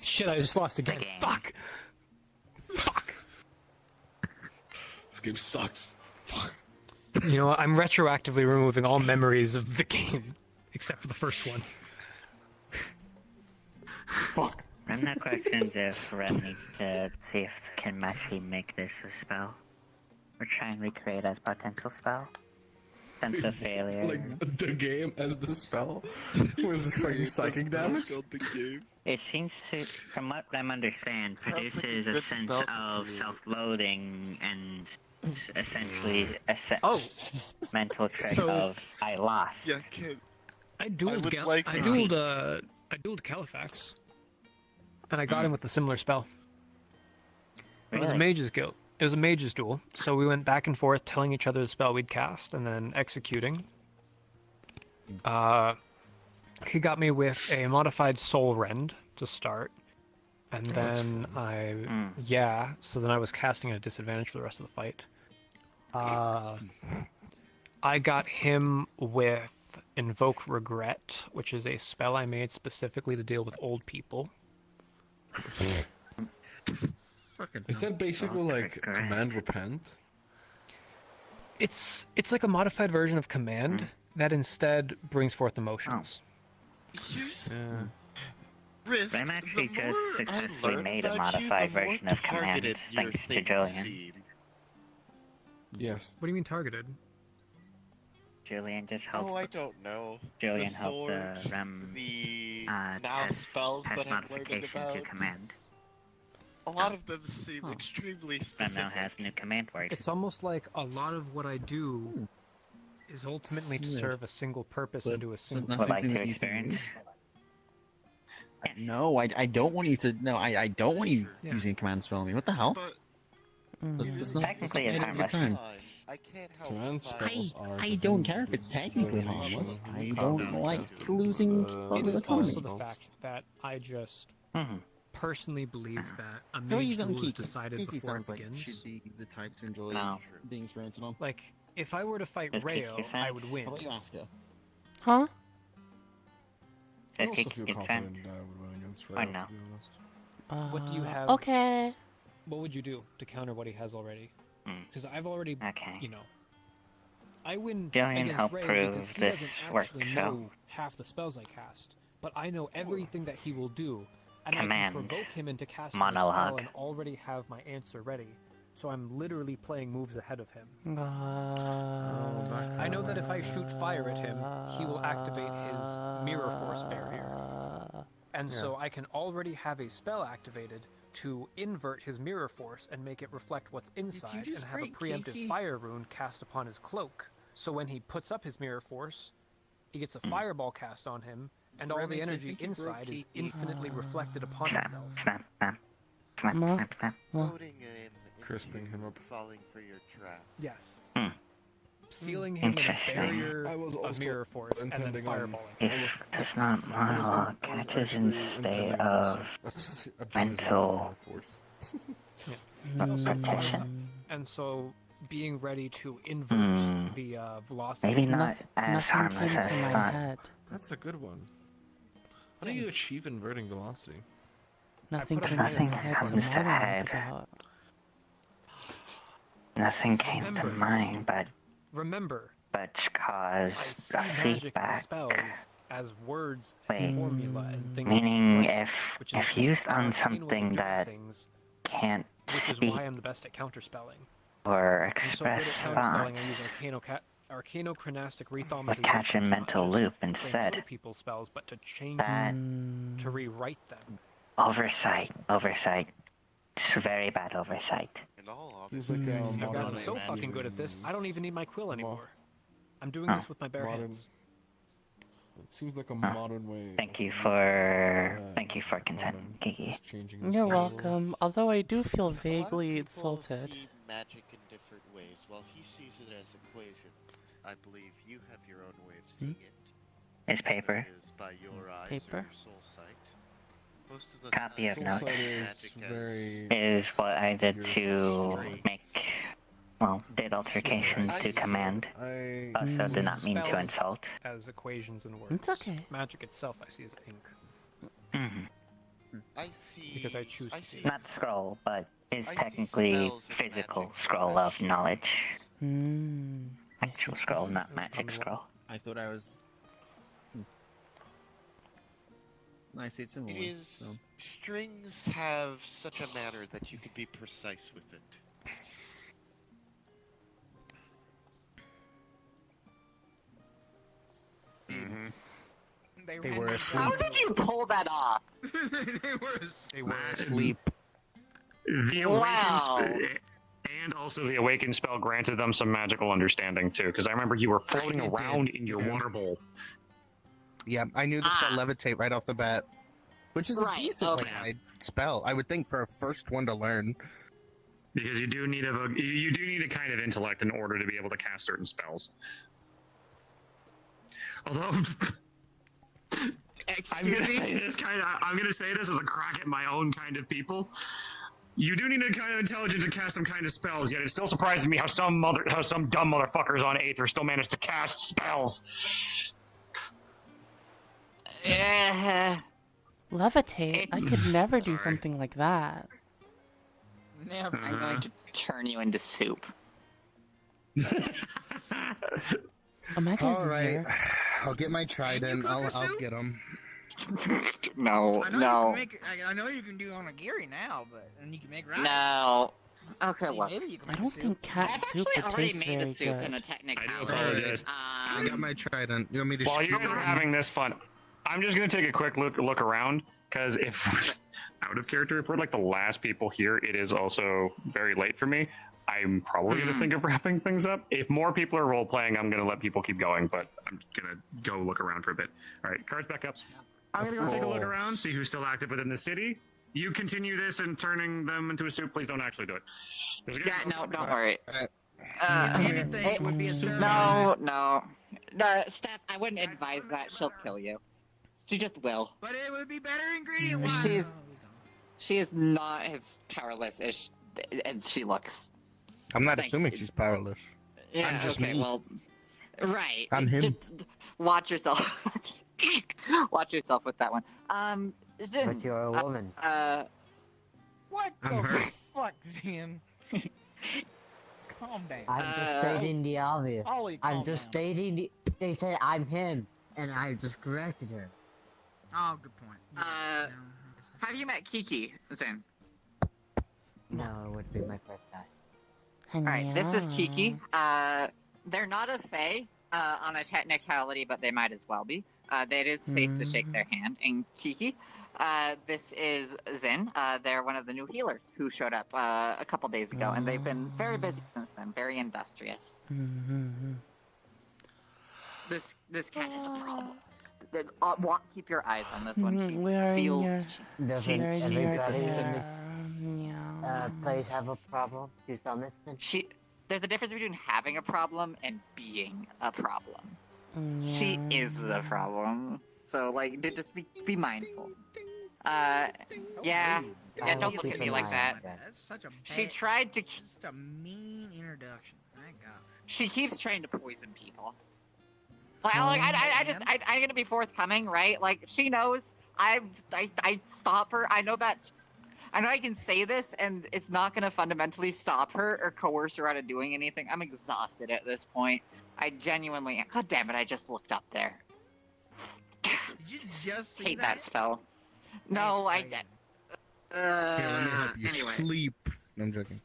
Shit, I just lost again. Fuck! Fuck! This game sucks. Fuck. You know what? I'm retroactively removing all memories of the game, except for the first one. Fuck. I'm not questions if Red needs to see if can actually make this a spell. Or try and recreate as potential spell. Sense of failure. Like the game as the spell? Was this fucking psychic damage? It seems to, from what I understand, produces a sense of self-loathing and essentially a mental trick of I lost. Yeah, kid. I dueled Califax, and I got him with a similar spell. It was a mage's guild. It was a mage's duel, so we went back and forth telling each other the spell we'd cast and then executing. He got me with a modified Soul Rend to start, and then so then I was casting at a disadvantage for the rest of the fight. I got him with Invoke Regret, which is a spell I made specifically to deal with old people. Is that basically like Command Repent? It's like a modified version of Command that instead brings forth emotions. Rift, I'm actually just successfully made a modified version of Command thanks to Julian. Yes. What do you mean targeted? Julian just helped. Oh, I don't know. Julian the helped sword, the REM now spells test that I've learned modification about. to Command. A lot of them seem extremely REM specific. now has new command word. It's almost like a lot of what I do is ultimately to serve a single purpose and do a single. Would like to experience. No, I don't want you to. No, I don't want you using a command spell on me. What the hell? That's not, Technically, it's that's not a good time. I can't help. Command spells are... I don't care if it's technically harmless. I don't like losing It is autonomy. also the fact that I just personally believe that a Don't use mage them duel is Kiki. decided Kiki before it sounds like begins. should be the type to enjoy being experienced on. Like, if I were to fight Does Kiki Rayo, I sound? would win. How about you ask her? Huh? I Does also he feel consent? confident that I would win against Freya, no? to be honest. What do you have? Okay. What would you do to counter what he has already? Because I've already, Okay. I win Jillian against helped Ray prove because he this doesn't work, actually so- know half the spells I cast, but I know everything that he will do, and Command. I can provoke him into casting a Monologue. spell and already have my answer ready. So I'm literally playing moves ahead of him. I know that if I shoot fire at him, he will activate his mirror force barrier. And so I can already have a spell activated to invert his mirror force and make it reflect what's inside and just have a break, preemptive Kiki? fire rune cast upon his cloak. So when he puts up his mirror force, he gets a fireball cast on him, and all the Remix, I energy think you broke inside is Kiki. infinitely reflected upon Snap, himself. snap, snap. Snap, Ma? snap, snap. Loading him Crisping him up. falling for your trap. Yes. Hmm. Sealing him in a Interesting. barrier I was of also mirror force and then intending on- fireballing. If does not monologue catches in state of mental protection. And so being ready to invert the velocity. Maybe not as Nothing harmless came as to my thought. head. That's a good one. How do you achieve inverting velocity? Nothing came to Nothing my head to comes to monologue head. about. Nothing came to Remember. mind but Remember, caused I see a magic and feedback. spells as words Wait. and formula and things. Meaning like that, if which is used an on arcane way of something doing that things, can't which is speak why I'm the best at counterspelling. or I'm so good express at counterspelling, thoughts, I use arcano-chronastic rethaumatism. would catch a mental loop Say no instead. to people's spells, but to change That them, to rewrite them. oversight. It's very bad oversight. In all He's like honesty, I've gotten modern so fucking good at this, I don't even need my quill anymore. I'm doing Huh. this with my bare Modern. hands. It seems like a modern way. Thank of you using, thank you for consent, common, Kiki. just changing the You're spells. welcome, although I do feel a lot of vaguely people insulted. see magic in different ways. While he sees it as equations, I believe you have your own way of seeing it. Is paper. It is by your eyes Paper? or your soul sight. Most of the Copy of time, Soul notes. Sight is magic has very. Is what I did You're to straight. make, well, did altercations to command. I Also did not mean to Spells insult. as equations and words. It's okay. Magic itself I see as ink. I see. Because I choose to I see see. it. Not scroll, but is I see technically spells and physical magic scroll as of knowledge. Hmm. Actual scroll, not magic scroll. I thought I was. I see it's It similar. is. So. Strings have such a manner that you can be precise with it. They were asleep. How did you pull that off? they were Asleep. The Wow. awakened and also the awakened spell granted them some magical understanding too, because I remember you were floating It did. around in your Yeah. water bowl. Yeah, I knew the spell levitate right off the bat, which is Right, a decent okay. like, high spell. I would think for a first one to learn. Because you do need a kind of intellect in order to be able to cast certain spells. Although I'm gonna say this as a crack at my own kind of people. You do need a kind of intelligence to cast some kind of spells, yet it still surprises me how some dumb motherfuckers on Aether still manage to cast spells. Levitate? I could never do something like that. Never. I'm going to turn you into soup. Omega's All right, here. I'll get my trident. I'll get him. No, I know no, you can make. I know you can do onigiri now, but and you can make rice. no. Okay, look. Maybe you can I make don't soup. think cat I've soup actually would already taste made very a soup in good. a I technicality. do apologize. I got my trident. You want me to While shoot you guys are having this fun, I'm just gonna take a quick look around, because if out of character, if we're like the last people here, it is also very late for me. I'm probably gonna think of wrapping things up. If more people are role playing, I'm gonna let people keep going, but I'm gonna go look around for a bit. All right, cards back up. I'm gonna go take a look around, see who's still active within the city. You continue this and turning them into a soup. Please don't actually do it. Yeah, no, don't worry. Anything it would be a soup. No, Steph, I wouldn't advise that. She'll kill you. She just will. But it would be better ingredient wise. She is not as powerless as she looks. I'm not Thank assuming you. she's powerless. Yeah, I'm just okay, me. well, right. I'm him. Just watch yourself. Watch yourself with that one. Zin, But you're a woman. What I'm the hurt. fuck, Zin? Calm down. I'm just stating the obvious. Ollie, I'm calm just down. stating the. They said I'm him, and I just corrected her. Oh, good point. Have you met Kiki, Zin? No, it would be my first time. Alright, this is Kiki. They're not a fae on a technicality, but they might as well be. It is safe to shake their hand. And Kiki, this is Zin. They're one of the new healers who showed up a couple days ago, and they've been very busy since then, very industrious. This cat is a problem. Keep your eyes on this one. She feels. Doesn't everybody in this place have a problem to some extent? There's a difference between having a problem and being a problem. She is the problem. So, like, just be mindful. Yeah, don't look at me like that. That's such a bad, She tried to. Such a mean introduction. My God. She keeps trying to poison people. I'm gonna be forthcoming, right? Like, she knows I stop her. I know I can say this, and it's not gonna fundamentally stop her or coerce her out of doing anything. I'm exhausted at this point. I genuinely am. God damn it! I just looked up there. Did you just see Hate that spell. No, I did. Here, let me help you Anyway. sleep. No, I'm joking.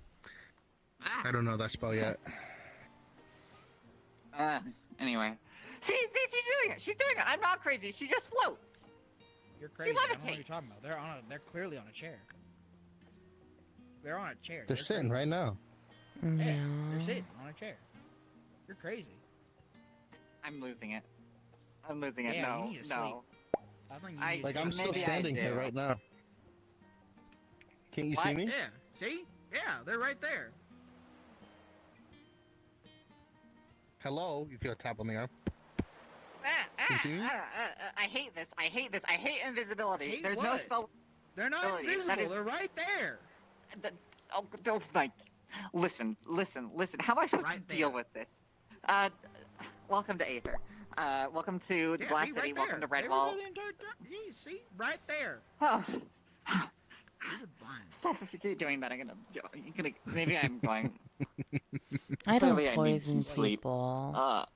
I don't know that spell yet. Anyway. See, she's doing it. She's doing it. I'm not crazy. She just floats. You're crazy. I don't know what you're levitates. talking about. They're clearly on a chair. They're on a chair. They're sitting right now. Yeah, they're sitting on a chair. You're crazy. I'm losing it. I'm losing it. Yeah, no, you need to no. I think I- you need Like, to I'm still Maybe I standing here do. right now. Can't you see me? Yeah. See? Yeah, they're right there. Hello? You feel a tap on the arm? You see me? I hate this. I hate this. I hate invisibility. Hate There's no what? spell. They're not ability. invisible. That is- They're right there. Oh my. Listen. How am I supposed to deal with this? Welcome to Aether. Welcome to Yeah, Glass see, City. right Welcome there. to Red They were Wall. there the entire time. Yeah, see? Right there. Oh. You're blind. Steph, if you keep doing that, maybe I'm going. I don't Clearly, I need poison sleep. people.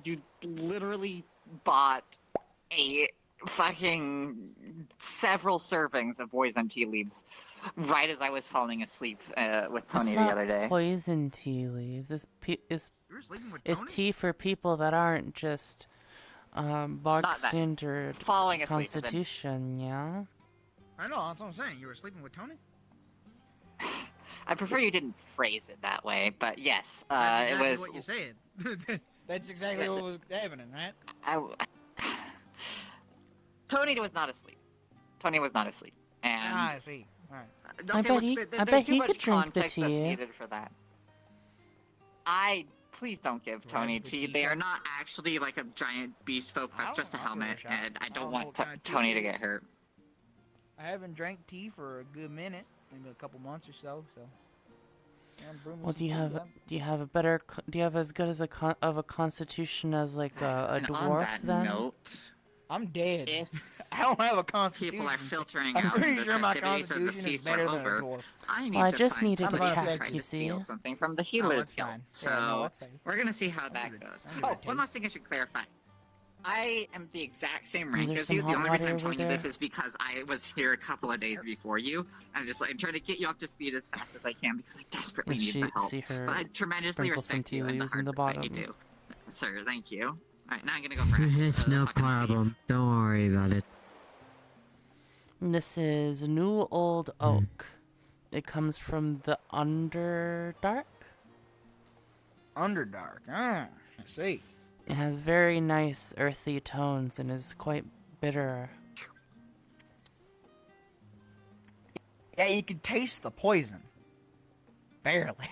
You literally bought a fucking several servings of poison tea leaves right as I was falling asleep with Tony It's the not other day. poison tea leaves. It's You were sleeping with it's Tony? tea for people that aren't just bog Not that. standard Falling asleep is in- constitution, yeah? I know, that's what I'm saying. You were sleeping with Tony? I prefer you didn't phrase it that way, but yes, That's it exactly was. what you said. That's exactly what was happening, right? Tony was not asleep. Tony was not asleep, and I see. All right. I bet he- I bet too he much could drink the context that's tea. needed for that. Please don't give Tony tea. They are not actually like a giant beast folk. That's just a helmet, and I don't want Tony to get hurt. I haven't drank tea for a good minute, maybe a couple months or so. Yeah, brew me Well, some do you tea, have yeah. do you have as good as of a constitution as like a And on dwarf that then? note, I'm dead. I don't have a constitution. people are filtering I'm out pretty the sure my festivities of the constitution is feast are better than a over. dwarf. I need Well, I to just find needed somebody to who check, tried you to steal see. something from the Oh, healer's that's guild. fine. So Yeah, no, that's fine. we're gonna see how that goes. Oh, one last thing I should clarify. I am the exact same rank there as some you. The hot only reason I'm water over telling you this there? is because I was here a couple of days before you. I'm just like trying to get you up to speed as fast as I can because I desperately Yes, need she- the help. see her But I tremendously sprinkle some respect tea you and the leaves in hard the work that you bottom. do. Sir, thank you. Alright, now I'm gonna go for It's no problem. Don't worry about it. This is New Old Oak. It comes from the Underdark. Underdark. I see. It has very nice earthy tones and is quite bitter. Yeah, you can taste the poison. Barely.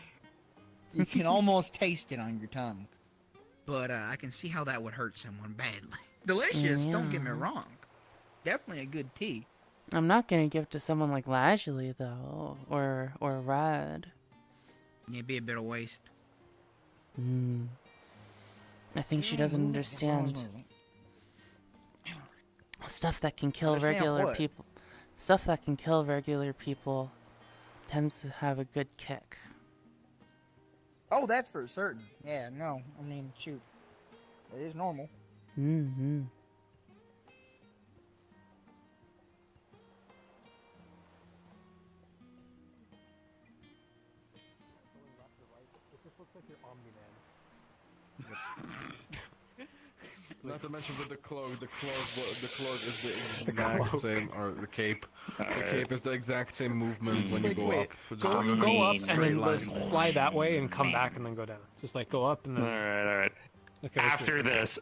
You can almost taste it on your tongue. But I can see how that would hurt someone badly. Delicious, don't get me Yeah. wrong. Definitely a good tea. I'm not gonna give it to someone like Lajley though, or Red. It'd be a bit of waste. I think she doesn't understand. Stuff that can kill Understand regular what? people. Stuff that can kill regular people tends to have a good kick. Oh, that's for certain. Yeah, no. I mean, shoot. It is normal. Mm-hmm. Not to mention with the cloak is the exact same, or the cape. The cape is the exact same movement when you go up. So just like a Go up and straight then line. fly that way and come back and then go down. Just like go up and then. All right. Okay, After this,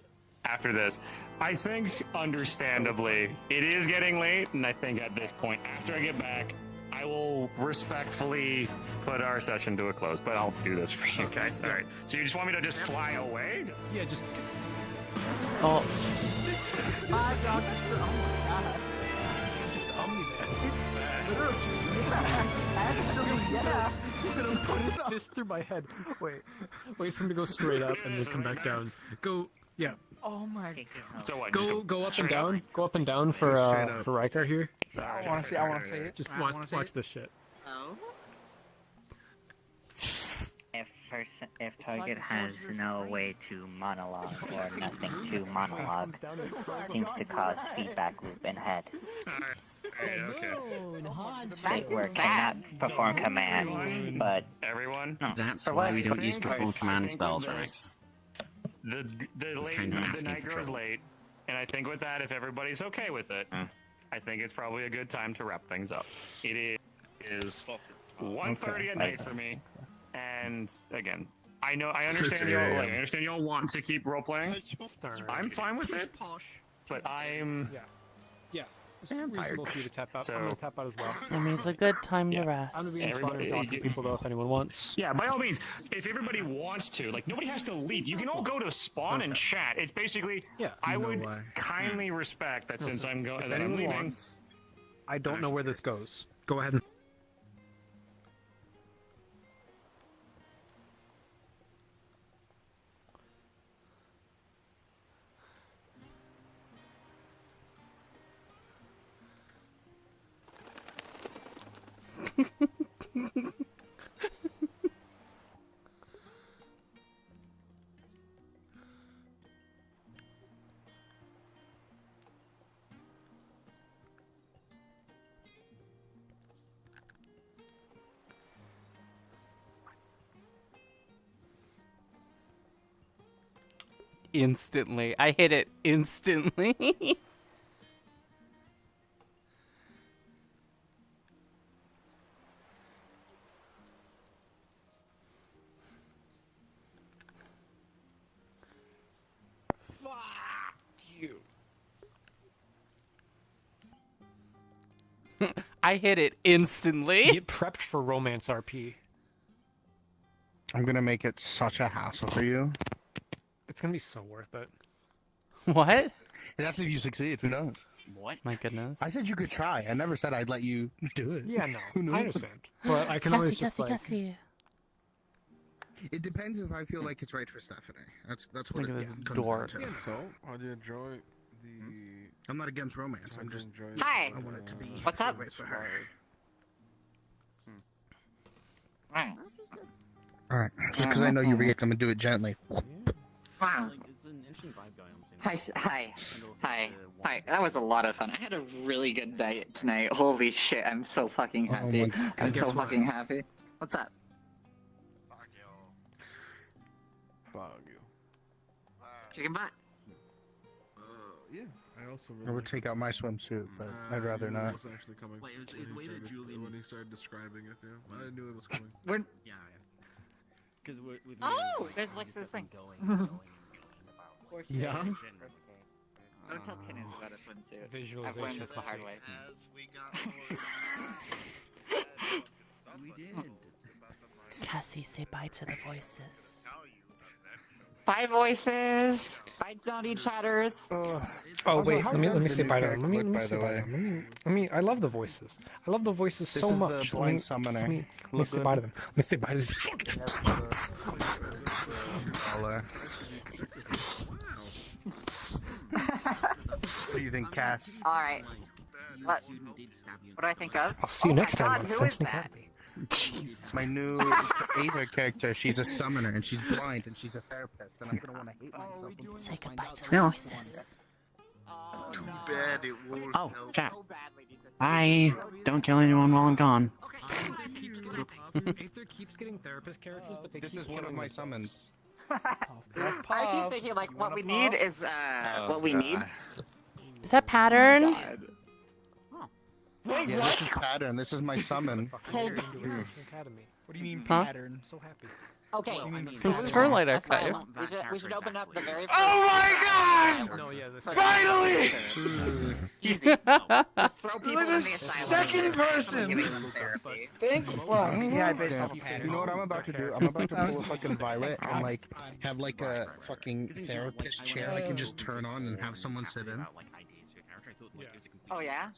I think understandably it is getting late, and I think at this point, after I get back, I will respectfully put our session to a close. But I'll do this for you guys. All right. So you just want me to just fly away? Yeah, just. Oh. My God, oh my God. It's just Omni-Man. It's literally actually, yeah. I'm putting this through my head. Wait for him to go straight up and then come back down. Go, yeah. Oh my God. So what? Go up and down. Go up and down for Riker here. I want to see it. Just watch this shit. Oh. If target has no way to monologue or nothing to monologue, seems to cause feedback loop in head. State where cannot perform command, but everyone. That's For why what? we don't For use perform command spells, right? The kind of asking night for grows trouble. late, and I think with that, if everybody's okay with it, I think it's probably a good time to wrap things up. It is 1:30 at night for me, and again, I understand y'all. Like, I understand y'all want to keep role playing. I'm fine with it, but I'm. Yeah. It's reasonable for you to tap out. So- I'm gonna tap out as well. I mean, it's a good time to I'm rest. gonna be in spawn and talk to people though if anyone wants. Yeah, by all means, if everybody wants to, like, nobody has to leave. You can all go to spawn and chat. It's basically, I would kindly respect that since I'm If that I'm anyone leaving. wants, I don't know where this goes. Go ahead and. Instantly. I hit it instantly. You. I hit it instantly. Get prepped for romance RP. I'm gonna make it such a hassle for you. It's gonna be so worth it. What? That's if you succeed. Who knows? What? My goodness. I said you could try. I never said I'd let you do it. Yeah, no. Who knows? I understand. But I can always just like... Cassie. It depends if I feel like it's right for Stephanie. That's what Look it at this comes dork. down to. So, how do you enjoy the... I'm not against romance. I'm just. Hi. I want it to be. What's up? right for her. Wow. All right. Just because I know you react, I'm gonna do it gently. Wow. It's an interesting vibe going on. Hi. That was a lot of fun. I had a really good night tonight. Holy shit, I'm so fucking happy. I'm so fucking happy. What's up? Fuck you. Chicken butt? Yeah. I also really I would take out my swimsuit, but I'd rather knew it not. was actually coming. Wait, it was the way that Julian... When he started describing it, yeah. I knew it was coming. When... Yeah. Because with Oh, there's like this thing. Yeah. Don't tell Kenneth about a swimsuit. I've Visualization. learned this the hard way. As we got more... We did. Cassie, say bye to the voices. Bye, voices. Bye, naughty chatters. Oh Also, wait, how let me does the say new bye to character them. Let look, me by say the bye to way? them. Let me. I love the voices. I love the voices This so is the much. blind summoner. Let me Look say good. bye to them. Let me say bye to these. I'll, What do you think, Cass? All right. What do I think of? I'll see you next my time God, on who is Ascension that? Academy. Jeez. My new Aether character. She's a summoner, and she's blind, and she's a therapist, and I'm gonna want to hate myself. Say goodbye to the No. voices. Too bad it won't Oh, help. chat. I don't kill anyone while I'm gone. Aether keeps getting therapist characters, but they This keep is one of killing my themselves. summons. I keep thinking like what we need is what we need. Is that pattern? Wait, Yeah, what? this is pattern. This is my summon. Academy. What do you mean Huh? pattern? I'm so happy. Okay. It's Starlight That's Archive. fine. We should open up the very. Oh my gosh! god! No, yeah, Finally! Easy. Just throw people You're in the the asylum. second person! Giving them therapy. Thank fuck. Yeah, I based Yeah. off of pattern. You know what I'm about to do? I'm about to pull a fucking Violet and like have like a fucking therapist chair I can just turn on and have someone sit in. Oh yeah.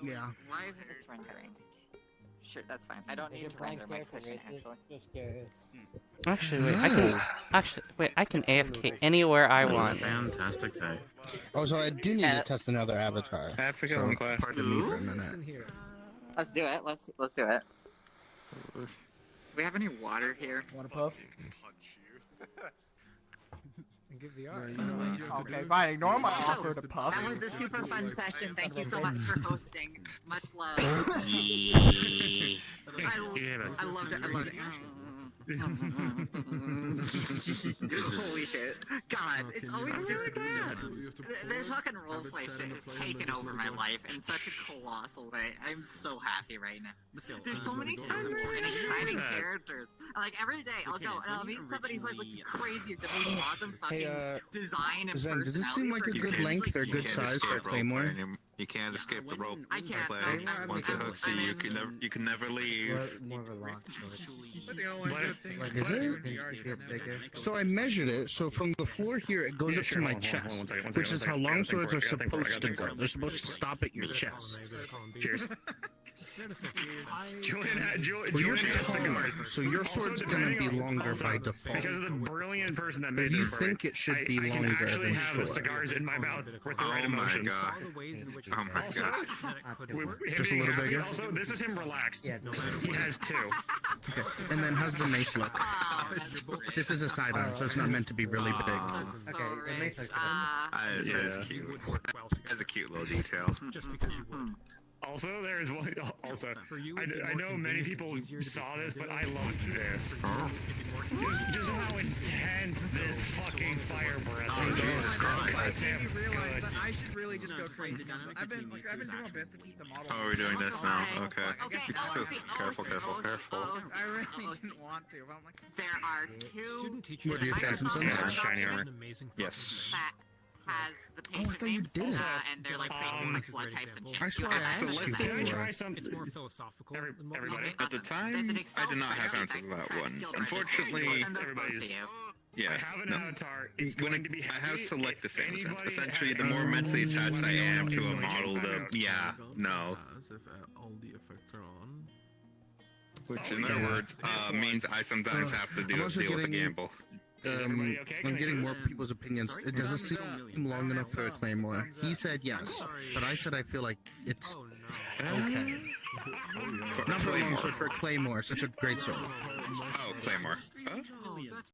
Yeah. Why isn't this rendering? Sure, that's fine. I don't need to render my cushion actually. Wait, I can AFK anywhere I want. Fantastic day. Oh, so I do need to test another avatar. Africa in class. Pardon me for a minute. Let's do it. Let's do it. Do we have any water here? Want a puff? And give the Okay, fine. Ignore my Also, offer to puff. That was a super fun session. Thank you so much for hosting. Much love. I loved it. I loved it. Holy shit. God, it's always doing that. This fucking roleplay shit has taken over my life in such a colossal way. I'm so happy right now. There's so many fun and exciting characters. Like every day I'll go and I'll meet somebody who has like the craziest and most awesome fucking design and Zen, does this seem like a good length or good size for a claymore? You can't escape the rope. I can't. Once it hooks you, you can never leave. Is it? So I measured it. So from the floor here, it goes up to my chest, which is how long swords are supposed to go. They're supposed to stop at your chest. Cheers. Julian Well, has cigars. so your sword's going to be longer by default. Because of the brilliant person that made If you this for think it should be I can longer actually than have short. cigars in my mouth with the right emotions. Oh my Also, god. Just a little bigger? Also, this is him relaxed. He has two. Okay. And then how's the mace look? This is a sidearm, so it's not meant to be really big. That is cute. That's a cute little detail. Also, there's one. Also, I know many people saw this, but I love this. Just how intense this fucking fire breath is. Jesus Christ. Goddamn good. I should really just go crazy. I've been doing my best to keep the model. Oh, we're doing this now. Okay. Careful. I really didn't want to. But I'm like, there are two. What do you Phantom Sons? Yeah, shiny armor. Yes. That has the patient names, and they're like basic like blood types and shit. I swear I asked you Can I before. try some? It's more philosophical. Everybody. At the time, I did not have answers to that one. Unfortunately, Everybody's. yeah. I have an No. avatar. It's going to be I have heavy. selective If fantasy. anybody Essentially, has the more any mentally rules, attached I am to it's a going model, back the out. no. If all the effects are on. Which, in other words, means I sometimes have to I'm deal also with the getting- gamble. I'm getting more people's opinions. Does it seem long enough for a claymore? He said yes, but I said I feel like it's okay. Not for a long sword, for a claymore. Such a great sword. Oh, claymore. Huh?